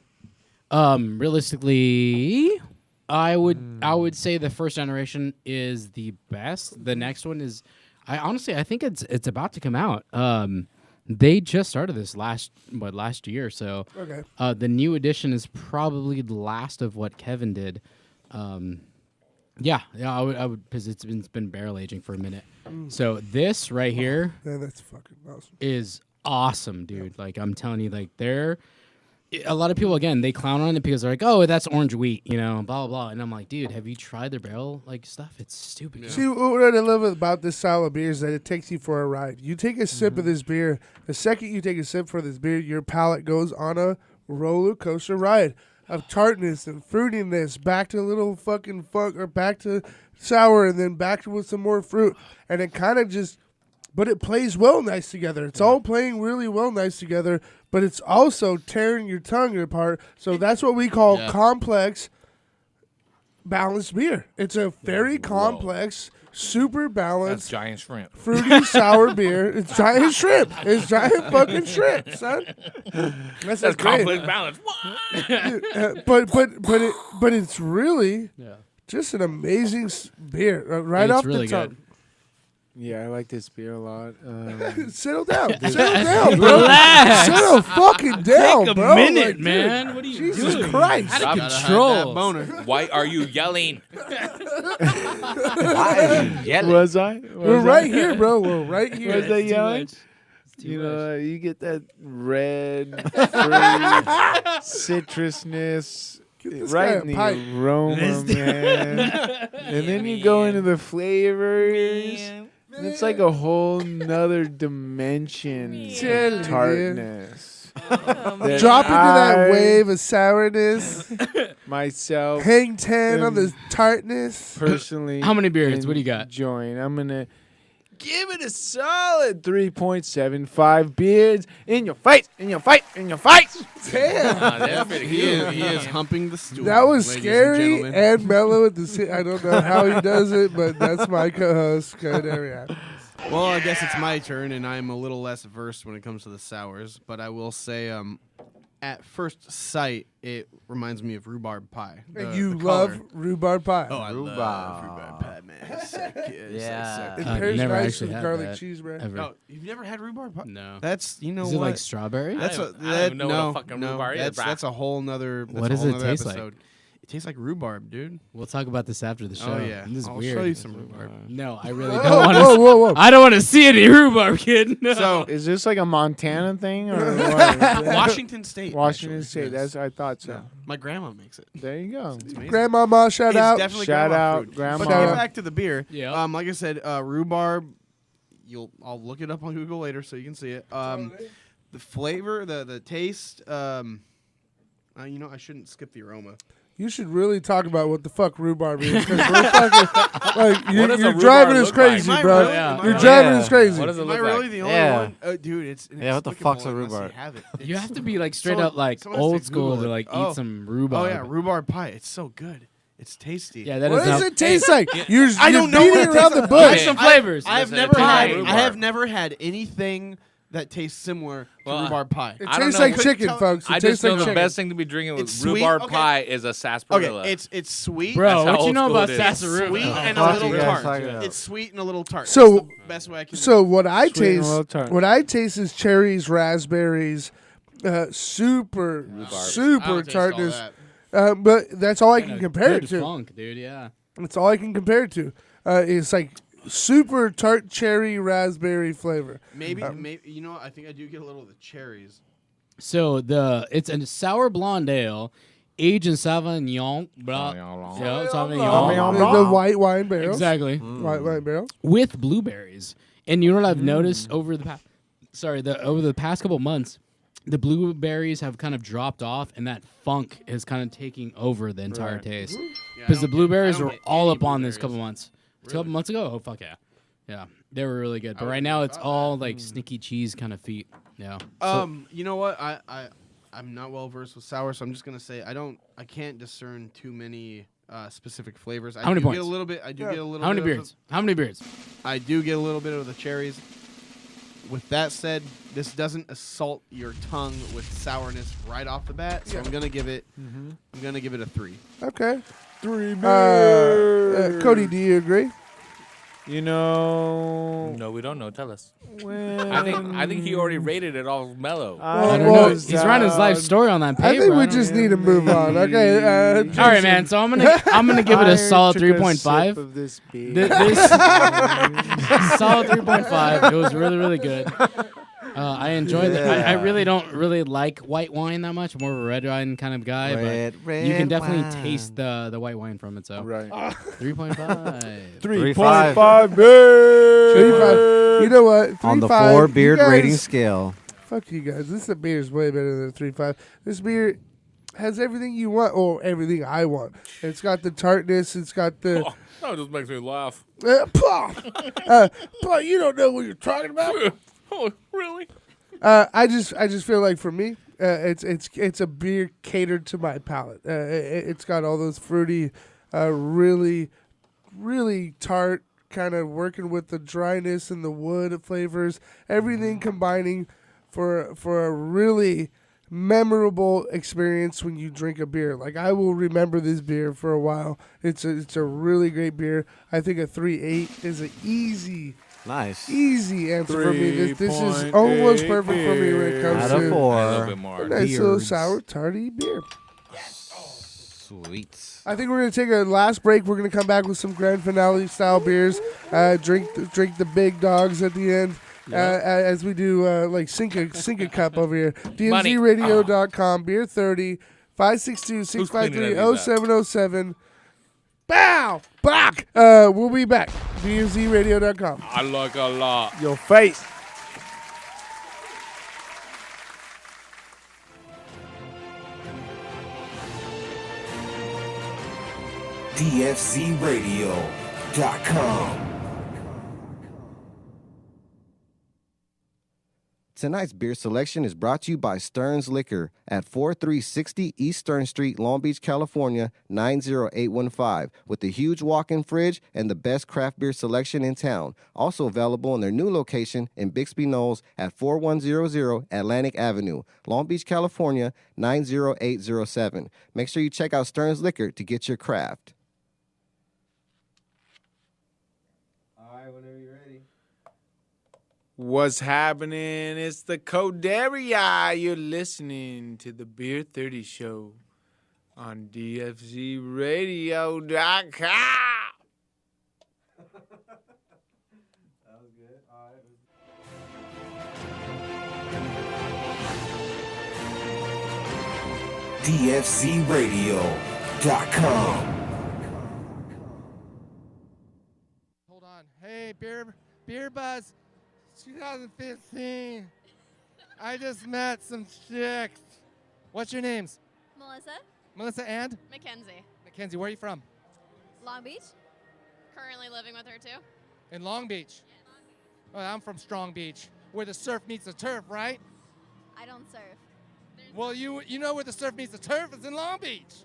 Realistically, I would say the first generation is the best. The next one is, I think it's about to come out. They just started this last year, so Okay. the new edition is probably the last of what Kevin did. Yeah, I would because it's been barrel aging for a minute. So this right here Man, that's fucking awesome. is awesome, dude. Like I'm telling you, like a lot of people again they clown on it because they're like, oh, that's orange wheat, blah blah blah. And I'm like, dude, have you tried their barrel like stuff? It's stupid. good. See, what I love about this style of beer is that it takes you for a ride. You take a sip of this beer. The second you take a sip for this beer, your palate goes on a roller coaster ride of tartness and fruitiness, back to a little fucking funk, or back to sour, and then back to with some more fruit. And it kind of just, but it plays well nice together. It's all playing really well nice together, but it's also tearing your tongue apart. So that's what we call complex balanced beer. It's a very complex, super That's balanced, giant shrimp. fruity sour beer. It's giant shrimp. It's giant fucking shrimp, son. That's That's great. complex balance. What? But it's really just an amazing beer right It's off really the top. good. Yeah, I like this beer a lot. Settle down, settle down, bro. Relax. Settle fucking down, Take a bro. minute, Like, dude, man. What are you Jesus doing? Christ. Out Gotta of have control. that boner. Why are you yelling? Was I? We're right here, bro. We're right here. Was that Too yelling? much. It's too You much. know, you get that red, fruit, citrusness this right guy in a the pipe. aroma, man. And then you go into the flavors. And it's like a whole nother dimension Tell you, of tartness. that Drop into that I wave of sourness. myself Hang 10 on the tartness. personally. How many beers? What do you got? Enjoying. I'm gonna give it a solid 3.75 beers in your face, in your face, in your face. Damn. That's pretty He good. is humping the stool. That was ladies scary and, and mellow at the same. I don't know how he does it, but that's my co-host. Well, I guess it's my turn, and I'm a little less versed when it comes to the sours. But I will say, at first sight, it reminds me of rhubarb pie. And The- you the love color. rhubarb pie. Oh, I love rhubarb pie, man. It's so good. It's Yeah. so It good. pairs never nice actually with had garlic that, cheese bread. ever. Oh, you've never had rhubarb pie? No. That's Is what. it like strawberry? I That's don't a even- I don't that, even know what no, a fucking no, rhubarb is, that's brah. a whole nother. That's What a does whole it nother taste like? episode. It tastes like rhubarb, dude. We'll talk about this after the show. Oh yeah, This is I'll weird. show you some rhubarb. No, I really Whoa, don't want whoa, to. whoa, whoa. I don't want to see any rhubarb, kid. No. So Is this like a Montana thing or what? Washington State. Washington actually, State. yes. That's I thought so. Yeah. My grandma makes it. There you go. It's amazing. Grandmama, shout It's out. definitely Shout grandma out, food. grandma. But to Shout get out. back to the beer, Yeah. like I said, rhubarb. I'll look it up on Google later so you can see it. The flavor, the taste. I shouldn't skip the aroma. You should really talk about what the fuck rhubarb is. 'Cause we're fucking, like, What you're does a you're rhubarb driving us look like? crazy, Am I bro. really? Yeah. Am I You're really? driving Yeah. us crazy. What does it Am I look really like? the only Yeah. one? Dude, it's Yeah, what the inexplicable fuck's a unless you rhubarb? have it. You It's- have to be like straight someone- up like someone has to old school Google to it. like Oh. eat some rhubarb. Oh yeah, rhubarb pie. It's so good. It's tasty. Yeah, that What is does how- it taste like? You're I don't know beating what it around tastes the like. bush. Give some flavors. I have Listen, never it tastes had. like I rhubarb. have never had anything that tastes similar Well, to rhubarb pie. It I don't tastes know like what- chicken, tell- folks. It I tastes just know like the chicken. best thing to be drinking with It's sweet, rhubarb okay. pie is a sarsaparilla. Okay, it's sweet. Bro, That's how what you old know school about it is. sarsaparilla? Sweet and a fuck little you guys tart. talking about? It's sweet and a little tart. So- That's the best way I can. So what I Sweet and a taste, little tart. what I taste is cherries, raspberries, super I super don't taste all tartness. that. But that's all I can Kinda compare it good to. funk, dude. Yeah. That's all I can compare it to. It's like super tart cherry raspberry flavor. Maybe you know what? I think I do get a little of the cherries. So it's a sour blonde ale, aged in Sauvignon Blanc. Yeah, Sauvignon. The white wine barrels. Exactly. White wine barrels. With blueberries. And you know what I've noticed over the past couple months, the blueberries have kind of dropped off, and that funk is kind of taking over the entire taste. Yeah, Because I the don't blueberries get- I were don't get all any up on this blueberries. couple months. A couple months ago? Oh, fuck yeah. Yeah, they were really good. But right now, it's all like sneaky cheese kind of feet. Yeah. You know what? I'm not well versed with sour, so I'm just gonna say I can't discern too many specific flavors. How many do points? Get a little bit. I do get a little. How many bit of beers? How many beers? I do get a little bit of the cherries. With that said, this doesn't assault your tongue with sourness right off the bat, so I'm gonna give it. I'm gonna give it a 3. Okay. 3 Cody, do you agree? You know, No, we don't know. Tell us. when I think he already rated it all mellow. I don't well, know. He's writing his life story on that paper. I think we don't just know. need to move on. Okay. All right, Jason. man. So I'm gonna give it a solid 3.5. Of this beer. This solid 3.5. It was really, really good. I enjoyed it. I really don't really like white wine that much. I'm more of a red wine kind of guy, but you can definitely taste the white wine from it. So right. 3.5. 3.5 beer. 3.5. You know what? 3.5. On the You 4 beard guys- rating scale. Fuck you guys. This beer is way better than 3.5. This beer has everything you want, or everything I want. It's got the tartness. It's got the. Oh, that just makes me laugh. Paul, you don't know what you're talking about. Oh, really? I just feel like for me, it's a beer catered to my palate. It's got all those fruity, really, really tart, kind of working with the dryness and the wood flavors. Everything combining for a really memorable experience when you drink a beer. Like, I will remember this beer for a while. It's a really great beer. I think a 3.8 is an easy answer for me. This is almost perfect for me when it comes Out of to 4. A little bit more. a nice little Beards. sour tarty beer. Sweet. I think we're gonna take a last break. We're gonna come back with some grand finale style beers. Drink the big dogs at the end. As we do like sink a cup over here. DMZRadio.com, beer 30 562-653-0707. Bow! Back! We'll be back. DMZRadio.com. I like a lot. Your face. DFZRadio.com. Tonight's beer selection is brought to you by Stearns Liquor at 4360 East Stern Street, Long Beach, California, 90815, with a huge walk-in fridge and the best craft beer selection in town. Also available in their new location in Bixby Knolls at 4100 Atlantic Avenue, Long Beach, California, 90807. Make sure you check out Stearns Liquor to get your craft. All right, whenever you're ready. What's happening? It's the Coderia. You're listening to the Beer 30 Show on DFZRadio.com. That was good. All right. DFZRadio.com. Hold on. Hey, Beer Buzz 2015. I just met some chicks. What's your names? Melissa, Melissa and? Mackenzie, Mackenzie, where are you from? Long Beach. Currently living with her too. In Long Beach. Oh, I'm from Strong Beach, where the surf meets the turf, right? I don't surf. Well, you know where the surf meets the turf? It's in Long Beach.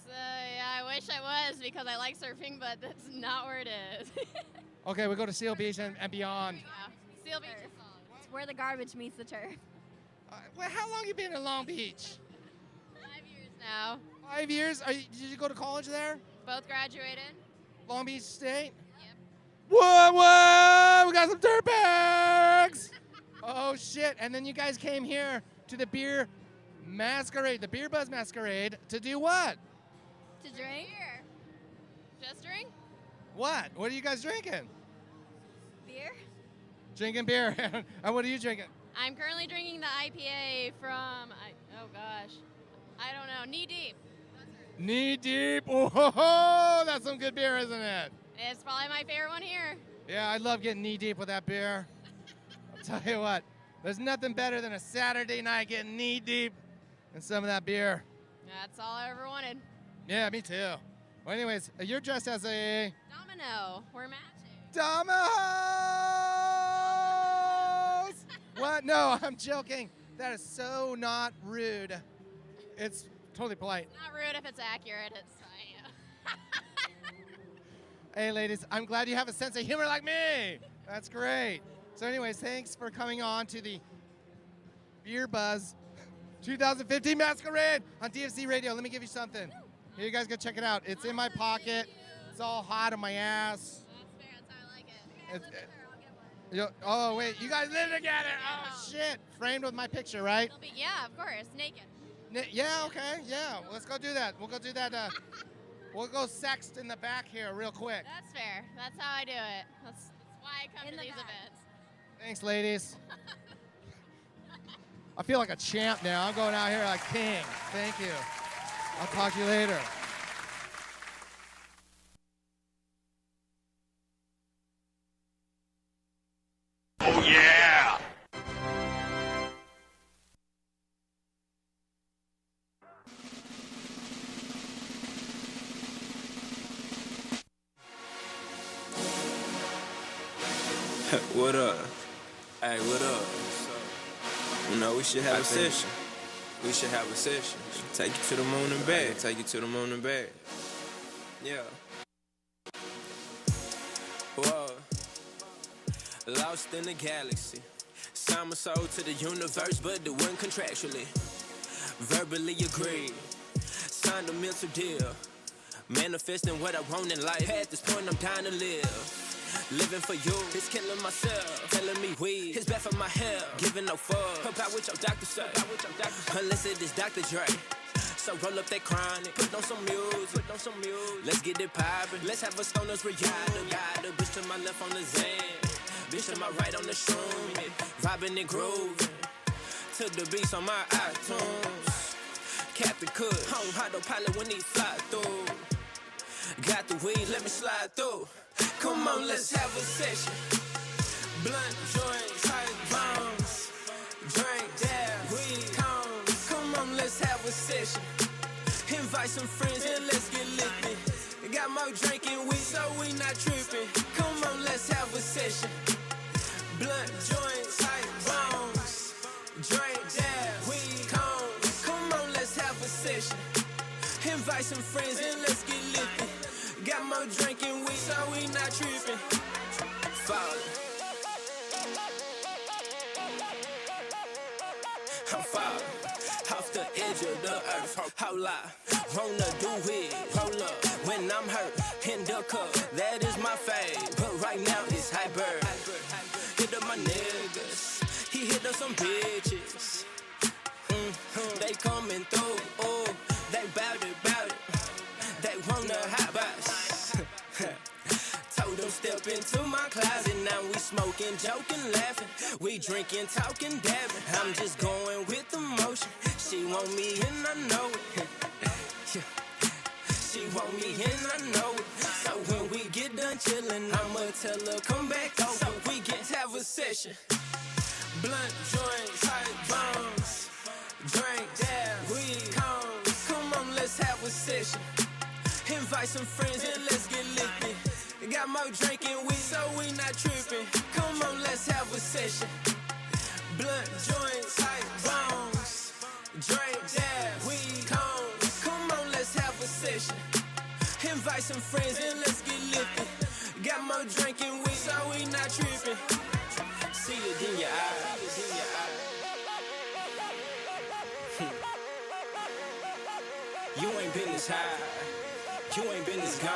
Yeah, I wish I was because I like surfing, but that's not where it is. Okay, we go to Seal Beach and beyond. Seal Beach is it's where the garbage meets the turf. Well, how long you been in Long Beach? 5 years now. 5 years? Did you go to college there? Both graduated. Long Beach State? Yep. Whoa! We got some dirt bags! Oh, shit. And then you guys came here to the beer masquerade, the Beer Buzz Masquerade, to do what? To drink? Beer. Just drink? What? What are you guys drinking? Beer? Drinking beer. And what are you drinking? I'm currently drinking the IPA from, oh gosh, I don't know, Knee Deep. Knee Deep. Oh, that's some good beer, isn't it? It's probably my favorite one here. Yeah, I love getting knee deep with that beer. I'll tell you what, there's nothing better than a Saturday night getting knee deep in some of that beer. That's all I ever wanted. Yeah, me too. Well, anyways, you're dressed as a Domino. We're matching. Dominoes! What? No, I'm joking. That is so not rude. It's totally polite. Not rude if it's accurate. It's Hey, ladies, I'm glad you have a sense of humor like me. That's great. So anyways, thanks for coming on to the Beer Buzz 2015 Masquerade on DFC Radio. Let me give you something. Here, you guys go check it out. It's in my pocket. It's all hot on my ass. That's fair. That's how I like it. Oh, wait. You guys live together. Oh, shit. Framed with my picture, right? Yeah, of course. Naked. Yeah, okay. Yeah. Let's go do that. We'll go do that. We'll go sext in the back here real quick. That's fair. That's how I do it. That's why I come to these events. Thanks, ladies. I feel like a champ now. I'm going out here like king. Thank you. I'll talk to you later. Oh, yeah! What up? Hey, what up? You know, we should have a session. We should have a session. Take you to the moon and back. Take you to the moon and back. Yeah. Whoa. Lost in the galaxy. Signed my soul to the universe, but it wasn't contractually. Verbally agreed. Signed a mental deal. Manifesting what I want in life. At this point, I'm dying to live. Living for you, it's killing myself. Telling me weed, it's bad for my health. Giving no fuck about what your doctor say. Unless it is Dr. Dre. So roll up that chronic, put on some music. Let's get it poppin'. Let's have a stoner's reunion. Got a bitch to my left on the Zen, bitch to my right on the shroom. Vibing and grooving to the beats on my iTunes. Captain Cook, home autopilot when he fly through. Got the weed, let me slide through. Come on, let's have a session. Blunt, joints, tight bombs. Drink, weed, cones. Come on, let's have a session. Invite some friends and let's get lippin'. Got more drinking weed, so we not trippin'. Come on, let's have a session. Blunt, joints, tight bombs. Invite some friends and let's get lifted. Got more drinking weed, so we not tripping. Falling. I'm falling off the edge of the earth. Hold up, wanna do it. Roll up when I'm hurt in the cup. That is my fave, but right now it's hyper. Hit up my niggas, he hit up some bitches. They coming through, oh, they bout it. They want the hot box. Told them step into my closet, now we smoking, joking, laughing. We drinking, talking, dabbing. I'm just going with the motion. She want me and I know it. She want me and I know it. So when we get done chilling, I'ma tell her come back over. So we can have a session. Blunt joints, tight bombs. Drink, dab, weed, cones. Come on, let's have a session. Invite some friends and let's get lifted. Got more drinking weed, so we not tripping. Come on, let's have a session. Blunt joints, tight bombs. Drink, dab, weed, cones. Come on, let's have a session. Invite some friends and let's get lifted. Got more drinking weed, so we not tripping. See it in your eyes. You ain't been this high. You ain't been this gone.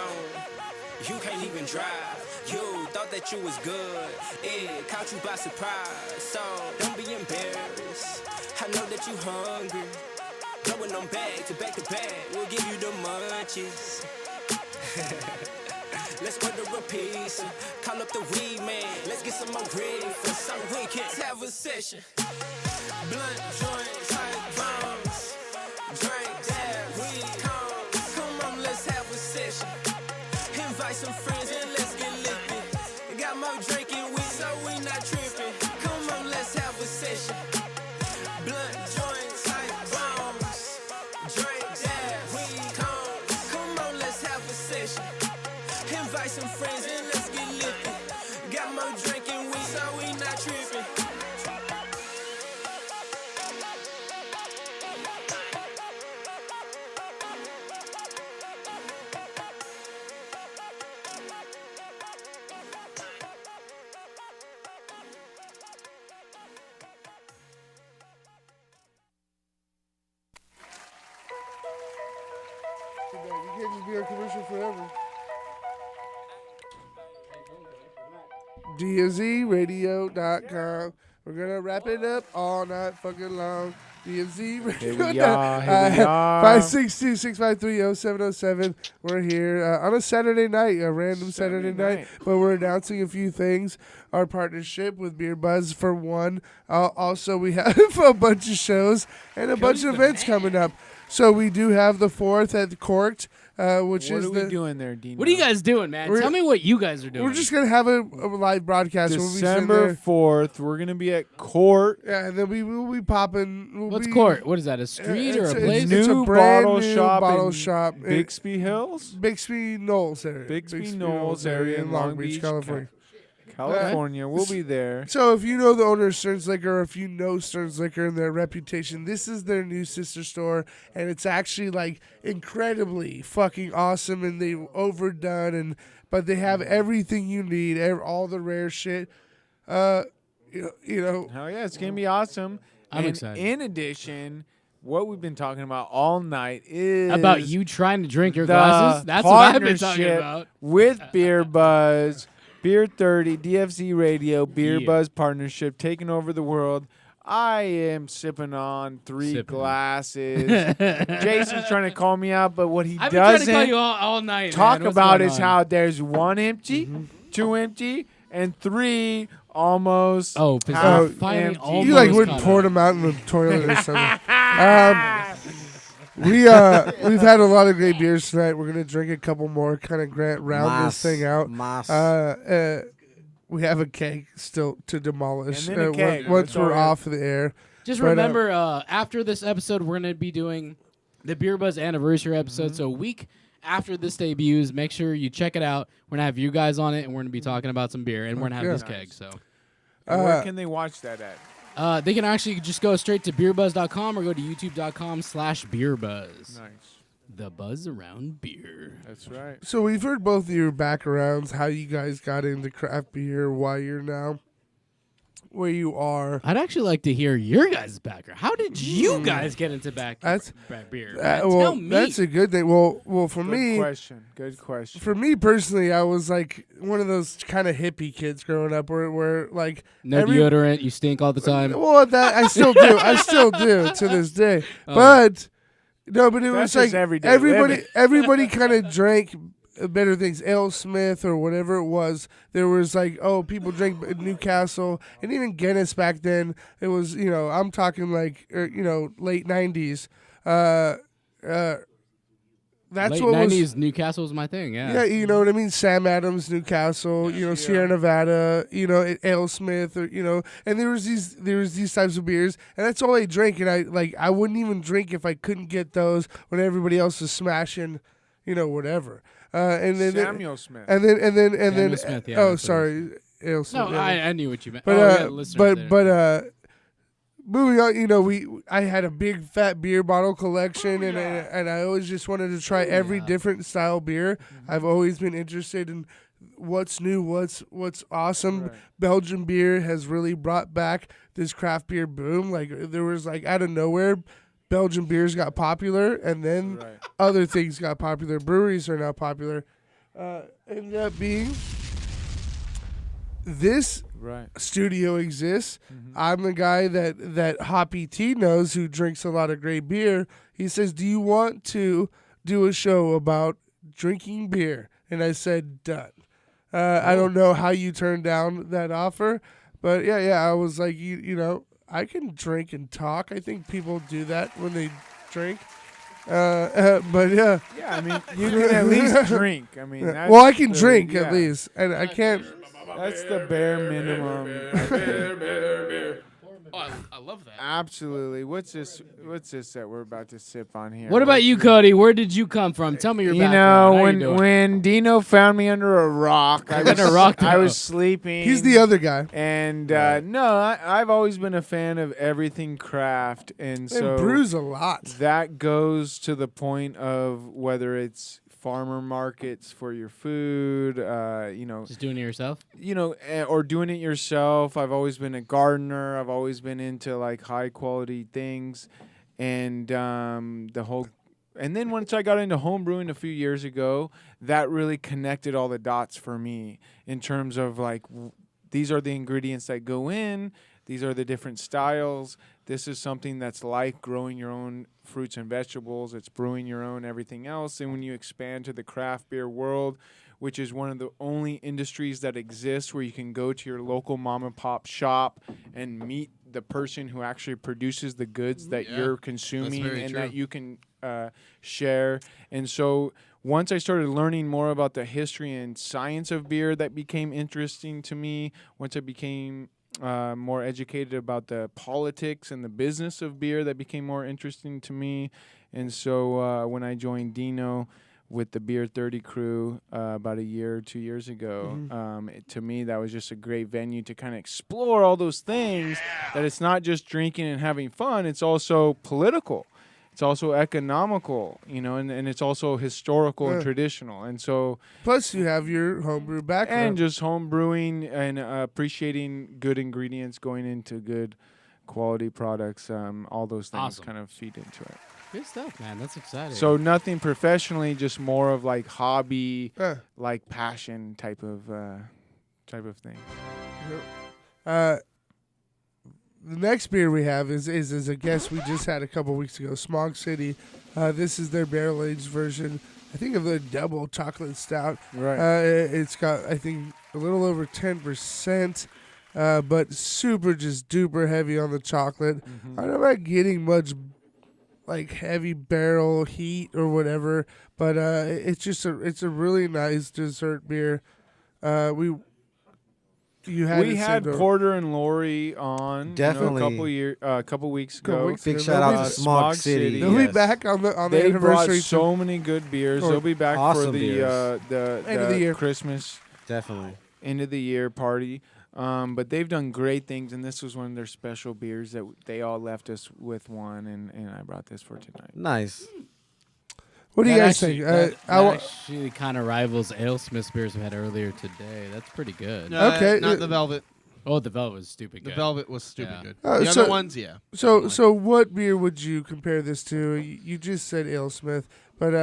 You can't even drive. You thought that you was good. It caught you by surprise. So don't be embarrassed. I know that you hungry. Going on back to back. We'll give you the munchies. Let's order a pizza. Call up the weed man. Let's get some more reefer so we can have a session. Blunt joints, tight bombs. Drink that weed cones. Come on, let's have a session. Invite some friends and let's get lifted. Got more drinking weed, so we not tripping. Come on, let's have a session. Blunt joints, tight bombs. Drink that weed cones. Come on, let's have a session. Invite some friends and let's get lifted. Got more drinking weed, so we not tripping. You can't just be on commercial forever. DMZradio.com. We're gonna wrap it up all night fucking long. DMZ Radio. Here we are. 562-653-0707. We're here on a Saturday night, a random Saturday night, but we're announcing a few things. Our partnership with Beer Buzz for one. Also, we have a bunch of shows and a bunch of events coming up. So we do have the 4th at the Corked, which what is are we doing there, Dino? What are you guys doing, man? Tell me what you guys are doing. We're just going to have a live broadcast. December 4th, we're going to be at Court. Yeah, and then we'll be popping. What's Court? What is that, a street or a place? It's a brand new bottle in shop. Bixby Hills? Bixby Knolls area. Bixby Knolls area in Long Beach, California. We'll be there. So if you know the owner of Stearns Liquor, or if you know Stearns Liquor and their reputation, this is their new sister store, and it's actually like incredibly fucking awesome, and they overdone, but they have everything you need, all the rare shit. You know. Hell yeah, it's gonna be awesome. I'm excited. In addition, what we've been talking about all night is about you trying to drink your glasses. That's what I've been talking about with Beer Buzz. Beer 30, DFC Radio, Beer Buzz partnership, taking over the world. I am sipping on three glasses. Jason's trying to call me out, but what he I've been trying to doesn't call you all night, talk man. What's about going is on? how there's 1 empty, 2 empty, and 3 almost half finally empty. almost You like wouldn't pour them out in the toilet or something. We've had a lot of great beers tonight. We're gonna drink a couple more, kind of round this thing out. We have a keg still to demolish And then a keg. once we're off the air. Just remember, after this episode, we're gonna be doing the Beer Buzz anniversary episode. So a week after this debuts, make sure you check it out. We're gonna have you guys on it, and we're gonna be talking about some beer, and we're gonna have this keg. So, where can they watch that at? They can actually just go straight to beerbuzz.com or go to youtube.com/beerbuzz. Nice. The buzz around beer. That's right. So we've heard both of your backgrounds, how you guys got into craft beer, why you're now where you are. I'd actually like to hear your guys' background. How did you guys get into back beer? Man? Well, Tell me. that's a good thing. Well, for Good me, question. Good question. for me personally, I was like one of those kind of hippie kids growing up, where like No deodorant. You stink all the time. Well, that I still do. I still do to this day. Oh. But no, but it was That's like just everyday everybody living. everybody kind of drank better things. Ale Smith or whatever it was. There was like, oh, people drank Newcastle and even Guinness back then. It was, I'm talking like late 90s. That's Late what 90s was. Newcastle was my thing. Yeah. Yeah, you know what I mean. Sam Adams, Newcastle, Sierra Nevada, Ale Smith, and there was these types of beers, and that's all I drank. And I wouldn't even drink if I couldn't get those when everybody else was smashing, whatever. And then Samuel Smith. and then Samuel Smith, yeah, oh, that's what sorry, Ale Smith. No, yeah. I knew what you meant. But yeah, the listeners there. moving on, I had a big fat beer bottle collection, and I always just wanted to try every different style beer. I've always been interested in what's new, what's awesome. Right. Belgian beer has really brought back this craft beer boom. Like there was like out of nowhere, Belgian beers got popular, and then Right. other things got popular. Breweries are now popular. Ended up being this Right. studio exists. I'm the guy that Hoppy T knows, who drinks a lot of great beer. He says, "Do you want to do a show about drinking beer?" And I said, "Done." I don't know how you turned down that offer, but yeah, I was like, I can drink and talk. I think people do that when they drink. But yeah. Yeah, I mean, you can at least drink. I mean, that's well, I can the- drink yeah. at least, and I can't. That's the bare minimum. Oh, I love that. Absolutely. What's this that we're about to sip on here? What about you, Cody? Where did you come from? Tell me your You background. know, How you doing? when Dino found me under a rock, I was, Under a rock, I though. was sleeping. He's the other guy. And no, I've always been a fan of everything craft, and so And brews a lot. that goes to the point of whether it's farmer markets for your food, Just doing it yourself? or doing it yourself. I've always been a gardener. I've always been into like high quality things, and and then once I got into home brewing a few years ago, that really connected all the dots for me in terms of like these are the ingredients that go in. These are the different styles. This is something that's like growing your own fruits and vegetables. It's brewing your own everything else. And when you expand to the craft beer world, which is one of the only industries that exists where you can go to your local mom and pop shop and meet the person who actually produces the goods that you're consuming very and true. that you can share. And so once I started learning more about the history and science of beer, that became interesting to me. Once I became more educated about the politics and the business of beer, that became more interesting to me. And so when I joined Dino with the Beer 30 crew about a year or 2 years ago, to me that was just a great venue to kind of explore all those things, that it's not just drinking and having fun, it's also political. It's also economical, and it's also historical and traditional. And so Plus, you have your homebrew background. and just home brewing and appreciating good ingredients going into good quality products. All those things Awesome. kind of feed into it. Good stuff, man. That's exciting. So nothing professionally, just more of like hobby, Yeah. like passion type of thing. The next beer we have is a guest we just had a couple weeks ago, Smog City. This is their barrel aged version, I think, of the double chocolate stout. Right. It's got, I think, a little over 10%, but super just duper heavy on the chocolate. I'm not getting much like heavy barrel heat or whatever, but it's a really nice dessert beer. You had We it had sent over. Porter and Lori on Definitely. a couple weeks ago. Big shout out to Smog City. They'll be yes. back on the They brought anniversary. so many good beers. Or They'll be back for awesome the beers. End of the year. Christmas Definitely. end of the year party. But they've done great things, and this was one of their special beers that they all left us with one, and I brought this for tonight. Nice. What do you guys think? That I wa- actually kind of rivals AleSmith beers we had earlier today. That's pretty good. Okay. Not the Velvet. Oh, the Velvet was stupid The good. Velvet was stupid Yeah. good. Uh, The so- other ones, yeah. So what beer would you compare this to? You just said AleSmith, but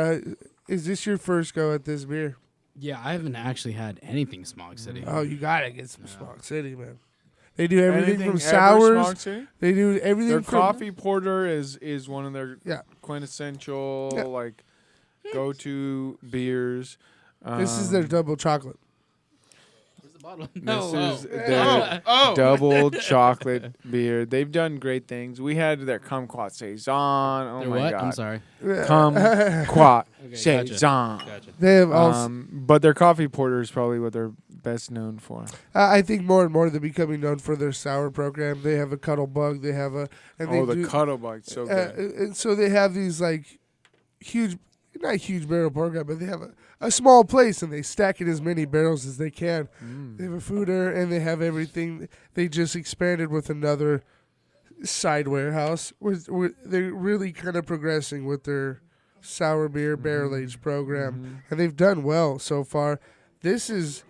is this your first go at this beer? Yeah, I haven't actually had anything Smog City. Oh, you gotta get some Smog City, man. They do everything Anything from ever sours. Smog City? They do everything Their from coffee porter is one of their Yeah. quintessential Yeah. like go-to beers. This is their double chocolate. Where's the bottle? This is their double chocolate beer. They've done great things. We had their kumquat saison. Oh They're my what? god! I'm sorry. Kumquat Okay, saison. Gotcha. They have also. But their coffee porter is probably what they're best known for. I think more and more they're becoming known for their sour program. They have a cuddle bug. They have a and they Oh, the do, cuddle bug, so good. and so they have these like huge, not huge barrel program, but they have a small place and they stack in as many barrels as they can. They have a fooder and they have everything. They just expanded with another side warehouse. They're really kind of progressing with their sour beer barrel aged program, and they've done well so far. This is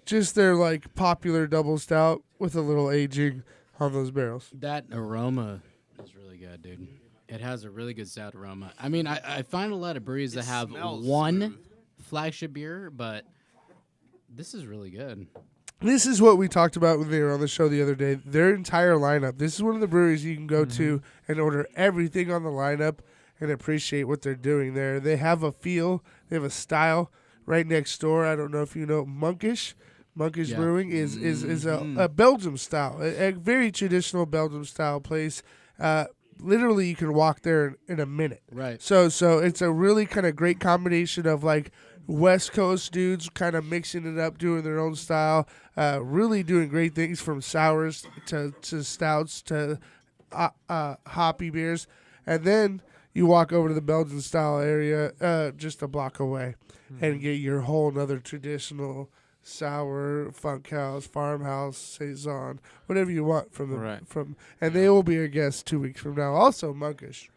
just their like popular double stout with a little aging on those barrels. That aroma is really good, dude. It has a really good stout aroma. I mean, I find a lot of breweries that have one flagship beer, but this is really good. This is what we talked about when they were on the show the other day. Their entire lineup. This is one of the breweries you can go to and order everything on the lineup and appreciate what they're doing there. They have a feel. They have a style. Right next door, I don't know if you know, Monkish. Monkish Yeah. Brewing is a Belgium style, a very traditional Belgium style place. Literally, you can walk there in a minute. Right. So it's a really kind of great combination of like West Coast dudes kind of mixing it up, doing their own style, really doing great things from sours to stouts to hoppy beers. And then you walk over to the Belgian style area just a block away and get your whole nother traditional sour, funk house, farmhouse, saison, whatever you want from the and they will be your guests 2 weeks from now. Also Monkish.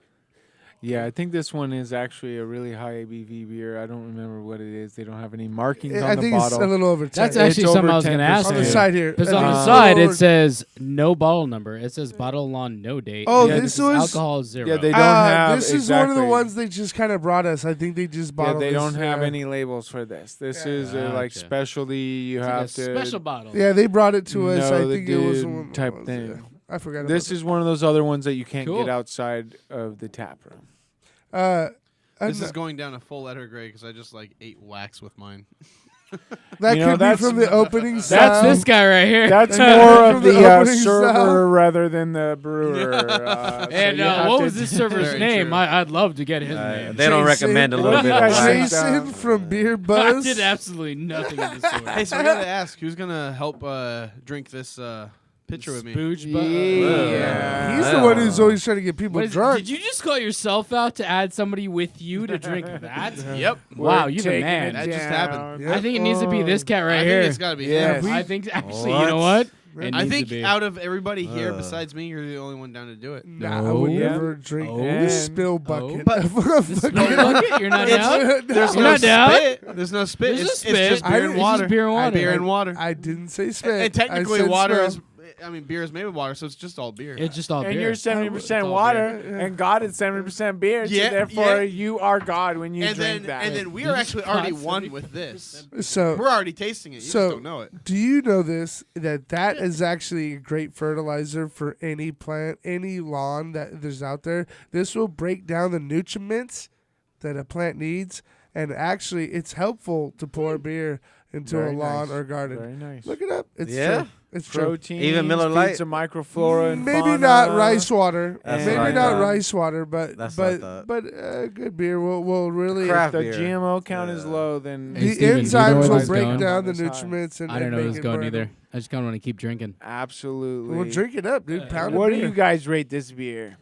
Yeah, I think this one is actually a really high ABV beer. I don't remember what it is. They don't have any markings on I the think bottle. it's a little over 10. That's actually It's something I over was going to ask 10%. on the you. side here. Because on the Uh, side little it says no bottle number. It says bottle on no date. Oh, Yeah, this is was- alcohol 0. Yeah, they don't have this is one of the exactly- ones they just kind of brought us. I think they just Yeah, bottled they this, don't have yeah. any labels for this. This is a, like Gotcha. specialty. You It's like have a to special bottle. Yeah, they brought it to us. know I the think it was dude one type what was thing. it? I forgot. This about is one of those other ones that you can't Cool. get outside of the tap room. This is going down a full letter grade because I just like ate wax with mine. That You know, could be that's- from the opening That's sound. this guy right here. That's That more could of be from the the opening server sound. rather than the brewer. And so you have what to- was this server's Very name? true. I'd love to get his name. They don't Jason. recommend a What little do bit you of guys wax. think? Jason from Beer I Buzz. did absolutely nothing in the story. Hey, so we gotta ask who's gonna help drink this pitcher with me. Spooge Yeah. He's the one who's always trying to get people What is, drunk. did you just call yourself out to add somebody with you to drink that? Yep. Wow, We're you're the taking man. it That just happened. Yeah. I think it needs to be this cat right I here. think it's gotta be Yes. him. I think actually, you know what? It I needs think to be. out of everybody here besides me, you're the only one down to do it. Nah, I would Yeah. never drink Oh. the spill bucket. But- Bucket, you're not down. There's You're no not down? spit. There's no spit. There's a It's spit. just I beer didn't- and it's water. just beer and water. Beer and water. I didn't say spit. And technically, I said water smell. is. I mean, beer is made with water, so it's just all beer. It's just all And beer. you're 70% It's all water, beer. and God is 70% beer. Yeah, so therefore, yeah. you are God when you and drink then that. and then we You are just actually already got one 70%. with this. So We're already tasting it. You So- just don't know it. do you know this? That is actually a great fertilizer for any plant, any lawn that there's out there. This will break down the nutriments that a plant needs, and actually, it's helpful to pour beer into Very a lawn nice. or garden. Very nice. Look it up. It's Yeah? true. It's true. Protein, Even Miller Lite? feeds some microflora and Maybe fauna. not rice water. That's Maybe what I not thought. rice water, but That's what I thought. good beer will really. Craft The beer. GMO count is low, then Hey, The Steven, do you know enzymes where will this break going? down the It's high. nutriments and I don't know and where make it's it going burn. either. I just kind of want to keep drinking. absolutely. Well, drink it up, dude. Pound What of do beer. you guys rate this beer?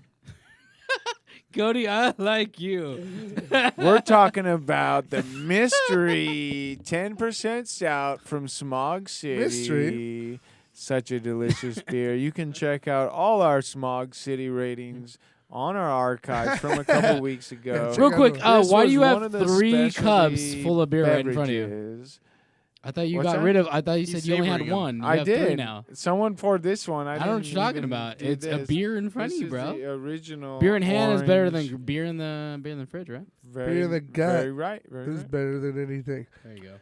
Cody, I like you. We're talking about the mystery 10% stout from Smog City. Mystery? Such a delicious beer. You can check out all our Smog City ratings on our archives from a couple weeks ago. check Real out quick, the- why do was you one have of the 3 cups specialty full of beer right in front of you? beverages. I thought you What's got that? rid of. I thought you He's said you only had savoring 'em. one. You I have 3 did. now. Someone poured this one. I don't know what didn't you're talking even about. do It's a this. beer in front This of you, is bro. the original. Beer in hand is better orange. than beer in the fridge, right? Very, Beer in the gut Very right. Very is right. better than anything. There you go.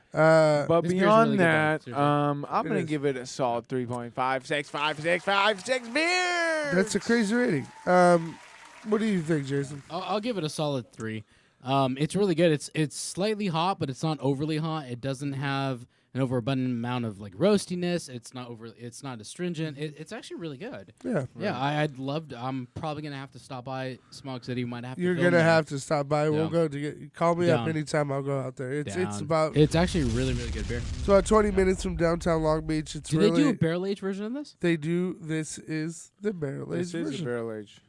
But This beer's beyond really good, though. that, Seriously. I'm It gonna is. give it a solid 3.5, 6 beers. That's a crazy rating. What do you think, Jason? I'll give it a solid 3. It's really good. It's slightly hot, but it's not overly hot. It doesn't have an overabundant amount of like roastiness. It's not astringent. It's actually really good. Yeah. Yeah, I'd love to. I'm probably gonna have to stop by Smog City. Might have to. You're film gonna there. have to stop by. We'll Yeah. go to get. Call me up Down. anytime. I'll go out there. It's Down. about It's actually really really good beer. it's about 20 minutes from downtown Long Beach. It's Do really they do a barrel aged version of this? they do. This is the barrel aged This is a version. barrel age.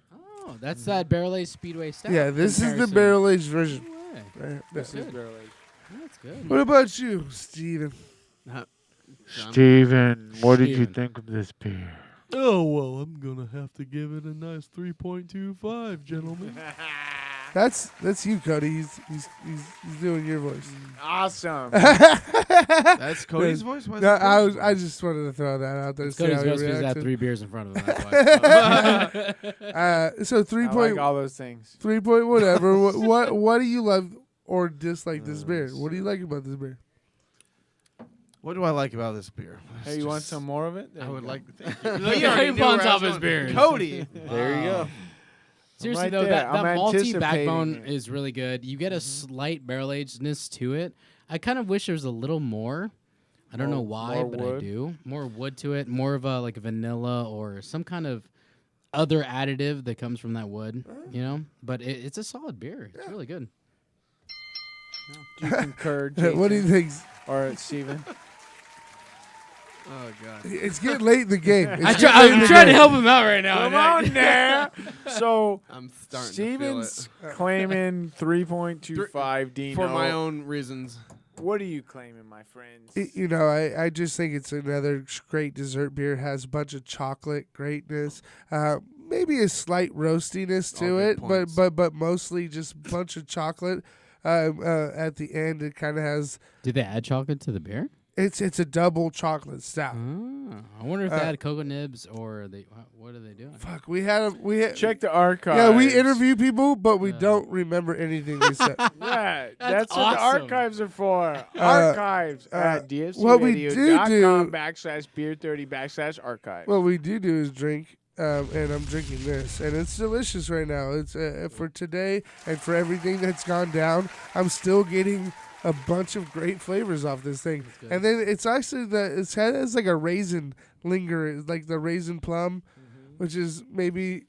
Oh, that's that barrel aged Speedway stout. Yeah, this is the comparison. barrel aged version. No way. Right, This yeah. is barrel age. That's good. What about you, Steven? Steven, what did you Steven. think of this beer? Oh well, I'm gonna have to give it a nice 3.25, gentlemen. That's you, Cody. He's doing your voice. Awesome. That's Cody's voice. Why is No, it Cody's I voice? just wanted to throw that out there. It's See Cody's how he voice because he had reacted. 3 beers in front of him. That's why. So 3 I point like all those things. 3 point whatever. What do you love or dislike this beer? What do you like about this beer? What do I like about this beer? Hey, you want some more of it? I would like to thank Look you. at You how already he knew where pawns I off was his going. beers. Cody. There you go. Seriously right though, there. that I'm malty anticipating backbone it. is really good. You get a slight barrel agedness to it. I kind of wish there was a little more. I don't know why, more but I wood? do. More wood to it. More of a like vanilla or some kind of other additive that comes from that wood. You know, but it's a solid beer. It's really good. Do you concur, Jason? What do you think? Or Steven? Oh god. It's getting late in the game. It's I'm getting late in the trying to game. help him out right now. Come on there. So I'm starting to feel Steven's it. claiming 3.25 Dino. For my own reasons. What are you claiming, my friends? You know, I just think it's another great dessert beer. Has a bunch of chocolate greatness, maybe a slight roastiness to All good it, points. but mostly just a bunch of chocolate. At the end, it kind of has Did they add chocolate to the beer? it's a double chocolate stout. I wonder if they had cocoa nibs or they. What are they doing? Fuck, we had Check the archives. Yeah, we interview people, but we don't remember anything they said. Yeah, that's what the awesome. archives are for. Archives at what we do dfcradio.com/beer30/archives. What we do is drink, and I'm drinking this, and it's delicious right now. It's for today and for everything that's gone down. I'm still getting a bunch of great flavors off this thing, and then it's actually it has like a raisin linger, it's like the raisin plum, which is maybe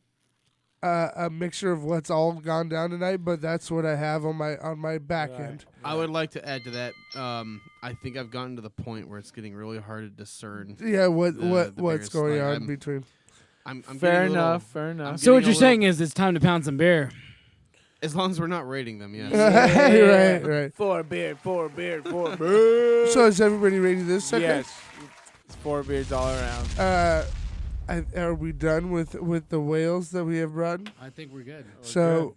a mixture of what's all gone down tonight. But that's what I have on my back end. I would like to add to that. I think I've gotten to the point where it's getting really hard to discern. Yeah, the what's beers. going Like, on I'm- between? I'm Fair getting a little- enough. Fair I'm enough. So what getting you're a saying little- is it's time to pound some beer. as long as we're not rating them, yes. Right. 4 beer. So is everybody ready this second? Yes, it's 4 beers all around. Are we done with the whales that we have brought? I think we're good. So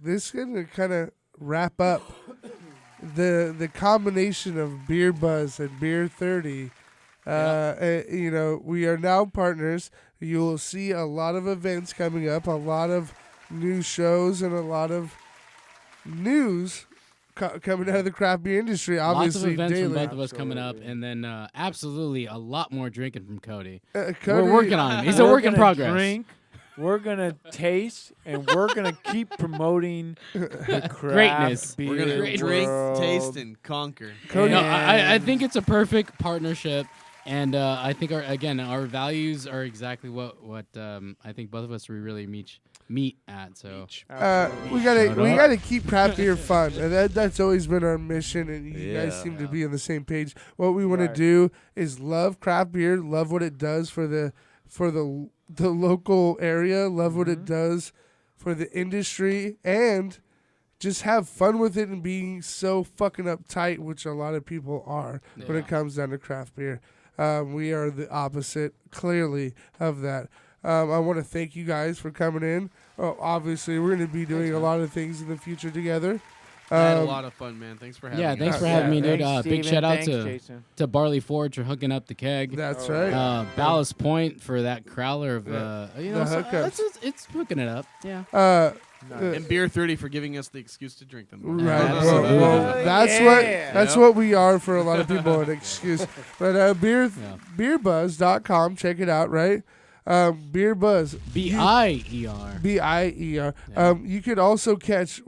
this is gonna kind of wrap up the combination of Beer Buzz and Beer 30. You know, we are now partners. You will see a lot of events coming up, a lot of new shows, and a lot of news coming out of the craft beer industry. Lots of Obviously, events daily. from both of us coming up, and then absolutely a lot more drinking from Cody. Cody, We're working on him. He's a We're work in gonna progress. Drink, we're gonna taste, and we're gonna keep promoting the craft Greatness. beer We're gonna Great. drink, world. taste, and conquer. Cody, No, I think it's a perfect partnership, and I think our values are exactly what I think both of us really meet at. So we gotta keep craft beer fun, and that's always been our mission. And you guys seem to be on the same page. What we want to do is love craft beer, love what it does for the local area, love what it does for the industry, and just have fun with it and being so fucking uptight, which a lot of people are when it comes down to craft beer. We are the opposite, clearly, of that. I want to thank you guys for coming in. obviously, we're going to be doing a lot of things in the future together. I had a lot of fun, man. Thanks for having me. Yeah, thanks for having me, dude. Thanks, Big Steven. shout out Thanks, Jason. to Barley Forge for hooking up the keg. That's right. Ballast Point for that crowler of hookups. it's hooking it up. Yeah. And Beer 30 for giving us the excuse to drink them. Right. Absolutely. Well, that's what we are for a lot of people, an excuse. But beerbuzz.com, check it out, right? Beer Buzz. BIER. BIER. You could also catch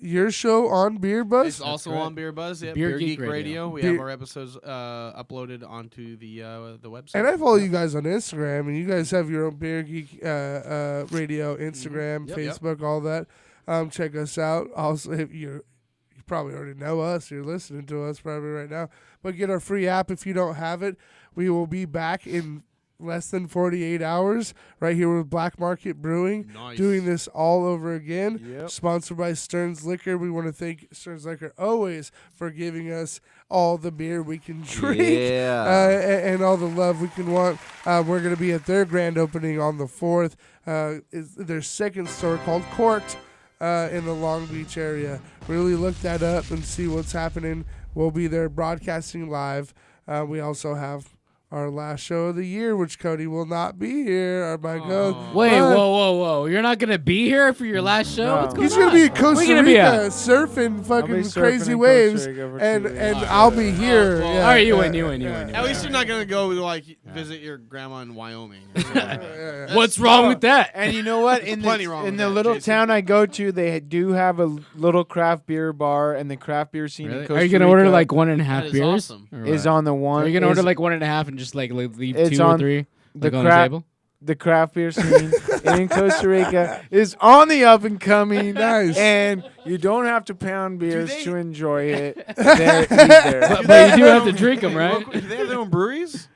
your show on Beer Buzz? It's also on Beer Buzz. Yeah, Beer Beer Geek Geek Radio. Radio. We have our episodes uploaded onto the website. And I follow you guys on Instagram, and you guys have your own Beer Geek Radio, Instagram, Yep, Facebook, all that. Check us out. Also, if you probably already know us. You're listening to us probably right now. But get our free app if you don't have it. We will be back in less than 48 hours right here with Black Market Brewing, doing this all over again. Sponsored by Stearns Liquor. We want to thank Stearns Liquor always for giving us all the beer we can drink and all the love we can want. We're going to be at their grand opening on the 4th. Is their second store called Corked in the Long Beach area. Really look that up and see what's happening. We'll be there broadcasting live. We also have our last show of the year, which Cody will not be here. Wait, whoa. You're not going to be here for your last show? No. What's going He's on? going to be in Costa Where you Rica gonna be at? surfing fucking surfing crazy in waves, Costa Rica for and 2 days. I'll be here. well, Yeah, All right, you yeah, win. At least you're not gonna go visit your grandma in Wyoming. What's wrong with that? And you know what? In Plenty wrong in with the that, little Jason. town I go to, they do have a little craft beer bar, and the craft beer scene in Really? Costa Are you going to order Rica like 1.5 is beers? awesome. Or is what? on the one. Are you going to order is like 1.5 and just like leave It's 2 or on 3 the like on the craft table? the craft beer scene in Costa Rica is on the up and coming. Nice. And you don't have to pound beers they- to enjoy it. They're either. But you do have to drink them, right? Do they have their own breweries?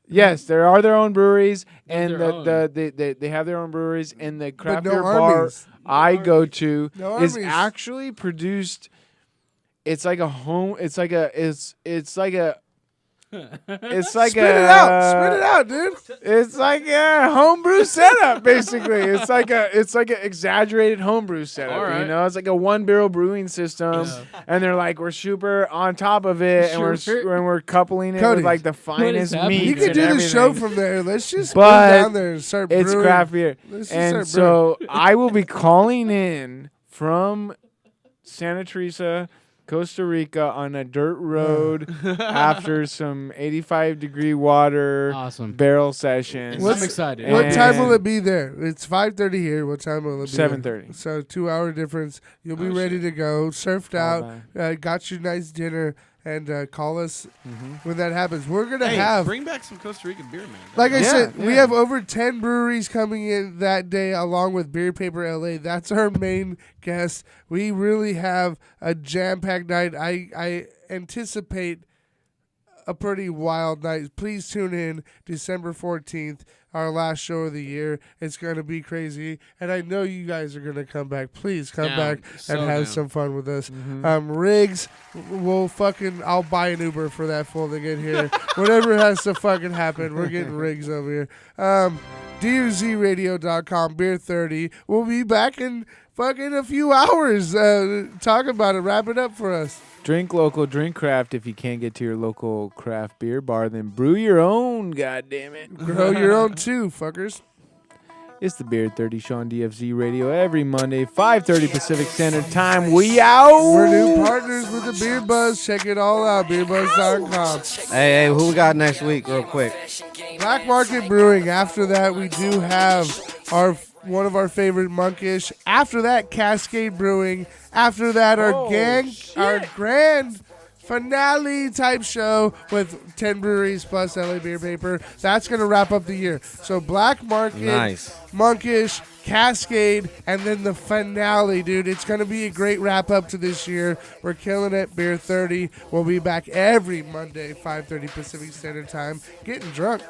Yes, there are their own breweries, and their own. they have their own breweries, and the craft no beer bar armies. I go to No is armies. actually produced. It's like a home. It's like a. It's like a. It's like Spit it out, dude. It's like a homebrew setup, basically. It's like an exaggerated homebrew setup. All right. You know, it's like a 1-barrel brewing system, and they're like, we're super on top of it, and we're coupling it Cody, with like the finest happening? meats. You can and do the everything. show from there. Let's just But go down there and start brewing. It's craft beer, Let's just and start so I will be calling in from Santa Teresa, Costa Rica, on a dirt road after some 85-degree water Awesome. barrel sessions. I'm excited. What time will And- it be there? It's 5:30 here. What time will it be? 7:30. So 2-hour difference. You'll be Oh, ready to go. Surfed out. by. Got your nice dinner. And call us Mm-hmm. when that happens. We're gonna Hey, have, bring back some Costa Rican beer, man. like I Yeah, said, we yeah. have over 10 breweries coming in that day, along with Beer Paper LA. That's our main guest. We really have a jam-packed night. I anticipate a pretty wild night. Please tune in December 14th, our last show of the year. It's going to be crazy. And I know you guys are going to come back. Please come Down. back So and have down. some fun with us. Mm-hmm. Riggs, I'll buy an Uber for that fool to get here. Whatever has to fucking happen, we're getting Riggs over here. DRZradio.com, Beer 30. We'll be back in fucking a few hours. Talk about it. Wrap it up for us. Drink local, drink craft. If you can't get to your local craft beer bar, then brew your own. God damn it! Grow your own too, fuckers. It's the Beer 30 show on DFZ Radio every Monday, 5:30 Pacific Standard Time. We out. We're new partners with the Beer Buzz. Check it all out, beerbuzz.com. Hey, who we got next week, real quick? Black Market Brewing. After that, we do have one of our favorite Monkish. After that, Cascade Brewing. After that, our grand finale type show with 10 breweries plus LA Beer Paper. That's going to wrap up the year. So Black Market, Nice. Monkish, Cascade, and then the finale, dude. It's going to be a great wrap up to this year. We're killing it. Beer 30. We'll be back every Monday, 5:30 Pacific Standard Time, getting drunk.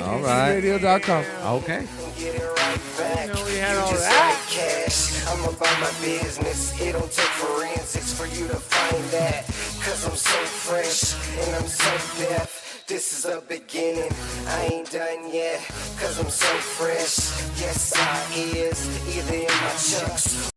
All right. Radio.com. Okay. We had all that. Cash, I'm about my business. It don't take forensics for you to find that. Cause I'm so fresh and I'm so deaf. This is the beginning. I ain't done yet, cause I'm so fresh. Yes, I is, either in my chucks